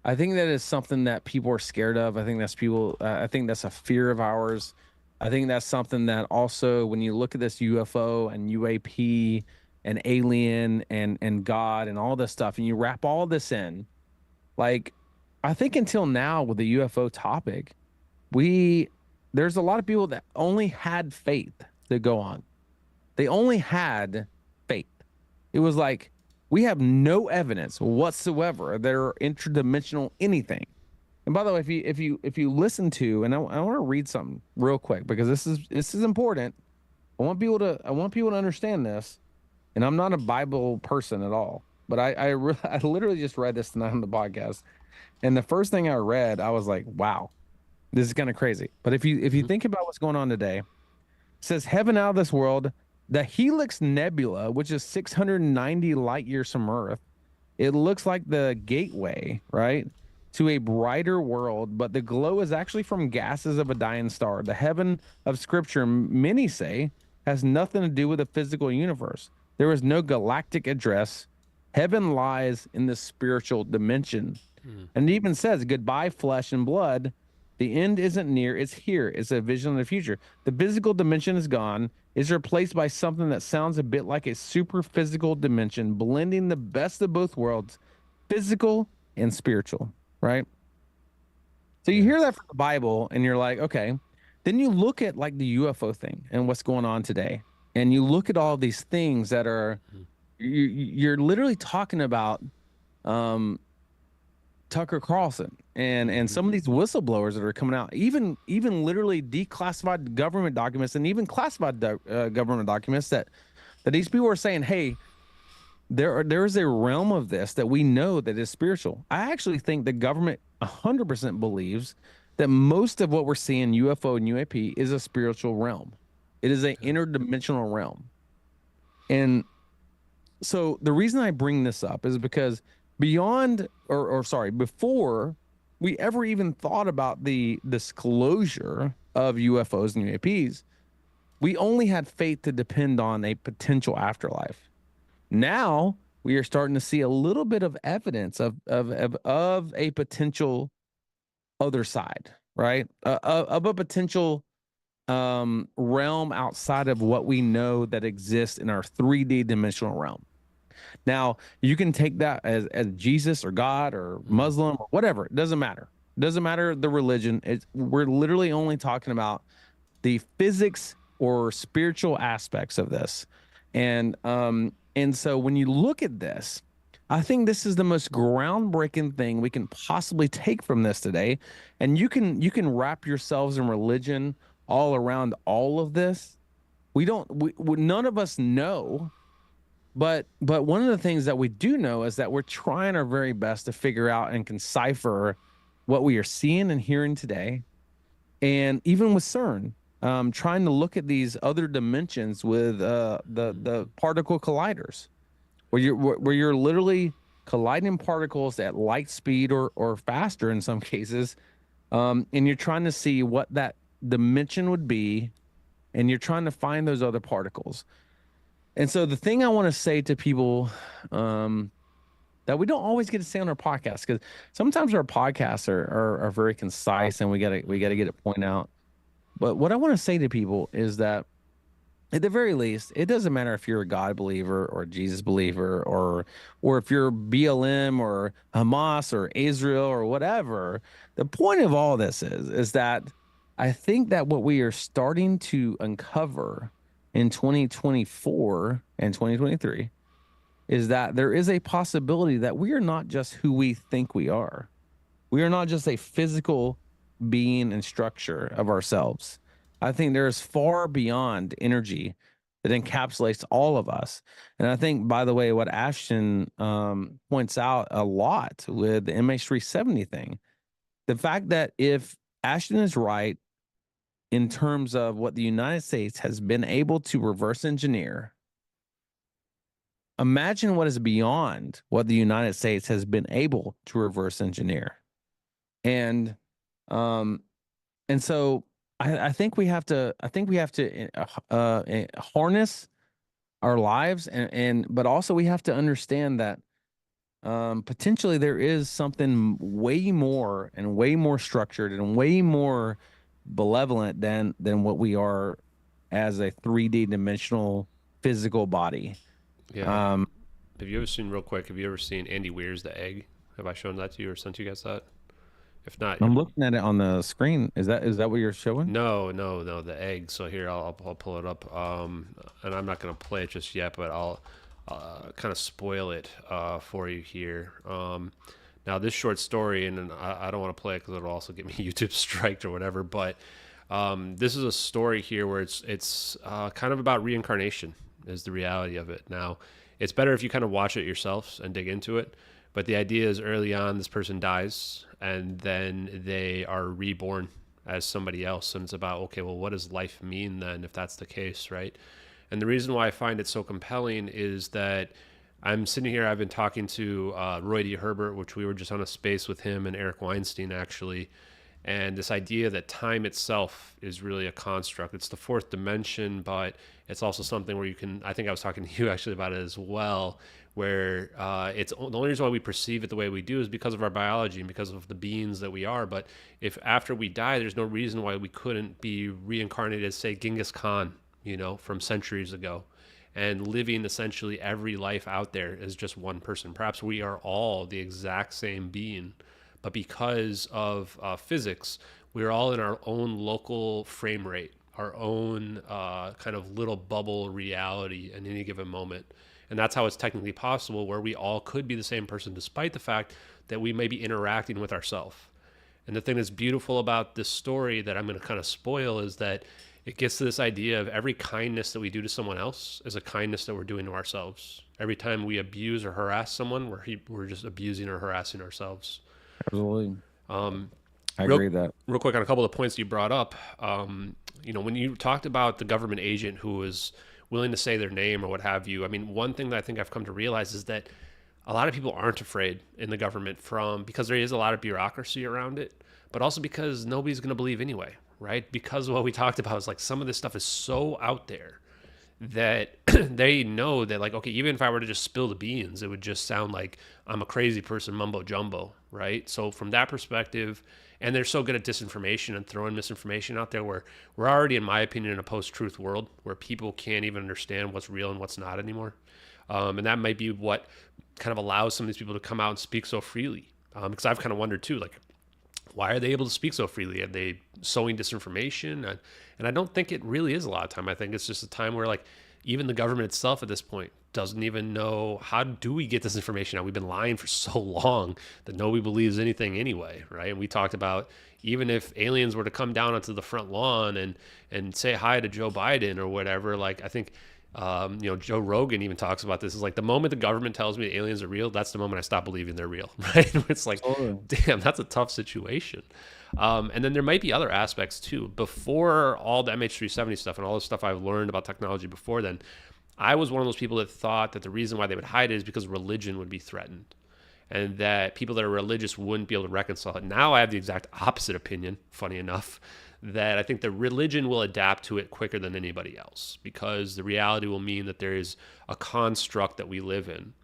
is something that people are scared of. I think that's a fear of ours. I think that's something that also, when you look at this UFO and UAP and alien and God and all this stuff, and you wrap all this in, like, I think until now with the UFO topic, there's a lot of people that only had faith to go on. They only had faith. It was like, we have no evidence whatsoever that are interdimensional anything. And by the way, if you listen to, and I want to read something real quick, because this is important. I want people to understand this, and I'm not a Bible person at all, but I literally just read this tonight on the podcast, and the first thing I read, I was like, wow, this is kind of crazy. But if you think about what's going on today, it says heaven out of this world, the Helix Nebula, which is 690 light years from Earth, it looks like the gateway, right, to a brighter world, but the glow is actually from gases of a dying star. The heaven of Scripture, many say, has nothing to do with the physical universe. There is no galactic address Heaven lies in the spiritual dimension. And it even says, goodbye, flesh and blood. The end isn't near, it's here. It's a vision of the future. The physical dimension is gone, is replaced by something that sounds a bit like a super physical dimension, blending the best of both worlds, physical and spiritual, right? So you hear that from the Bible and you're like, okay. Then you look at like the UFO thing and what's going on today. And you look at all these things that are, you're literally talking about Tucker Carlson and some of these whistleblowers that are coming out, even literally declassified government documents and even classified government documents that these people are saying, hey, there is a realm of this that we know that is spiritual. I actually think the government 100% believes that most of what we're seeing UFO and UAP is a spiritual realm. It is an interdimensional realm. And so the reason I bring this up is because before we ever even thought about the disclosure of UFOs and UAPs, we only had faith to depend on a potential afterlife. Now we are starting to see a little bit of evidence of a potential other side, right? Of a potential realm outside of what we know that exists in our 3D dimensional realm. Now, you can take that as Jesus or God or Muslim or whatever. It doesn't matter. It doesn't matter the religion. We're literally only talking about the physics or spiritual aspects of this. And so when you look at this, I think this is the most groundbreaking thing we can possibly take from this today. And you can wrap yourselves in religion all around all of this. None of us know. But one of the things that we do know is that we're trying our very best to figure out and decipher what we are seeing and hearing today. And even with CERN, trying to look at these other dimensions with the particle colliders, where you're literally colliding particles at light speed or faster in some cases, and you're trying to see what that dimension would be, and you're trying to find those other particles. And so the thing I want to say to people that we don't always get to say on our podcast, because sometimes our podcasts are very concise and we gotta get it pointed out. But what I want to say to people is that at the very least, it doesn't matter if you're a God believer or a Jesus believer or if you're BLM or Hamas or Israel or whatever. The point of all this is that I think that what we are starting to uncover in 2024 and 2023 is that there is a possibility that we are not just who we think we are. We are not just a physical being and structure of ourselves. I think there is far beyond energy that encapsulates all of us. And I think, by the way, what Ashton points out a lot with the MH370 thing, the fact that if Ashton is right, in terms of what the United States has been able to reverse engineer, imagine what is beyond what the United States has been able to reverse engineer. And so I think we have to harness our lives but also we have to understand that potentially there is something way more and way more structured and way more benevolent than what we are as a 3D dimensional physical body.
Yeah. Have you ever seen Andy Weir's The Egg? Have I shown that to you or sent you guys that? If not,
I'm looking at it on the screen. Is that what you're showing?
No, The Egg. So here I'll pull it up. And I'm not gonna play it just yet, but I'll kind of spoil it for you here. Now, this short story, and I don't want to play it because it'll also get me YouTube striked or whatever, but this is a story here where it's kind of about reincarnation is the reality of it. Now, it's better if you kind of watch it yourself and dig into it, but the idea is early on this person dies and then they are reborn as somebody else, and it's about, okay, well, what does life mean then if that's the case, right? And the reason why I find it so compelling is that I'm sitting here, I've been talking to Roy D. Herbert, which we were just on a space with him and Eric Weinstein, actually. And this idea that time itself is really a construct. It's the fourth dimension, but it's also something where you can, I think I was talking to you actually about it as well, where it's the only reason why we perceive it the way we do is because of our biology and because of the beings that we are. But if after we die, there's no reason why we couldn't be reincarnated as, say, Genghis Khan, from centuries ago, and living essentially every life out there as just one person. Perhaps we are all the exact same being, but because of physics, we're all in our own local frame rate, our own kind of little bubble reality in any given moment. And that's how it's technically possible, where we all could be the same person, despite the fact that we may be interacting with ourselves. And the thing that's beautiful about this story that I'm going to kind of spoil is that it gets to this idea of every kindness that we do to someone else is a kindness that we're doing to ourselves. Every time we abuse or harass someone, we're just abusing or harassing ourselves.
Absolutely. I agree with that.
Real quick on a couple of points you brought up. When you talked about the government agent who was willing to say their name or what have you, I mean, one thing that I think I've come to realize is that a lot of people aren't afraid in the government because there is a lot of bureaucracy around it, but also because nobody's going to believe anyway, right? Because of what we talked about is like some of this stuff is so out there that they know that, like, okay, even if I were to just spill the beans, it would just sound like I'm a crazy person, mumbo jumbo, right? So from that perspective, and they're so good at disinformation and throwing misinformation out there, where we're already, in my opinion, in a post-truth world where people can't even understand what's real and what's not anymore. And that might be what kind of allows some of these people to come out and speak so freely. Because I've kind of wondered too, like, why are they able to speak so freely? Are they sowing disinformation? And I don't think it really is a lot of time. I think it's just a time where, like, even the government itself at this point doesn't even know, how do we get this information out? We've been lying for so long that nobody believes anything anyway, right? And we talked about, even if aliens were to come down onto the front lawn and say hi to Joe Biden or whatever, like, I think Joe Rogan even talks about this. Is like, the moment the government tells me aliens are real, that's the moment I stop believing they're real, right? It's like, damn, that's a tough situation. And then there might be other aspects too. Before all the MH370 stuff and all the stuff I've learned about technology before then, I was one of those people that thought that the reason why they would hide it is because religion would be threatened, and that people that are religious wouldn't be able to reconcile it. Now I have the exact opposite opinion, funny enough, that I think the religion will adapt to it quicker than anybody else, because the reality will mean that there is a construct that we live in.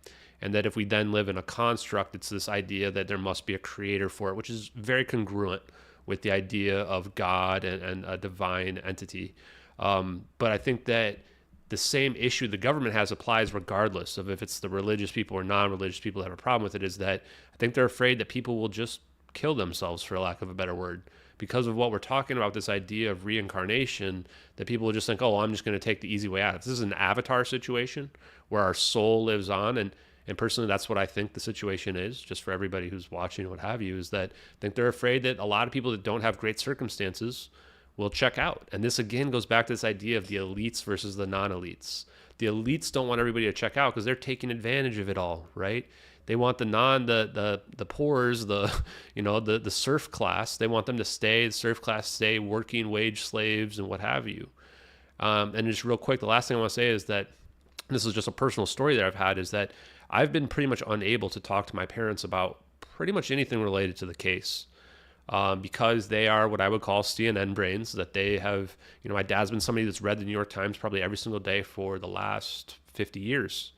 And that if we then live in a construct, it's this idea that there must be a creator for it, which is very congruent with the idea of God and a divine entity. But I think that the same issue the government has applies regardless of if it's the religious people or non-religious people that have a problem with it, is that I think they're afraid that people will just kill themselves, for lack of a better word, because of what we're talking about, this idea of reincarnation, that people will just think, oh, I'm just going to take the easy way out. This is an avatar situation where our soul lives on. And personally, that's what I think the situation is, just for everybody who's watching, what have you, is that I think they're afraid that a lot of people that don't have great circumstances will check out. And this, again, goes back to this idea of the elites versus the non-elites. The elites don't want everybody to check out because they're taking advantage of it all, right? They want the poors, the serf class. They want them to stay, the serf class stay working wage slaves and what have you. And just real quick, the last thing I want to say is that this is just a personal story that I've had, is that I've been pretty much unable to talk to my parents about pretty much anything related to the case, because they are what I would call CNN brains, that they have, my dad's been somebody that's read the New York Times probably every single day for the last 50 years.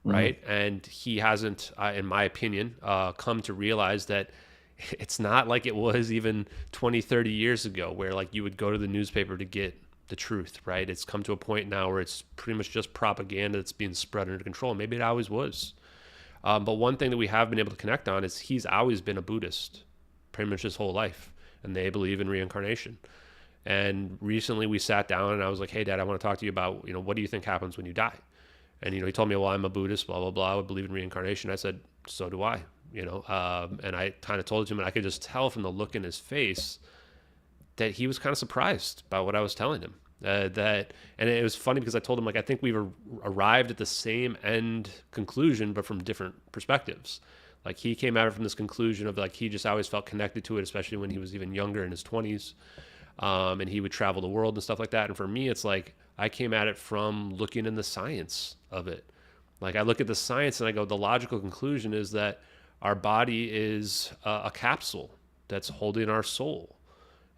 Right. Mm-hmm. And he hasn't, in my opinion, come to realize that it's not like it was even 20, 30 years ago, where like you would go to the newspaper to get the truth. Right. It's come to a point now where it's pretty much just propaganda that's being spread under control. Maybe it always was. But one thing that we have been able to connect on is he's always been a Buddhist pretty much his whole life, and they believe in reincarnation. And recently we sat down and I was like, hey, Dad, I want to talk to you about, what do you think happens when you die? And, he told me, well, I'm a Buddhist, blah, blah, blah. I would believe in reincarnation. I said, so do I, and I kind of told him, and I could just tell from the look in his face that he was kind of surprised by what I was telling him. And it was funny because I told him, like, I think we've arrived at the same end conclusion, but from different perspectives. Like, he came at it from this conclusion of, like, he just always felt connected to it, especially when he was even younger in his 20s. And he would travel the world and stuff like that. And for me, it's like, I came at it from looking in the science of it. Like, I look at the science and I go, the logical conclusion is that our body is a capsule that's holding our soul.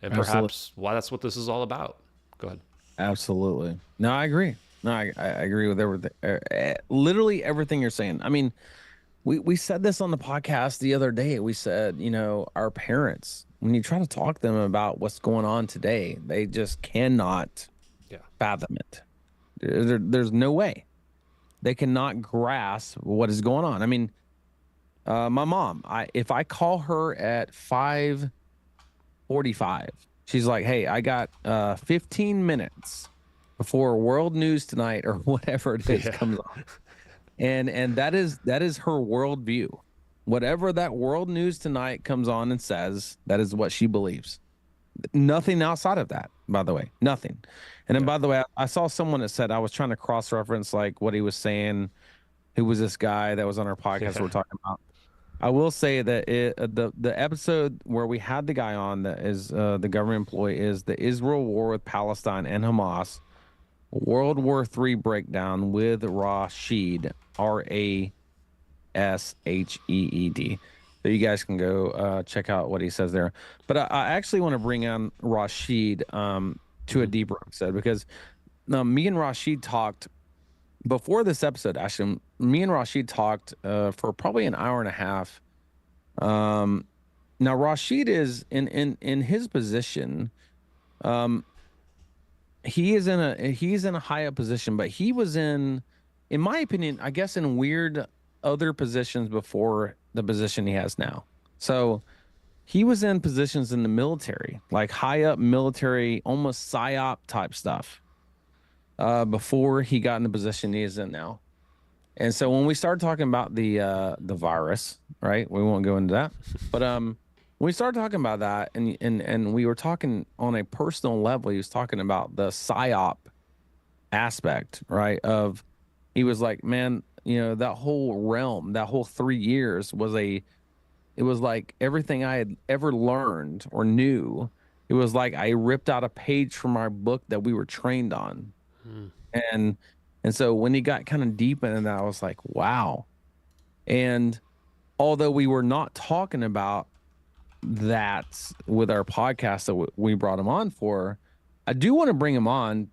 and perhaps why that's what this is all about. Go ahead.
Absolutely. No, I agree. No, I agree with everything. Literally everything you're saying. I mean, we said this on the podcast the other day. We said, you know, our parents, when you try to talk to them about what's going on today, they just cannot fathom it. There's no way. They cannot grasp what is going on. I mean, my mom, if I call her at 5:45, she's like, hey, I got 15 minutes before World News Tonight or whatever it is comes on. And that is her worldview. Whatever that World News Tonight comes on and says, that is what she believes. Nothing outside of that, by the way, nothing. And then, by the way, I saw someone that said, I was trying to cross-reference like what he was saying. Who was this guy that was on our podcast we're talking about? I will say that the episode where we had the guy on that is the government employee is the Israel war with Palestine and Hamas, World War III breakdown with Rashid, Rasheed. So you guys can go check out what he says there. But I actually want to bring on Rashid to a deeper episode because me and Rashid talked before this episode. Actually, me and Rashid talked for probably an hour and a half. Now Rashid is in his position. He's in a high up position, but he was in my opinion, I guess, in weird other positions before the position he has now. So he was in positions in the military, like high up military, almost psyop type stuff, before he got in the position he is in now. And so when we started talking about the virus, right? We won't go into that, but when we started talking about that, and we were talking on a personal level, he was talking about the psyop aspect, right? Of he was like, man, you know, that whole realm, that whole 3 years it was like everything I had ever learned or knew. It was like I ripped out a page from our book that we were trained on. And so when he got kind of deep into that, I was like, wow. And although we were not talking about that with our podcast that we brought him on for, I do want to bring him on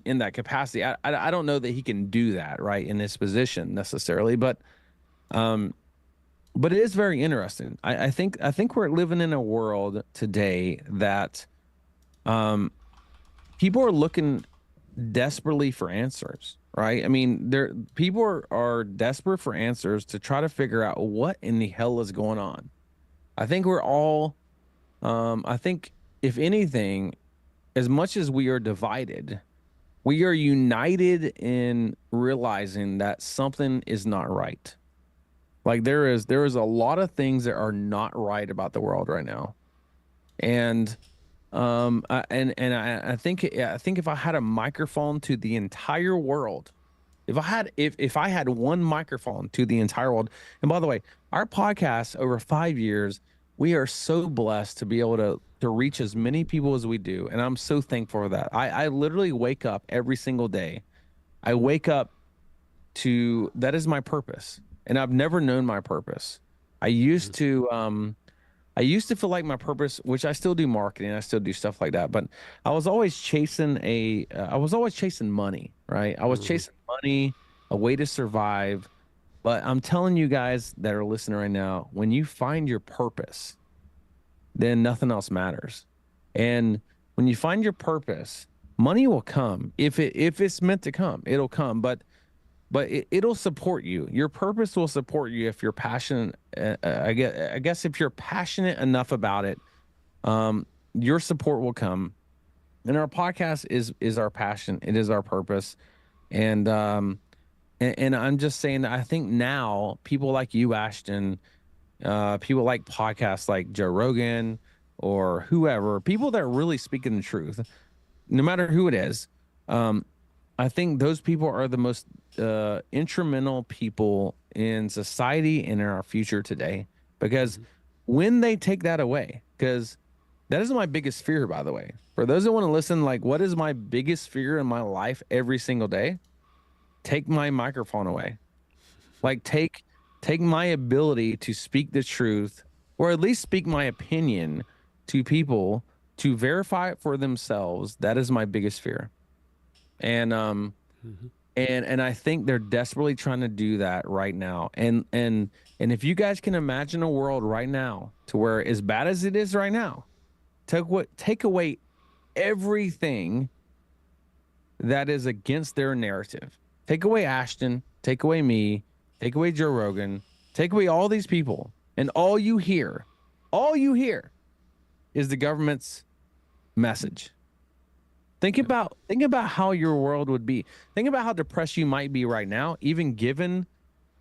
in that capacity. I don't know that he can do that right in this position necessarily, but it is very interesting. I think we're living in a world today that people are looking desperately for answers, right? I mean, people are desperate for answers to try to figure out what in the hell is going on. I think we're all I think if anything, as much as we are divided, we are united in realizing that something is not right. Like there is a lot of things that are not right about the world right now. And I think if I had a microphone to the entire world, if I had one microphone to the entire world, and by the way, our podcast over 5 years, we are so blessed to be able to reach as many people as we do, and I'm so thankful for that. I literally wake up every single day. I wake up to that is my purpose, and I've never known my purpose. I used to feel like my purpose, which I still do marketing, I still do stuff like that, but I was always chasing money, right? I was chasing money, a way to survive. But I'm telling you guys that are listening right now, when you find your purpose, then nothing else matters. And when you find your purpose, money will come. If it's meant to come, it'll come. But it'll support you. Your purpose will support you if you're passionate. I guess if you're passionate enough about it, your support will come. And our podcast is our passion. It is our purpose. And I'm just saying that I think now people like you, Ashton, people like podcasts like Joe Rogan or whoever, people that are really speaking the truth, no matter who it is, I think those people are the most instrumental people in society and in our future today. Because when they take that away, because that is my biggest fear, by the way. For those that want to listen, like, what is my biggest fear in my life every single day? Take my microphone away. Like, take my ability to speak the truth, or at least speak my opinion to people to verify it for themselves. That is my biggest fear. And and I think they're desperately trying to do that right now. And if you guys can imagine a world right now to where, as bad as it is right now, take away everything that is against their narrative. Take away Ashton, take away me, take away Joe Rogan, take away all these people, and all you hear is the government's message. Think about how your world would be. Think about how depressed you might be right now, even given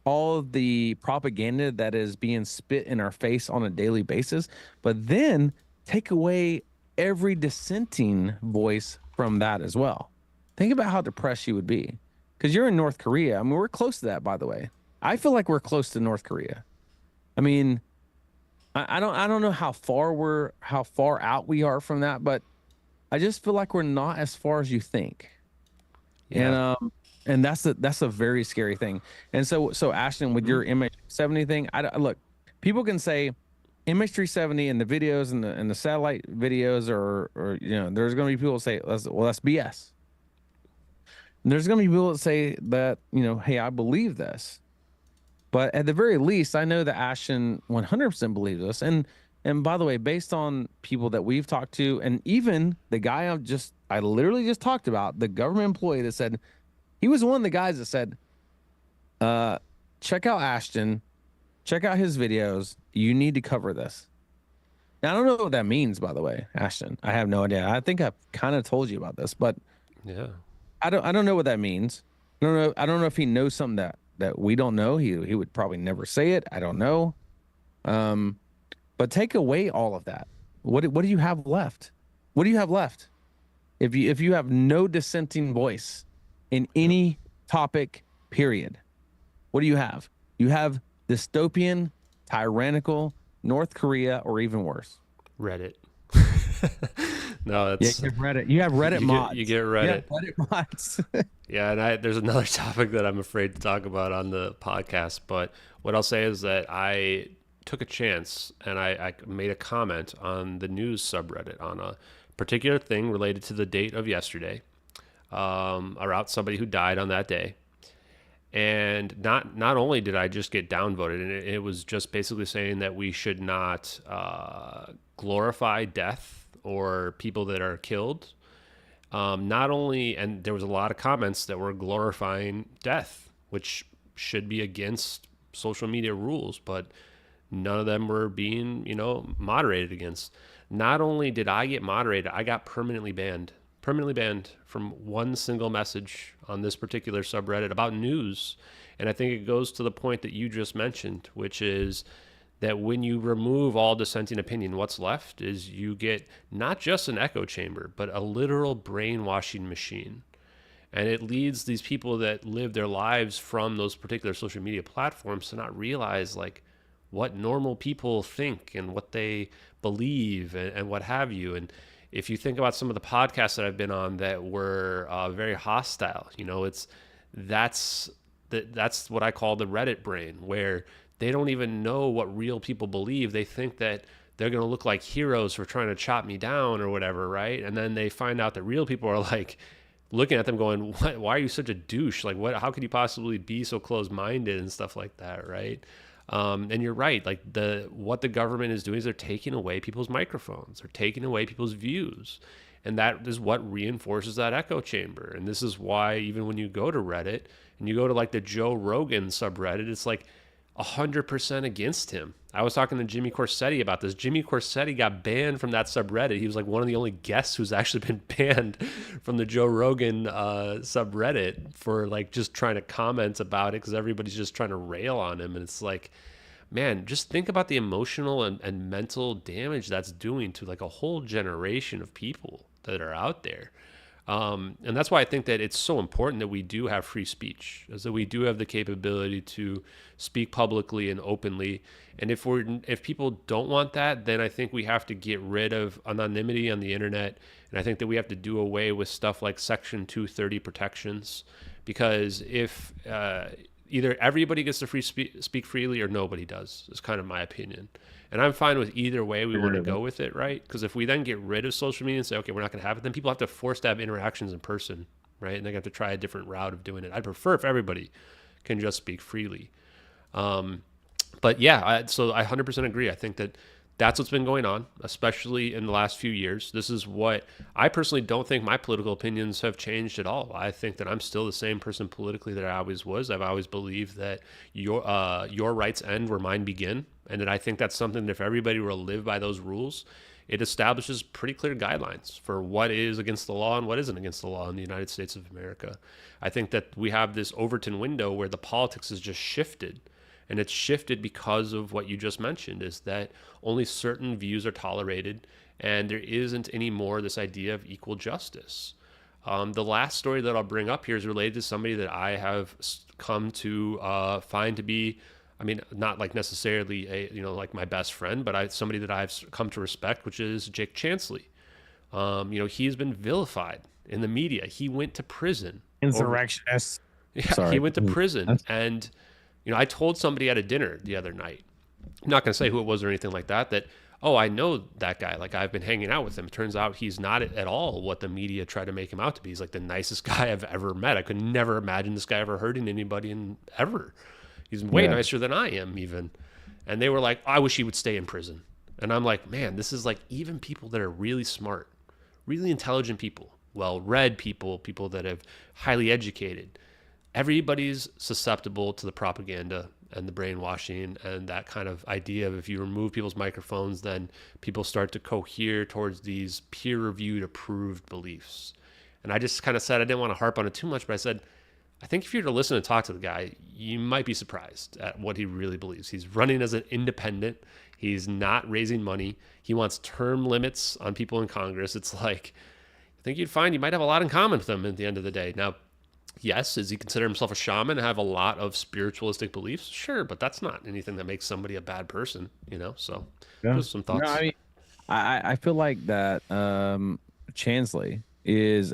all of the propaganda that is being spit in our face on a daily basis. But then take away every dissenting voice from that as well. Think about how depressed you would be, because you're in North Korea. I mean, we're close to that, by the way. I feel like we're close to North Korea. I mean, I don't know how far out we are from that, but I just feel like we're not as far as you think. Yeah. And that's a very scary thing. And so Ashton, with your MH370 thing, look, people can say MH370 and the videos and the satellite videos or there's going to be people that say, well, that's BS. And there's going to be people that say that, hey, I believe this. But at the very least, I know that Ashton 100% believes us. And by the way, based on people that we've talked to, and even the guy I literally just talked about, the government employee that said, he was one of the guys that said, check out Ashton, check out his videos. You need to cover this. Now, I don't know what that means, by the way, Ashton. I have no idea. I think I've kind of told you about this, but yeah, I don't know what that means. I don't know if he knows something that we don't know. He would probably never say it. I don't know. But take away all of that. What do you have left? What do you have left? If you have no dissenting voice in any topic, period, what do you have? You have dystopian, tyrannical North Korea, or even worse,
Reddit. No, that's
you have Reddit. You have Reddit mods.
You get Reddit.
Yeah, Reddit mods.
Yeah, and there's another topic that I'm afraid to talk about on the podcast. But what I'll say is that I took a chance and I made a comment on the news subreddit on a particular thing related to the date of yesterday, about somebody who died on that day. And not only did I just get downvoted, and it was just basically saying that we should not glorify death or people that are killed. Not only, and there was a lot of comments that were glorifying death, which should be against social media rules, but none of them were being, moderated against. Not only did I get moderated, I got permanently banned from one single message on this particular subreddit about news. And I think it goes to the point that you just mentioned, which is that when you remove all dissenting opinion, what's left is you get not just an echo chamber, but a literal brainwashing machine. And it leads these people that live their lives from those particular social media platforms to not realize what normal people think and what they believe and what have you. And if you think about some of the podcasts that I've been on that were very hostile, that's what I call the Reddit brain, where they don't even know what real people believe. They think that they're going to look like heroes for trying to chop me down or whatever, right? And then they find out that real people are looking at them going, why are you such a douche? How could you possibly be so closed-minded and stuff like that, right? And you're right. What the government is doing is they're taking away people's microphones. They're taking away people's views. And that is what reinforces that echo chamber. And this is why even when you go to Reddit and you go to the Joe Rogan subreddit, it's 100% against him. I was talking to Jimmy Corsetti about this. Jimmy Corsetti got banned from that subreddit. He was one of the only guests who's actually been banned from the Joe Rogan subreddit for just trying to comment about it, because everybody's just trying to rail on him. And it's man, just think about the emotional and mental damage that's doing to a whole generation of people that are out there. And that's why I think that it's so important that we do have free speech, is that we do have the capability to speak publicly and openly. And if people don't want that, then I think we have to get rid of anonymity on the internet. And I think that we have to do away with stuff like Section 230 protections, because if either everybody gets to speak freely or nobody does, is kind of my opinion. And I'm fine with either way we want to go with it, right? Because if we then get rid of social media and say, okay, we're not going to have it, then people have to force to have interactions in person, right? And they have to try a different route of doing it. I'd prefer if everybody can just speak freely. But yeah, so I 100% agree. I think that that's what's been going on, especially in the last few years. This is what I personally don't think my political opinions have changed at all. I think that I'm still the same person politically that I always was. I've always believed that your rights end where mine begin. And that I think that's something that if everybody were to live by those rules, it establishes pretty clear guidelines for what is against the law and what isn't against the law in the United States of America. I think that we have this Overton window where the politics has just shifted. And it's shifted because of what you just mentioned, is that only certain views are tolerated and there isn't anymore this idea of equal justice. The last story that I'll bring up here is related to somebody that I have come to find to be, I mean, not like necessarily like my best friend, but somebody that I've come to respect, which is Jake Chansley. He's been vilified in the media. He went to prison.
Insurrectionist.
He went to prison. And, I told somebody at a dinner the other night, I'm not going to say who it was or anything like that, oh, I know that guy. Like, I've been hanging out with him. It turns out he's not at all what the media tried to make him out to be. He's like the nicest guy I've ever met. I could never imagine this guy ever hurting anybody ever. He's way nicer than I am even. And they were like, I wish he would stay in prison. And I'm like, man, this is like even people that are really smart, really intelligent people, well-read people that have highly educated. Everybody's susceptible to the propaganda and the brainwashing and that kind of idea of if you remove people's microphones, then people start to cohere towards these peer-reviewed, approved beliefs. And I just kind of said, I didn't want to harp on it too much, but I said, I think if you were to listen and talk to the guy, you might be surprised at what he really believes. He's running as an independent. He's not raising money. He wants term limits on people in Congress. It's like, I think you'd find you might have a lot in common with him at the end of the day. Now, yes, does he consider himself a shaman and have a lot of spiritualistic beliefs? Sure, but that's not anything that makes somebody a bad person, So, just some thoughts.
I feel like that Chansley is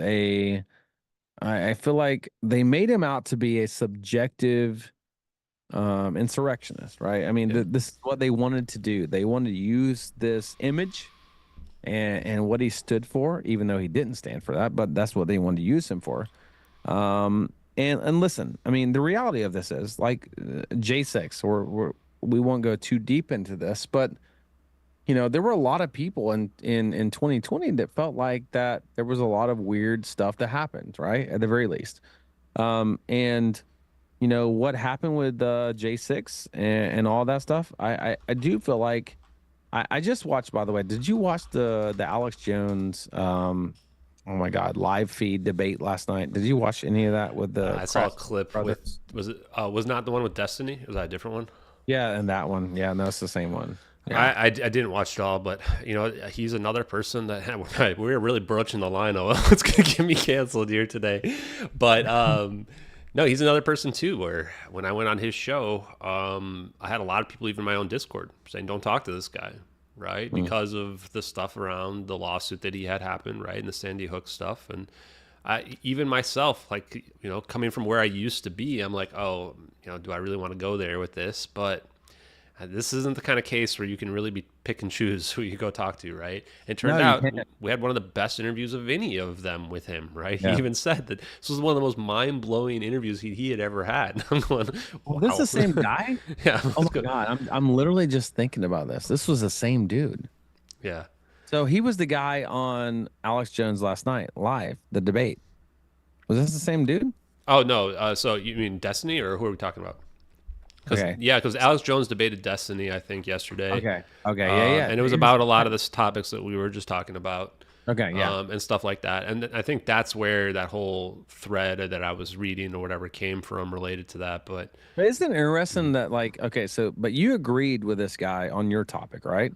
I feel like they made him out to be a subjective insurrectionist, right? I mean, this is what they wanted to do. They wanted to use this image and what he stood for, even though he didn't stand for that, but that's what they wanted to use him for. And listen, I mean, the reality of this is like J6, we won't go too deep into this, but there were a lot of people in 2020 that felt like that there was a lot of weird stuff that happened, right? At the very least. And what happened with J6 and all that stuff, I do feel like I just watched, by the way, did you watch the Alex Jones oh my God, live feed debate last night? Did you watch any of that with the
I saw a clip brothers? Was not the one with Destiny? Was that a different one?
Yeah, and that one. Yeah, no, it's the same one.
Yeah. I didn't watch it all, but he's another person that we're really broaching the line. Oh, it's gonna get me canceled here today, but no, he's another person too. Where when I went on his show, I had a lot of people, even in my own Discord, saying, "Don't talk to this guy," right? Because of the stuff around the lawsuit that he had happened, right, and the Sandy Hook stuff, and even myself, like coming from where I used to be, I'm like, oh, do I really want to go there with this? But this isn't the kind of case where you can really pick and choose who you go talk to, right? It turned out we had one of the best interviews of any of them with him, right? Yeah. He even said that this was one of the most mind-blowing interviews he had ever had. I'm going, wow.
Well, this is the same guy?
Yeah.
Oh my God, I'm literally just thinking about this. This was the same dude.
Yeah.
So he was the guy on Alex Jones last night, live, the debate. Was this the same dude?
Oh, no. So you mean Destiny, or who are we talking about?
Okay.
Yeah, because Alex Jones debated Destiny, I think, yesterday.
Okay. Yeah.
And it was about a lot of the topics that we were just talking about.
Okay, yeah.
And stuff like that. And I think that's where that whole thread that I was reading or whatever came from related to that. But
isn't it interesting that, like, okay, so, but you agreed with this guy on your topic, right?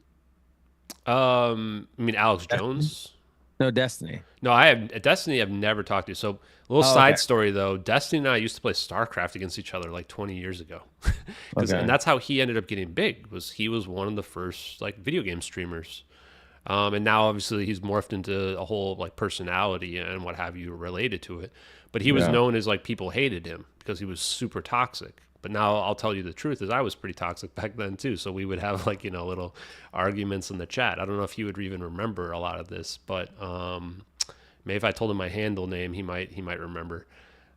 I mean, Alex Jones?
No, Destiny.
No, Destiny I've never talked to. So a little side story though. Destiny and I used to play StarCraft against each other like 20 years ago. And that's how he ended up getting big. He was one of the first like video game streamers. And now obviously he's morphed into a whole like personality and what have you related to it. But he was known as like people hated him because he was super toxic. But now I'll tell you the truth is I was pretty toxic back then too. So we would have like, little arguments in the chat. I don't know if he would even remember a lot of this, but maybe if I told him my handle name, he might remember.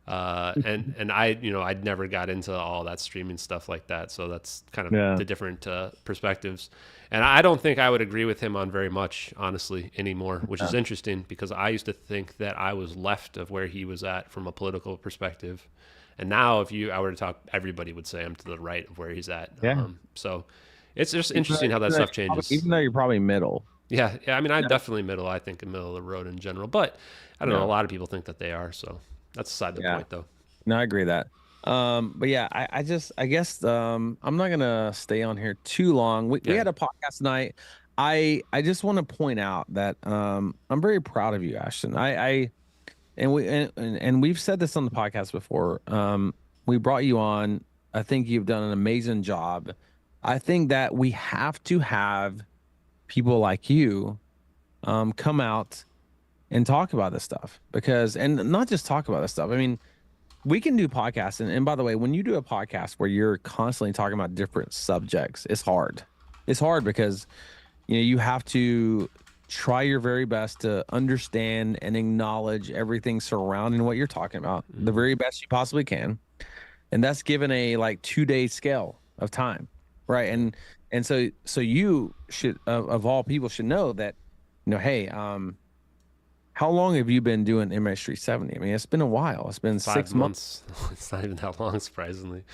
And I, I'd never got into all that streaming stuff like that. So that's kind of the different perspectives. And I don't think I would agree with him on very much, honestly, anymore, which is interesting because I used to think that I was left of where he was at from a political perspective. And now if I were to talk, everybody would say I'm to the right of where he's at.
Yeah.
So it's just interesting how that stuff changes.
Even though you're probably middle.
Yeah. I mean, I'm definitely middle. I think middle of the road in general. But I don't know. A lot of people think that they are. So that's beside the point, though.
No, I agree with that. But yeah, I guess I'm not gonna stay on here too long. We had a podcast tonight. I just want to point out that I'm very proud of you, Ashton. And we've said this on the podcast before. We brought you on. I think you've done an amazing job. I think that we have to have people like you come out and talk about this stuff and not just talk about this stuff. I mean, we can do podcasts. And by the way, when you do a podcast where you're constantly talking about different subjects, it's hard. It's hard because, you have to try your very best to understand and acknowledge everything surrounding what you're talking about the very best you possibly can. And that's given a 2-day scale of time. Right. And so you should, of all people should know that, hey, how long have you been doing MH370? I mean, it's been a while. It's been 6 months.
It's not even that long, surprisingly.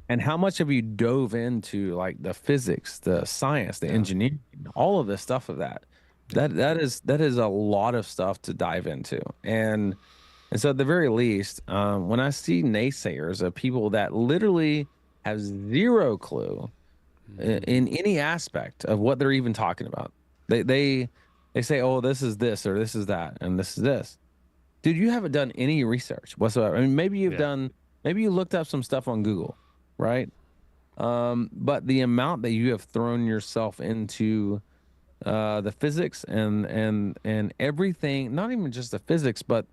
And how much have you dove into the physics, the science, the engineering, all of this stuff of that? That is a lot of stuff to dive into. And so at the very least, when I see naysayers of people that literally have zero clue in any aspect of what they're even talking about, they say, oh, this is this or this is that and this is this. Dude, you haven't done any research whatsoever. I mean, maybe you looked up some stuff on Google, right? But the amount that you have thrown yourself into the physics and everything, not even just the physics, but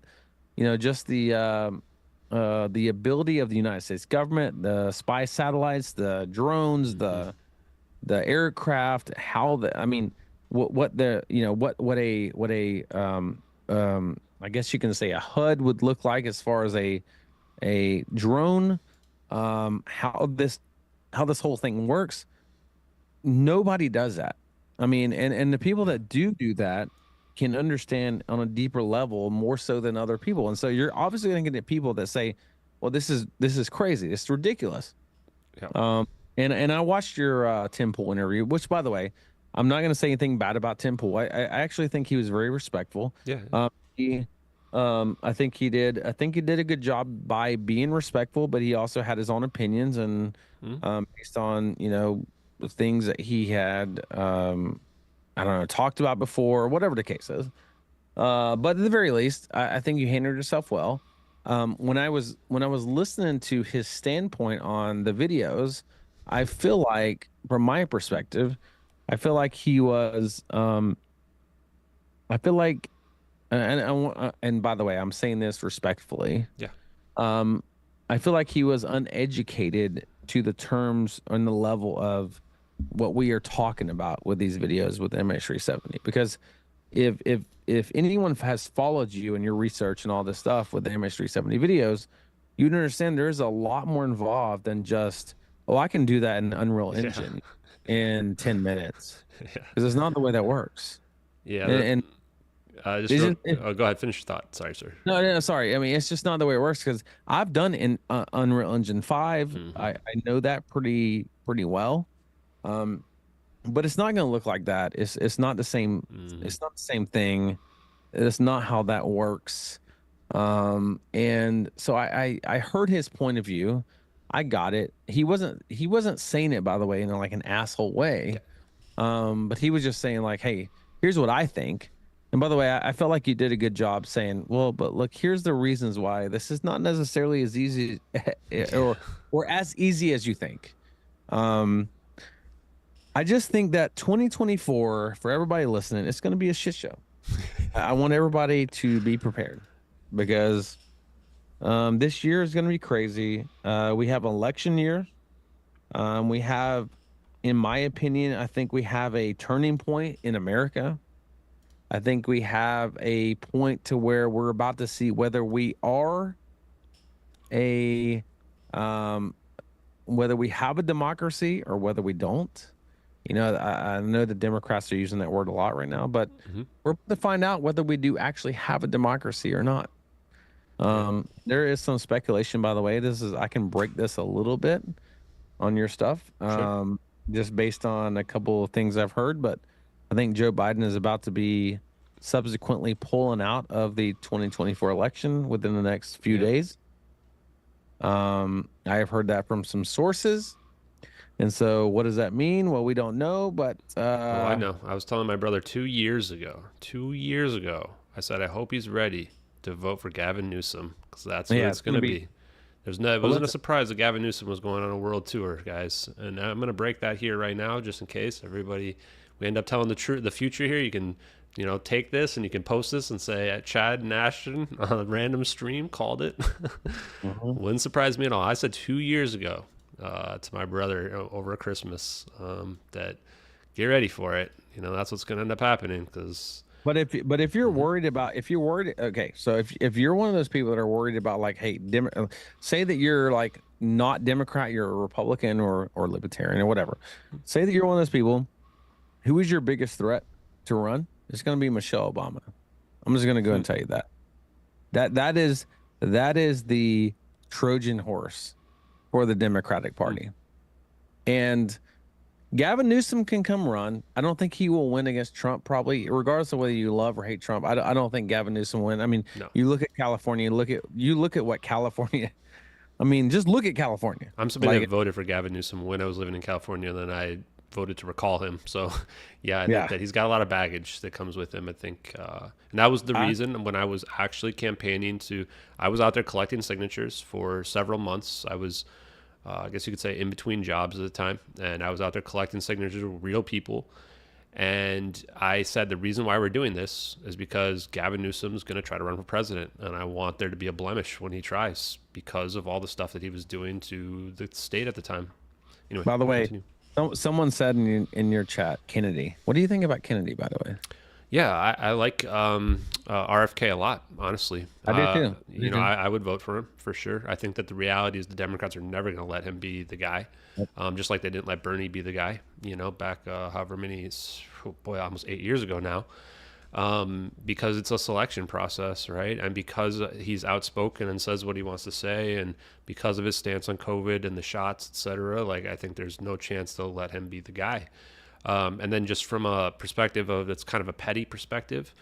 just the ability of the United States government, the spy satellites, the drones, the aircraft, I guess you can say a HUD would look like as far as a drone, how this whole thing works. Nobody does that. I mean, and the people that do that can understand on a deeper level more so than other people. And so you're obviously going to get people that say, well, this is crazy. It's ridiculous. Yeah. And I watched your Tim Pool interview, which, by the way, I'm not going to say anything bad about Tim Pool. I actually think he was very respectful.
Yeah.
I think he did a good job by being respectful, but he also had his own opinions and based on the things that he had talked about before, or whatever the case is. But at the very least, I think you handled yourself well. When I was listening to his standpoint on the videos, I feel like, from my perspective, he was. I feel like, and by the way, I'm saying this respectfully.
Yeah.
I feel like he was uneducated to the terms and the level of what we are talking about with these videos with MH370. Because if anyone has followed you in your research and all this stuff with the MH370 videos, you'd understand there's a lot more involved than just, oh, I can do that in Unreal Engine in 10 minutes. Because it's not the way that works.
Yeah. Go ahead, finish your thought. Sorry, sir.
No, sorry. I mean, it's just not the way it works, because I've done in Unreal Engine 5.
Mm-hmm.
I know that pretty well. But it's not going to look like that. It's not the same. It's not the same thing. It's not how that works. And so I heard his point of view. I got it. He wasn't saying it, by the way, in like an asshole way. Yeah. But he was just saying like, hey, here's what I think. And by the way, I felt like you did a good job saying, well, but look, here's the reasons why this is not necessarily as easy or as easy as you think. I just think that 2024, for everybody listening, it's going to be a shit show. I want everybody to be prepared, because This year is going to be crazy. We have election year. We have, in my opinion, I think we have a turning point in America. I think we have a point to where we're about to see whether we are whether we have a democracy or whether we don't. I know the Democrats are using that word a lot right now, but we're about to find out whether we do actually have a democracy or not. There is some speculation, by the way. I can break this a little bit on your stuff, just based on a couple of things I've heard, but I think Joe Biden is about to be subsequently pulling out of the 2024 election within the next few days. I have heard that from some sources. And so what does that mean? Well, we don't know, but
I know. I was telling my brother 2 years ago, I said, I hope he's ready to vote for Gavin Newsom, because that's what it's going to be. It wasn't a surprise that Gavin Newsom was going on a world tour, guys. And I'm going to break that here right now, just in case we end up telling the future here. You can, take this and you can post this and say, Chad and Ashton on a random stream called it. Wouldn't surprise me at all. I said 2 years ago to my brother over Christmas that get ready for it. That's what's going to end up happening, because...
But if you're worried about, okay, so if you're one of those people that are worried about, like, hey, say that you're like not Democrat, you're a Republican or Libertarian or whatever. Say that you're one of those people. Who is your biggest threat to run? It's going to be Michelle Obama. I'm just going to go and tell you that. That is the Trojan horse for the Democratic Party. And Gavin Newsom can come run. I don't think he will win against Trump, probably, regardless of whether you love or hate Trump. I don't think Gavin Newsom will win. I mean, you look at California, you look at what California. I mean, just look at California.
I'm somebody that voted for Gavin Newsom when I was living in California, and then I voted to recall him. So, I think that he's got a lot of baggage that comes with him, I think. And that was the reason when I was actually campaigning I was out there collecting signatures for several months. I was... I guess you could say in between jobs at the time. And I was out there collecting signatures of real people. And I said, the reason why we're doing this is because Gavin Newsom's going to try to run for president. And I want there to be a blemish when he tries, because of all the stuff that he was doing to the state at the time. Anyway,
by the way, someone said in your chat, Kennedy. What do you think about Kennedy, by the way?
Yeah, I like RFK a lot, honestly.
I do too.
I would vote for him for sure. I think that the reality is the Democrats are never going to let him be the guy, just like they didn't let Bernie be the guy, back however many, almost 8 years ago now, because it's a selection process, right? And because he's outspoken and says what he wants to say, and because of his stance on COVID and the shots, et cetera, I think there's no chance they'll let him be the guy. And then just from a perspective of, it's kind of a petty perspective,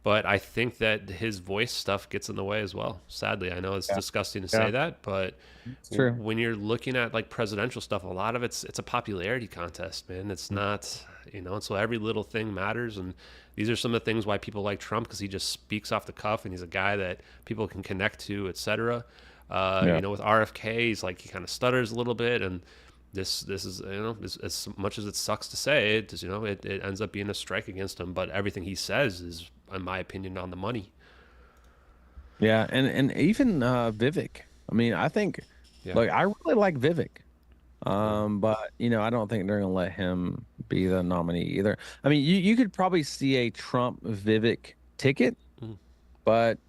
but I think that his voice stuff gets in the way as well. Sadly, I know it's disgusting to say that, but
it's true.
When you're looking at like presidential stuff, a lot of it's a popularity contest, man. It's not, and so every little thing matters. And these are some of the things why people like Trump, because he just speaks off the cuff and he's a guy that people can connect to, et cetera. With RFK, he's like, he kind of stutters a little bit, and this is, as much as it sucks to say it, it ends up being a strike against him, but everything he says is, in my opinion, on the money.
Yeah. And even Vivek, I mean, I think, I really like Vivek. But I don't think they're going to let him be the nominee either. I mean, you could probably see a Trump Vivek ticket, but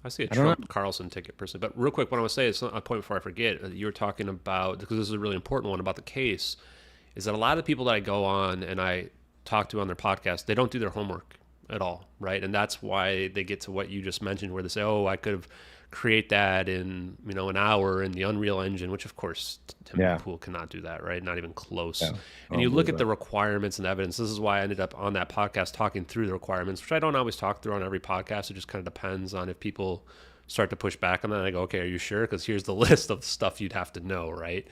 I see a Trump Carlson ticket personally. But real quick, what I want to say is a point before I forget. You were talking about, because this is a really important one about the case, is that a lot of the people that I go on and I talk to on their podcast, they don't do their homework at all, right? And that's why they get to what you just mentioned, where they say, "Oh, I could have create that in an hour in the Unreal Engine," which of course Tim Pool cannot do that, right? Not even close. And you look at the requirements and the evidence. This is why I ended up on that podcast talking through the requirements, which I don't always talk through on every podcast. It just kind of depends on if people start to push back on that. I go, okay, are you sure? Because here's the list of stuff you'd have to know, right?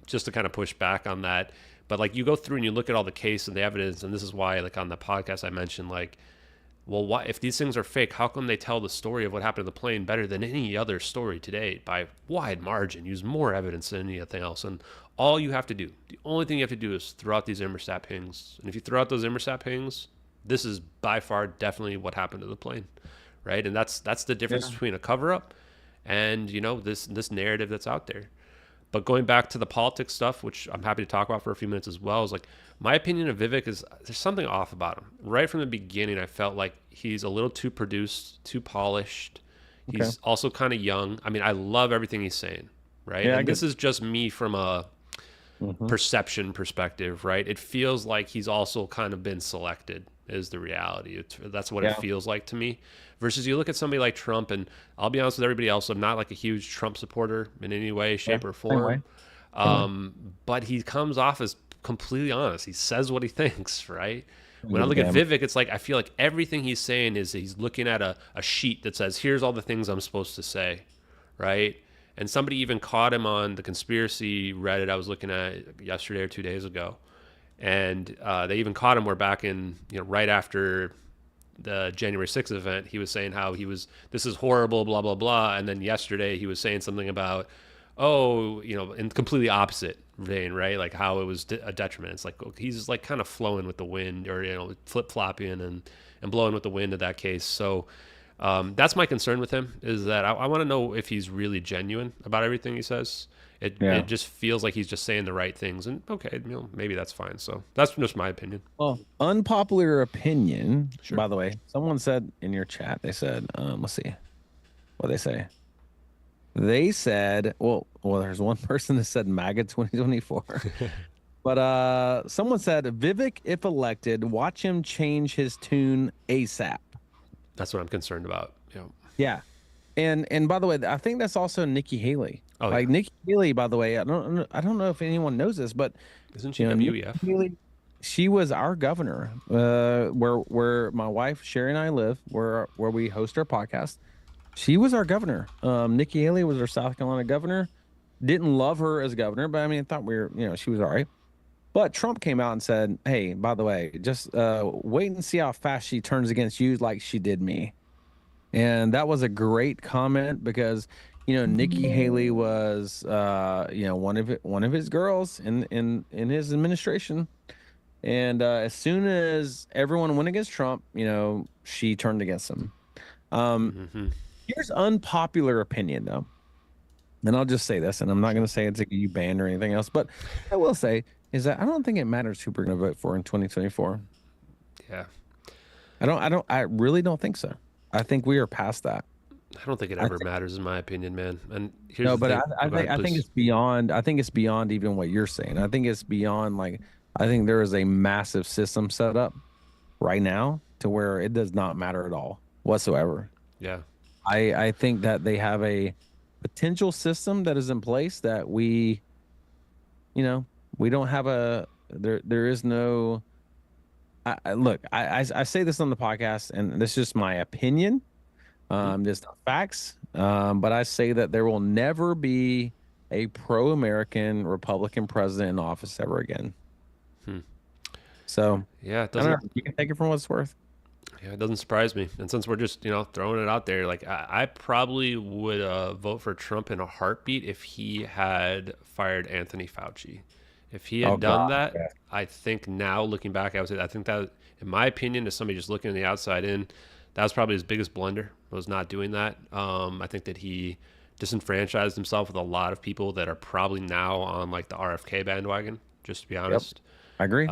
Just to kind of push back on that. But like you go through and you look at all the case and the evidence, and this is why, like on the podcast I mentioned, like, well, why, if these things are fake, how come they tell the story of what happened to the plane better than any other story today by wide margin, use more evidence than anything else? And all you have to do, the only thing you have to do is throw out these Inmarsat pings. And if you throw out those Inmarsat pings, this is by far definitely what happened to the plane, right? And that's the difference between a cover-up and this narrative that's out there. But going back to the politics stuff, which I'm happy to talk about for a few minutes as well, is like my opinion of Vivek is there's something off about him. Right from the beginning, I felt like he's a little too produced, too polished. He's also kind of young. I mean, I love everything he's saying, right?
Yeah,
and this is just me from a perception perspective, right? It feels like he's also kind of been selected is the reality. That's what it feels like to me. Versus you look at somebody like Trump, and I'll be honest with everybody else, I'm not like a huge Trump supporter in any way, shape, or form. But he comes off as completely honest. He says what he thinks, right? When I look at Vivek, it's like I feel like everything he's saying is he's looking at a sheet that says, here's all the things I'm supposed to say, right? And somebody even caught him on the conspiracy Reddit I was looking at yesterday or 2 days ago. And they even caught him where back in, right after the January 6th event, he was saying how this is horrible, blah, blah, blah. And then yesterday he was saying something about, in completely opposite vein, right? Like how it was a detriment. It's like he's like kind of flowing with the wind, or, flip-flopping and blowing with the wind in that case. So that's my concern with him, is that I want to know if he's really genuine about everything he says. It just feels like he's just saying the right things, and okay, maybe that's fine. So that's just my opinion.
Well, unpopular opinion. Sure. By the way, someone said in your chat, they said, let's see what they say. They said, well, there's one person that said MAGA 2024, but someone said Vivek, if elected, watch him change his tune ASAP.
That's what I'm concerned about.
Yeah. And by the way, I think that's also Nikki Haley. Nikki Haley, by the way, I don't know if anyone knows this, but
isn't she WEF?
Haley, she was our governor, where my wife Sherry and I live, where we host our podcast. She was our governor. Nikki Haley was our South Carolina governor. Didn't love her as governor, but I mean, I thought she was all right. But Trump came out and said, "Hey, by the way, just wait and see how fast she turns against you, like she did me." And that was a great comment because, Nikki Haley was, one of his girls in his administration. And as soon as everyone went against Trump, she turned against him. Here's unpopular opinion, though. And I'll just say this, and I'm not going to say it's a you banned or anything else, but I will say is that I don't think it matters who we're going to vote for in 2024.
Yeah.
I really don't think so. I think we are past that.
I don't think it ever matters, in my opinion, man. And here's
no, but I think it's beyond. I think it's beyond even what you're saying. I think it's beyond I think there is a massive system set up right now to where it does not matter at all whatsoever.
Yeah.
I think that they have a potential system that is in place that we don't have there is no. Look, I say this on the podcast, and this is just my opinion. Just facts. But I say that there will never be a pro-American Republican president in office ever again. So
yeah,
it doesn't. You can take it from what it's worth.
Yeah, it doesn't surprise me. And since we're just throwing it out there, like I probably would vote for Trump in a heartbeat if he had fired Anthony Fauci. If he had done that, I think now looking back, I think that, in my opinion, as somebody just looking on the outside in, that was probably his biggest blunder, was not doing that. I think that he disenfranchised himself with a lot of people that are probably now on like the RFK bandwagon, just to be honest.
I agree.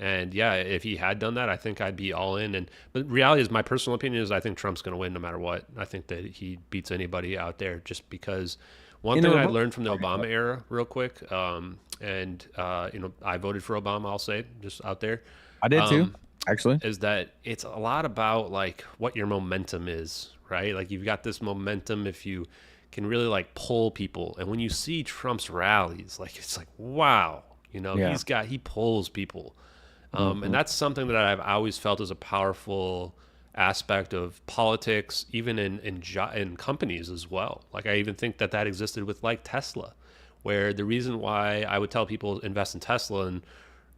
And yeah, if he had done that, I think I'd be all in. But the reality is, my personal opinion is I think Trump's going to win no matter what. I think that he beats anybody out there just because one thing I learned from the Obama era real quick, I voted for Obama, I'll say, just out there.
I did too, actually.
Is that it's a lot about like what your momentum is, right? Like you've got this momentum if you can really like pull people. And when you see Trump's rallies, like it's like, wow, he pulls people. And that's something that I've always felt is a powerful aspect of politics, even in companies as well. Like I even think that existed with like Tesla, where the reason why I would tell people invest in Tesla in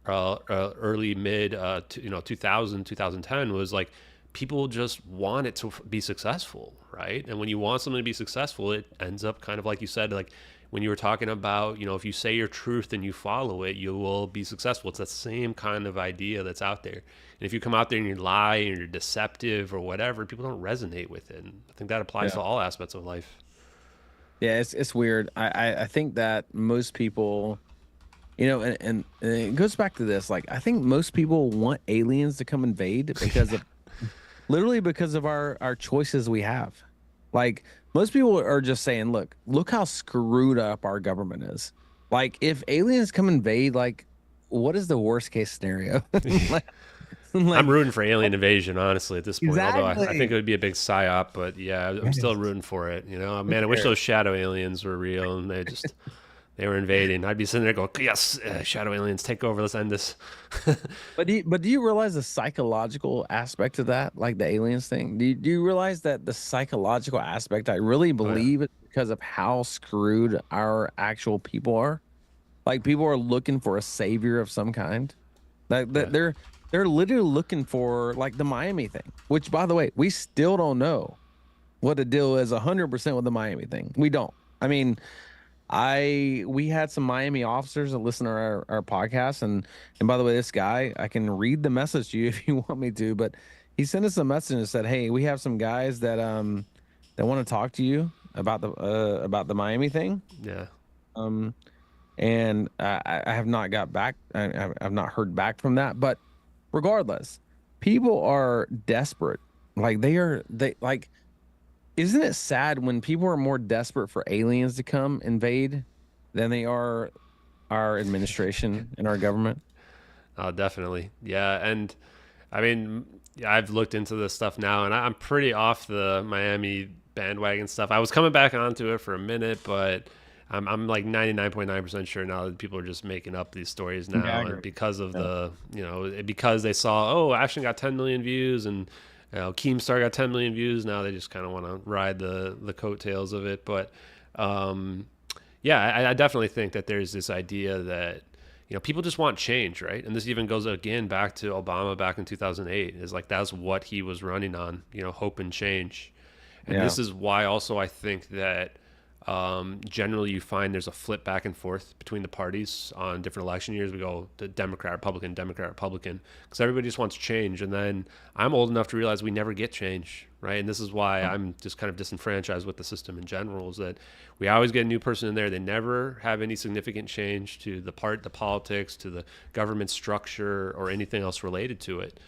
early mid 2010 was like people just want it to be successful, right? And when you want something to be successful, it ends up kind of like you said, like when you were talking about, if you say your truth and you follow it, you will be successful. It's that same kind of idea that's out there. And if you come out there and you lie and you're deceptive or whatever, people don't resonate with it. And I think that applies to all aspects of life.
Yeah, it's weird. I think that most people, you know, and it goes back to this. Like, I think most people want aliens to come invade because of literally because of our choices we have. Like, most people are just saying, look how screwed up our government is. Like, if aliens come invade, like, what is the worst case scenario? like,
I'm rooting for alien invasion, honestly, at this point.
Exactly.
Although I think it would be a big psyop, but yeah, I'm still rooting for it. You know, man, I wish those shadow aliens were real and they were invading. I'd be sitting there going, yes, shadow aliens, take over. Let's end this.
But do you realize the psychological aspect of that, like the aliens thing? Do you realize that the psychological aspect, I really believe it's because of how screwed our actual people are. Like, people are looking for a savior of some kind. Like they're literally looking for, like, the Miami thing, which, by the way, we still don't know what the deal is 100% with the Miami thing. We don't. I mean, we had some Miami officers that listen to our podcast, and by the way, this guy, I can read the message to you if you want me to, but he sent us a message and said, hey, we have some guys that want to talk to you about the Miami thing.
Yeah.
And I have not got back. I've not heard back from that, but regardless, people are desperate. Like, isn't it sad when people are more desperate for aliens to come invade than they are our administration and our government?
Oh, definitely. Yeah. And I mean, I've looked into this stuff now, and I'm pretty off the Miami bandwagon stuff. I was coming back onto it for a minute, but I'm like 99.9% sure now that people are just making up these stories now.
Yeah,
and because of because they saw, oh, Ashton got 10 million views and Keemstar got 10 million views. Now they just kind of want to ride the coattails of it. But I definitely think that there's this idea that, people just want change, right? And this even goes again back to Obama back in 2008. Is like, that's what he was running on, hope and change. And this is why also I think that generally you find there's a flip back and forth between the parties on different election years. We go to Democrat, Republican, because everybody just wants change. And then I'm old enough to realize we never get change, right? And this is why I'm just kind of disenfranchised with the system in general, is that we always get a new person in there. They never have any significant change to the politics, to the government structure, or anything else related to it.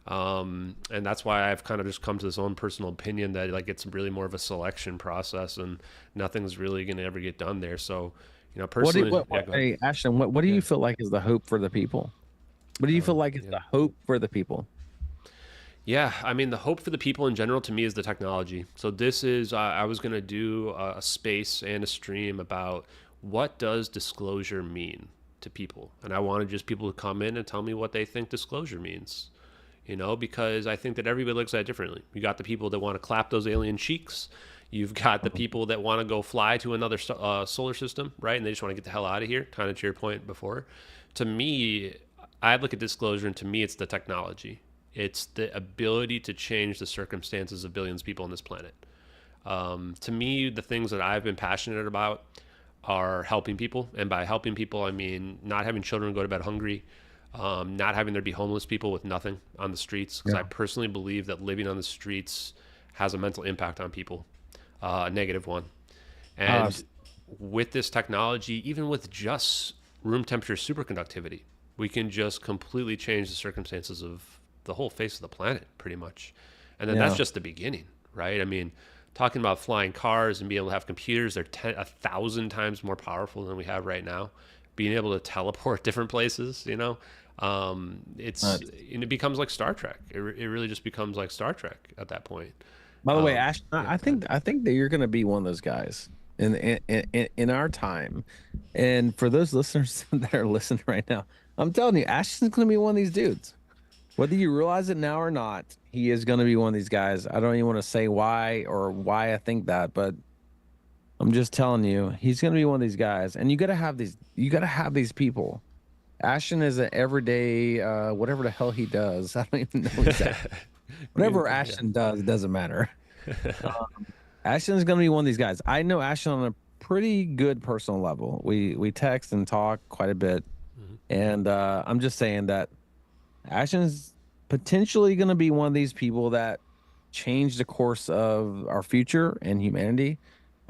And that's why I've kind of just come to this own personal opinion that, like, it's really more of a selection process and nothing's really going to ever get done there. So, personally,
hey, Ashton, what do you feel like is the hope for the people? What do you feel like is the hope for the people?
Yeah, I mean, the hope for the people in general to me is the technology. So this is, I was going to do a space and a stream about what does disclosure mean to people. And I wanted just people to come in and tell me what they think disclosure means. Because I think that everybody looks at it differently. You got the people that want to clap those alien cheeks. You've got the people that want to go fly to another solar system, right? And they just want to get the hell out of here, kind of to your point before. To me, I look at disclosure, and to me, it's the technology. It's the ability to change the circumstances of billions of people on this planet. To me, the things that I've been passionate about are helping people. And by helping people, I mean not having children go to bed hungry, not having there be homeless people with nothing on the streets, because I personally believe that living on the streets has a mental impact on people, a negative one. And with this technology, even with just room temperature superconductivity, we can just completely change the circumstances of the whole face of the planet, pretty much. And then that's just the beginning, right? I mean, talking about flying cars and being able to have computers, they're 1,000 times more powerful than we have right now. Being able to teleport different places, it becomes like Star Trek. It really just becomes like Star Trek at that point.
By the way, Ash, I think that you're going to be one of those guys in our time. And for those listeners that are listening right now, I'm telling you, Ashton's going to be one of these dudes. Whether you realize it now or not, he is going to be one of these guys. I don't even want to say why I think that, but I'm just telling you, he's going to be one of these guys. And you got to have these people. Ashton is an everyday, whatever the hell he does. I don't even know exactly. Whatever Ashton does, it doesn't matter. Ashton's going to be one of these guys. I know Ashton on a pretty good personal level. We text and talk quite a bit. And I'm just saying that Ashton's potentially going to be one of these people that change the course of our future and humanity.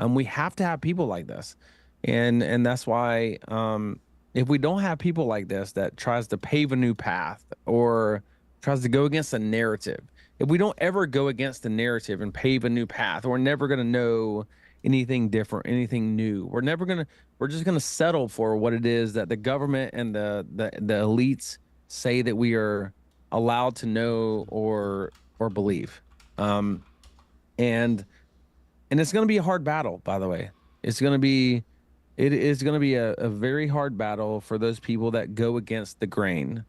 We have to have people like this, and that's why if we don't have people like this that tries to pave a new path or tries to go against a narrative, if we don't ever go against the narrative and pave a new path, we're never going to know anything different, anything new. We're just going to settle for what it is that the government and the elites say that we are allowed to know or believe. And it's going to be a hard battle, by the way. It is going to be a very hard battle for those people that go against the grain.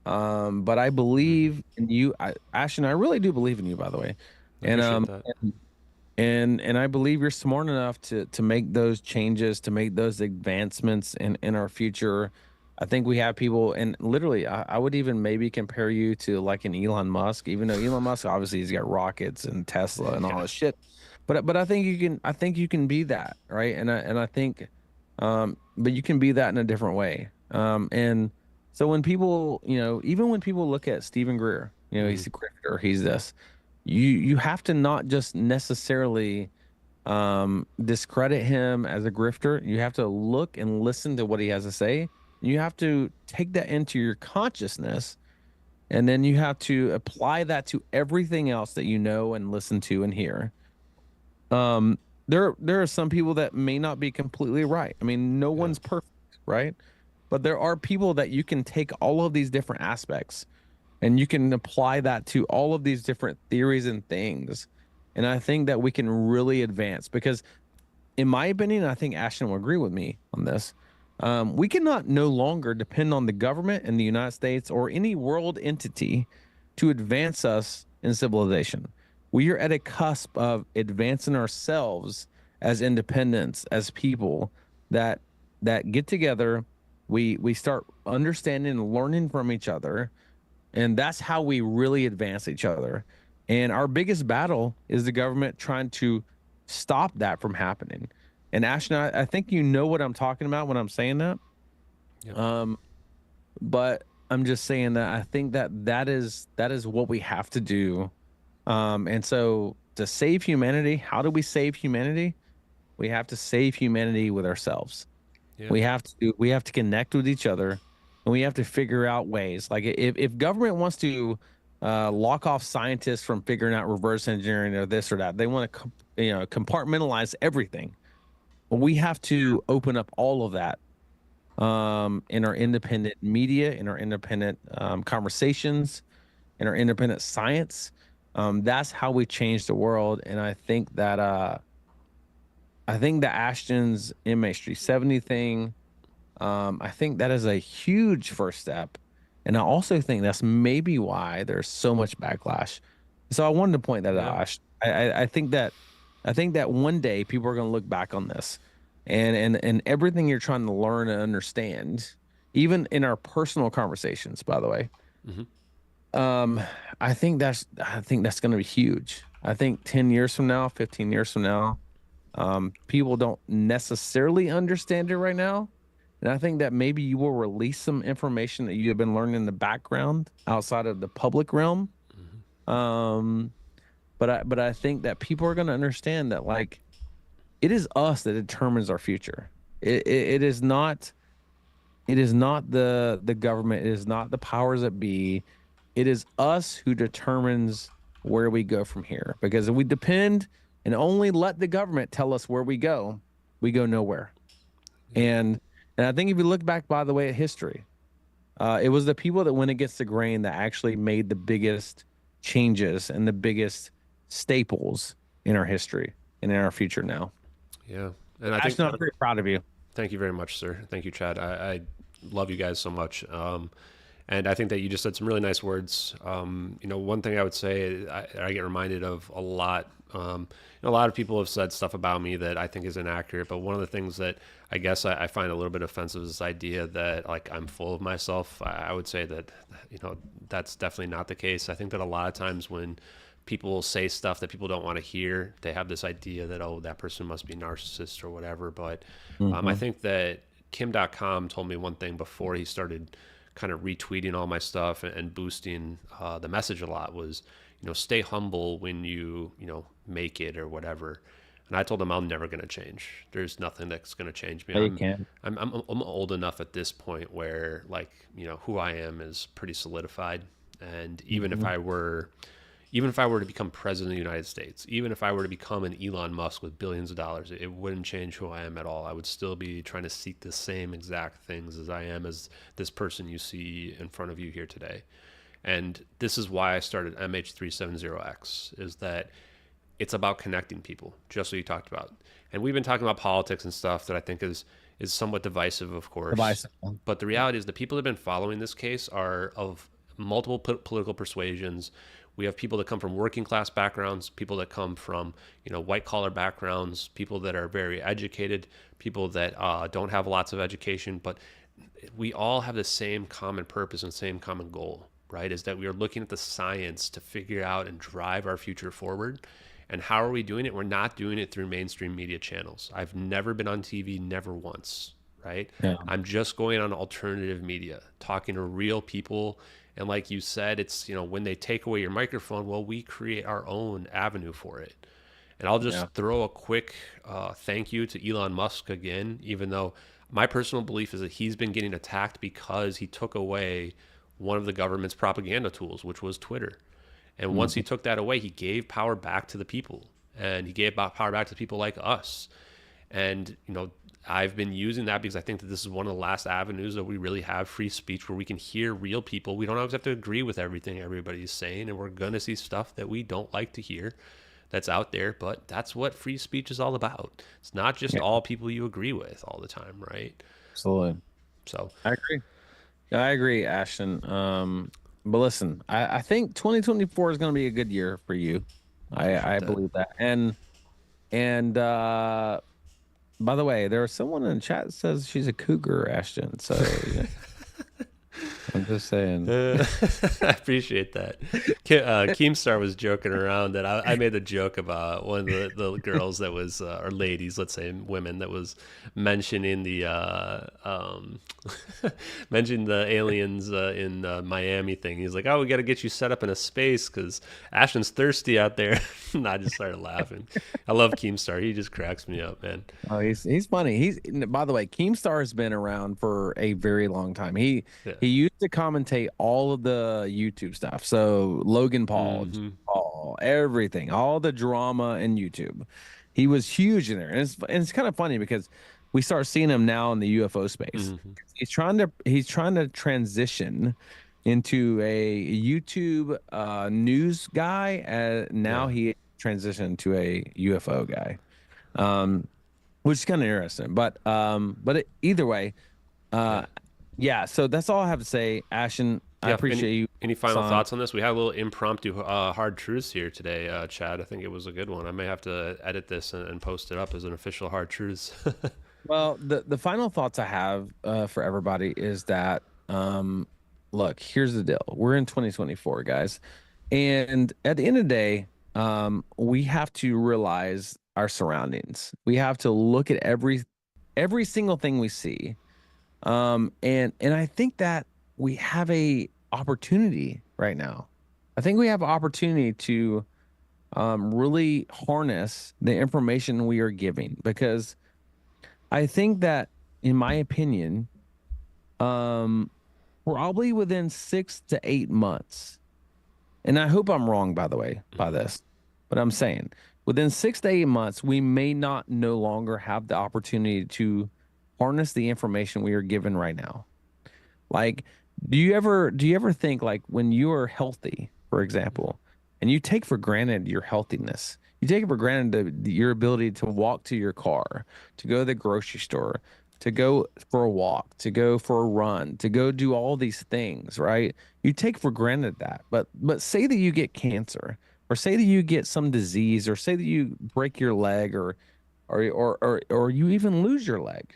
But I believe in you, Ashton. I really do believe in you, by the way. And and I believe you're smart enough to make those changes, to make those advancements in our future. I think we have people, and literally, I would even maybe compare you to like an Elon Musk, even though Elon Musk obviously he's got rockets and Tesla and all this shit. But I think you can be that, right? And I think, but you can be that in a different way. And so when people, even when people look at Stephen Greer, he's a cricketer, he's this. You have to not just necessarily discredit him as a grifter. You have to look and listen to what he has to say. You have to take that into your consciousness, and then you have to apply that to everything else that you know and listen to and hear. There are some people that may not be completely right. I mean, no one's perfect, right? But there are people that you can take all of these different aspects and you can apply that to all of these different theories and things. And I think that we can really advance because, in my opinion, I think Ashton will agree with me on this. We cannot no longer depend on the government in the United States or any world entity to advance us in civilization. We are at a cusp of advancing ourselves as independents, as people that get together. We start understanding and learning from each other, and that's how we really advance each other. And our biggest battle is the government trying to stop that from happening. And Ashton, I think you know what I'm talking about when I'm saying that. Yep. But I'm just saying that I think that is what we have to do. And so to save humanity, how do we save humanity? We have to save humanity with ourselves. Yeah. We have to connect with each other, and we have to figure out ways. Like if government wants to lock off scientists from figuring out reverse engineering or this or that, they want to compartmentalize everything. Well, we have to open up all of that in our independent media, in our independent conversations, in our independent science. That's how we change the world. And I think that Ashton's MH370 thing, I think that is a huge first step. And I also think that's maybe why there's so much backlash. So I wanted to point that out. I think that one day people are going to look back on this and everything you're trying to learn and understand, even in our personal conversations, by the way. Mm-hmm. I think that's going to be huge. I think 10 years from now, 15 years from now, people don't necessarily understand it right now. And I think that maybe you will release some information that you have been learning in the background outside of the public realm. Mm-hmm. But I think that people are going to understand that, like, it is us that determines our future. It is not the government. It is not the powers that be. It is us who determines where we go from here. Because if we depend and only let the government tell us where we go nowhere. And I think if you look back, by the way, at history, it was the people that went against the grain that actually made the biggest changes and the biggest staples in our history and in our future now.
Yeah.
And I'm very proud of you.
Thank you very much, sir. Thank you, Chad. I love you guys so much. And I think that you just said some really nice words. One thing I would say, I get reminded of a lot. A lot of people have said stuff about me that I think is inaccurate, but one of the things that I guess I find a little bit offensive is this idea that, like, I'm full of myself. I would say that, that's definitely not the case. I think that a lot of times when people say stuff that people don't want to hear, they have this idea that, oh, that person must be narcissist or whatever. But I think that Kim.com told me one thing before he started kind of retweeting all my stuff and boosting the message a lot was, stay humble when you make it or whatever. And I told him I'm never going to change. There's nothing that's going to change me.
Yeah, you can.
I'm old enough at this point where, like, you know, who I am is pretty solidified. And even if I were to become president of the United States, even if I were to become an Elon Musk with billions of dollars, it wouldn't change who I am at all. I would still be trying to seek the same exact things as I am as this person you see in front of you here today. And this is why I started MH370X, is that it's about connecting people, just what you talked about. And we've been talking about politics and stuff that I think is somewhat divisive, of course.
Divisive.
But the reality is the people that have been following this case are of multiple political persuasions. We have people that come from working class backgrounds, people that come from, you know, white collar backgrounds, people that are very educated, people that don't have lots of education, but we all have the same common purpose and same common goal, right? Is that we are looking at the science to figure out and drive our future forward. And how are we doing it? We're not doing it through mainstream media channels. I've never been on TV, never once, right?
Yeah.
I'm just going on alternative media, talking to real people. And like you said, it's, you know, when they take away your microphone, well, we create our own avenue for it. And I'll just throw a quick thank you to Elon Musk again, even though my personal belief is that he's been getting attacked because he took away one of the government's propaganda tools, which was Twitter. And once he took that away, he gave power back to the people, and he gave power back to people like us. And, you know, I've been using that because I think that this is one of the last avenues that we really have free speech where we can hear real people. We don't always have to agree with everything everybody's saying, and we're going to see stuff that we don't like to hear that's out there, but that's what free speech is all about. It's not just all people you agree with all the time, right?
Absolutely.
So
I agree, Ashton. But listen, I think 2024 is going to be a good year for you. I believe that. And by the way, there's someone in the chat that says she's a cougar, Ashton. So I'm just saying.
I appreciate that. Keemstar was joking around that I made a joke about one of the girls that was, or ladies, let's say women, that was mentioning the mentioned the aliens in Miami thing. He's like, "Oh, we got to get you set up in a space because Ashton's thirsty out there." And I just started laughing. I love Keemstar. He just cracks me up, man.
Oh, he's funny. By the way, Keemstar has been around for a very long time. He used to commentate all of the YouTube stuff. So Logan Paul, everything, all the drama in YouTube. He was huge in there, and it's kind of funny because we start seeing him now in the UFO space. He's trying to transition into a YouTube news guy. Now he transitioned to a UFO guy, which is kind of interesting. But either way, yeah. So that's all I have to say, Ashton. I appreciate you.
Any final thoughts on this? We had a little impromptu hard truths here today, Chad. I think it was a good one. I may have to edit this and post it up as an official hard truths.
Well, the final thoughts I have for everybody is that, look, here's the deal. We're in 2024, guys. And at the end of the day, we have to realize our surroundings. We have to look at every single thing we see. And I think that we have a opportunity right now. I think we have an opportunity to really harness the information we are giving, because I think that, in my opinion, probably within 6 to 8 months, and I hope I'm wrong, by the way, by this, but I'm saying within 6 to 8 months, we may not no longer have the opportunity to harness the information we are given right now. Like, do you ever think, like, when you are healthy, for example, and you take for granted your healthiness, you take it for granted your ability to walk to your car, to go to the grocery store, to go for a walk, to go for a run, to go do all these things, right? You take for granted that. But say that you get cancer, or say that you get some disease, or say that you break your leg, or you even lose your leg.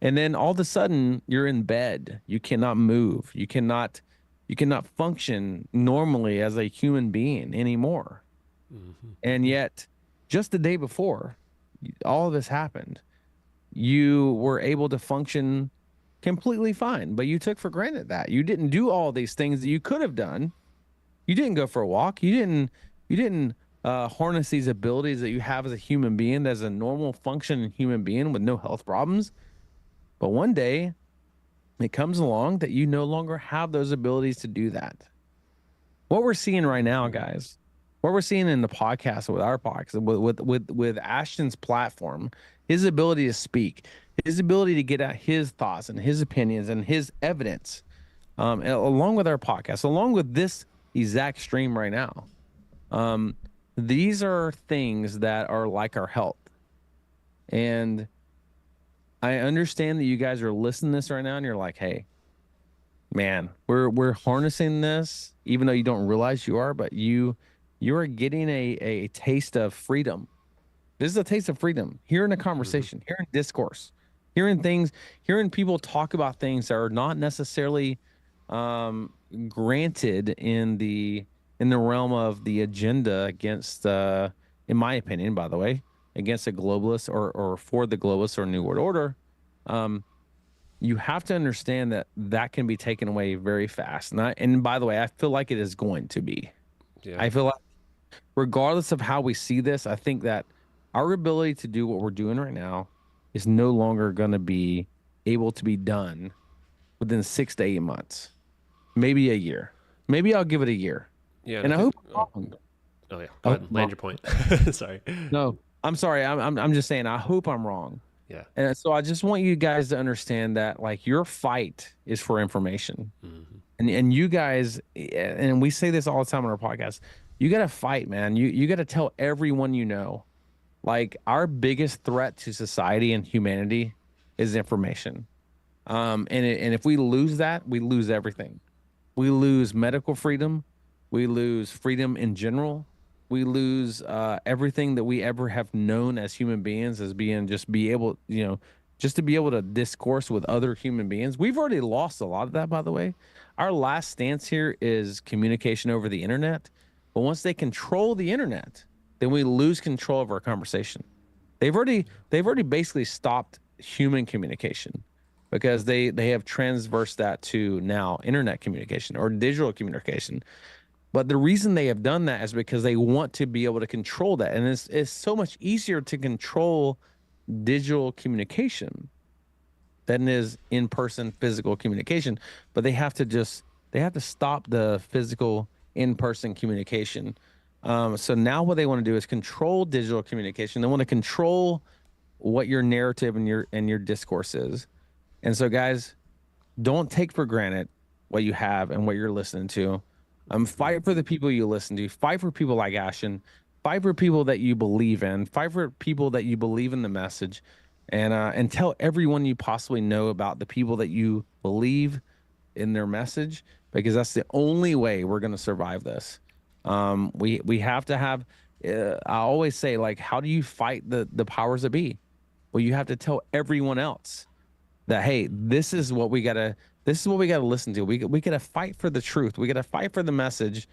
And then all of a sudden you're in bed. You cannot move. You cannot function normally as a human being anymore. And yet, just the day before all of this happened, you were able to function completely fine. But you took for granted that you didn't do all these things that you could have done. You didn't go for a walk. You didn't harness these abilities that you have as a human being, as a normal functioning human being with no health problems. But one day it comes along that you no longer have those abilities to do that. What we're seeing right now, guys, what we're seeing in the podcast with our podcast, with Ashton's platform, his ability to speak, his ability to get out his thoughts and his opinions and his evidence, along with our podcast, along with this exact stream right now. These are things that are like our health. And I understand that you guys are listening to this right now and you're like, hey, man, we're harnessing this, even though you don't realize you are, but you are getting a taste of freedom. This is a taste of freedom. Hearing a conversation, hearing discourse, hearing people talk about things that are not necessarily granted in the realm of the agenda against, in my opinion, by the way, against a globalist or for the globalist or New World Order. You have to understand that can be taken away very fast. And by the way, I feel like it is going to be. Yeah. I feel like regardless of how we see this, I think that our ability to do what we're doing right now is no longer going to be able to be done within 6 to 8 months, maybe a year. Maybe I'll give it a year.
Yeah,
and I hope.
Oh yeah, go ahead. Land your point. Sorry.
No, I'm sorry. I'm just saying. I hope I'm wrong.
Yeah.
And so I just want you guys to understand that, like, your fight is for information, and you guys, and we say this all the time on our podcast. You got to fight, man. You got to tell everyone you know. Like, our biggest threat to society and humanity is information. And if we lose that, we lose everything. We lose medical freedom. We lose freedom in general. We lose everything that we ever have known as human beings, as being just to be able to discourse with other human beings. We've already lost a lot of that, by the way. Our last stance here is communication over the internet. But once they control the internet, then we lose control of our conversation. They've already basically stopped human communication because they have transversed that to now internet communication or digital communication. But the reason they have done that is because they want to be able to control that. And it's so much easier to control digital communication than it is in-person physical communication. But they have to stop the physical in-person communication. So now what they want to do is control digital communication. They want to control what your narrative and your discourse is. And so, guys, don't take for granted what you have and what you're listening to. Fight for the people you listen to. Fight for people like Ashton. Fight for people that you believe in. Fight for people that you believe in the message, and tell everyone you possibly know about the people that you believe in their message, because that's the only way we're going to survive this. We have to have. I always say, like, how do you fight the powers that be? Well, you have to tell everyone else that, hey, this is what we gotta listen to. We gotta fight for the truth. We gotta fight for the message.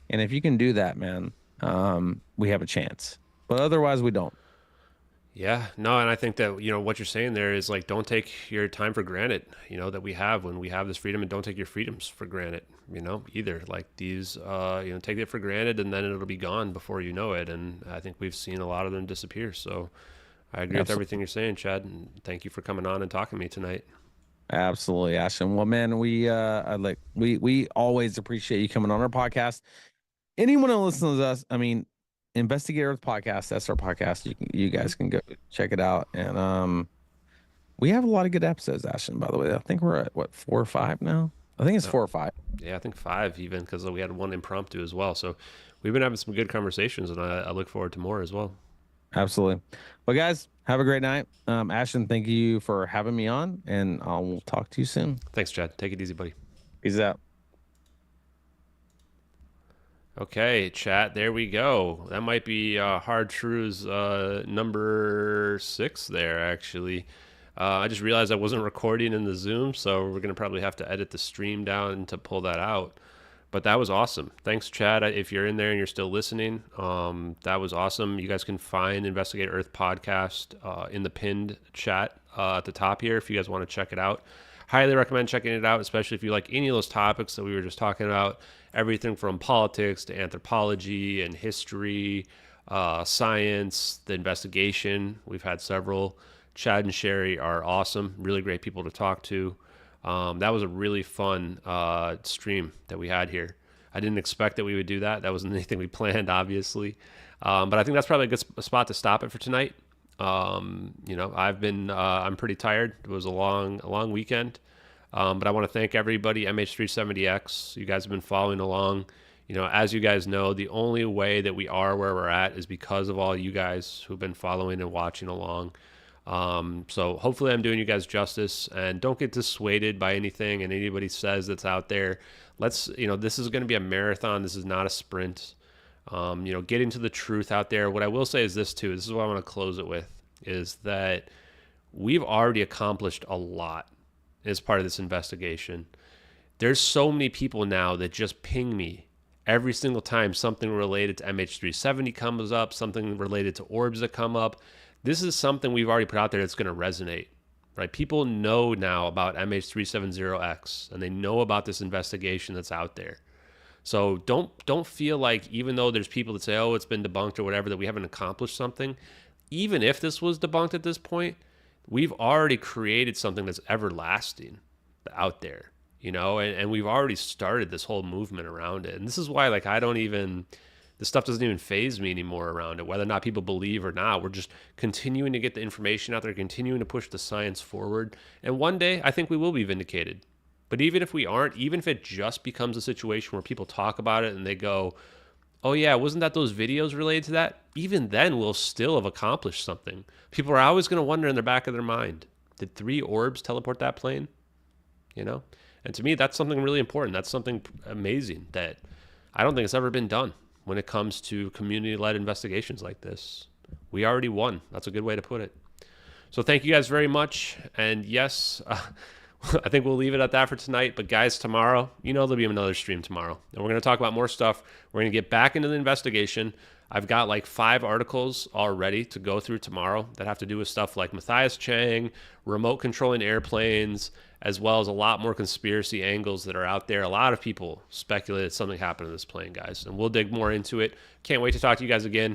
And if you can do that, man, we have a chance. But otherwise, we don't.
Yeah, no, and I think that, what you're saying there is, like, don't take your time for granted, that we have when we have this freedom, and don't take your freedoms for granted, either. Like, these, take it for granted, and then it'll be gone before you know it. And I think we've seen a lot of them disappear. So I agree with everything you're saying, Chad, and thank you for coming on and talking to me tonight.
Absolutely, Ashton. Well, man, we always appreciate you coming on our podcast. Anyone who listens to us, Investigator Podcast, that's our podcast. You guys can go check it out. And we have a lot of good episodes, Ashton, by the way. I think we're at 4 or 5 now. I think it's 4 or 5.
Yeah, I think 5 even, because we had one impromptu as well. So we've been having some good conversations, and I look forward to more as well.
Absolutely. Well, guys, have a great night. Ashton, thank you for having me on, and I'll talk to you soon.
Thanks, Chad. Take it easy, buddy.
Peace out.
Okay, chat, there we go. That might be Hard Truths number 6 there, actually. I just realized I wasn't recording in the Zoom, so we're going to probably have to edit the stream down to pull that out. But that was awesome. Thanks, Chad. If you're in there and you're still listening, that was awesome. You guys can find Investigate Earth podcast in the pinned chat at the top here if you guys want to check it out. Highly recommend checking it out, especially if you like any of those topics that we were just talking about. Everything from politics to anthropology and history, science, the investigation. We've had several. Chad and Sherry are awesome. Really great people to talk to. That was a really fun stream that we had here. I didn't expect that we would do that. That wasn't anything we planned, obviously. But I think that's probably a good spot to stop it for tonight. I'm pretty tired. It was a long weekend. But I want to thank everybody, MH370X. You guys have been following along. As you guys know, the only way that we are where we're at is because of all you guys who've been following and watching along. So hopefully I'm doing you guys justice, and don't get dissuaded by anything and anybody says that's out there. This is going to be a marathon. This is not a sprint. Getting to the truth out there. What I will say is this too, this is what I want to close it with, is that we've already accomplished a lot as part of this investigation. There's so many people now that just ping me every single time something related to MH370 comes up, something related to orbs that come up. This is something we've already put out there that's going to resonate, right? People know now about MH370X, and they know about this investigation that's out there. So don't feel like, even though there's people that say, oh, it's been debunked or whatever, that we haven't accomplished something. Even if this was debunked at this point, we've already created something that's everlasting out there, and we've already started this whole movement around it. And this is why, this stuff doesn't even faze me anymore around it, whether or not people believe or not. We're just continuing to get the information out there, continuing to push the science forward. And one day, I think we will be vindicated. But even if we aren't, even if it just becomes a situation where people talk about it and they go, oh yeah, wasn't that those videos related to that? Even then, we'll still have accomplished something. People are always going to wonder in the back of their mind, did 3 orbs teleport that plane? And to me, that's something really important. That's something amazing that I don't think it's ever been done. When it comes to community-led investigations like this, we already won. That's a good way to put it. So thank you guys very much. And yes, I think we'll leave it at that for tonight. But guys, tomorrow, there'll be another stream tomorrow. And we're going to talk about more stuff. We're going to get back into the investigation. I've got 5 articles already to go through tomorrow that have to do with stuff like Matthias Chang, remote controlling airplanes, as well as a lot more conspiracy angles that are out there. A lot of people speculate that something happened to this plane, guys, and we'll dig more into it. Can't wait to talk to you guys again.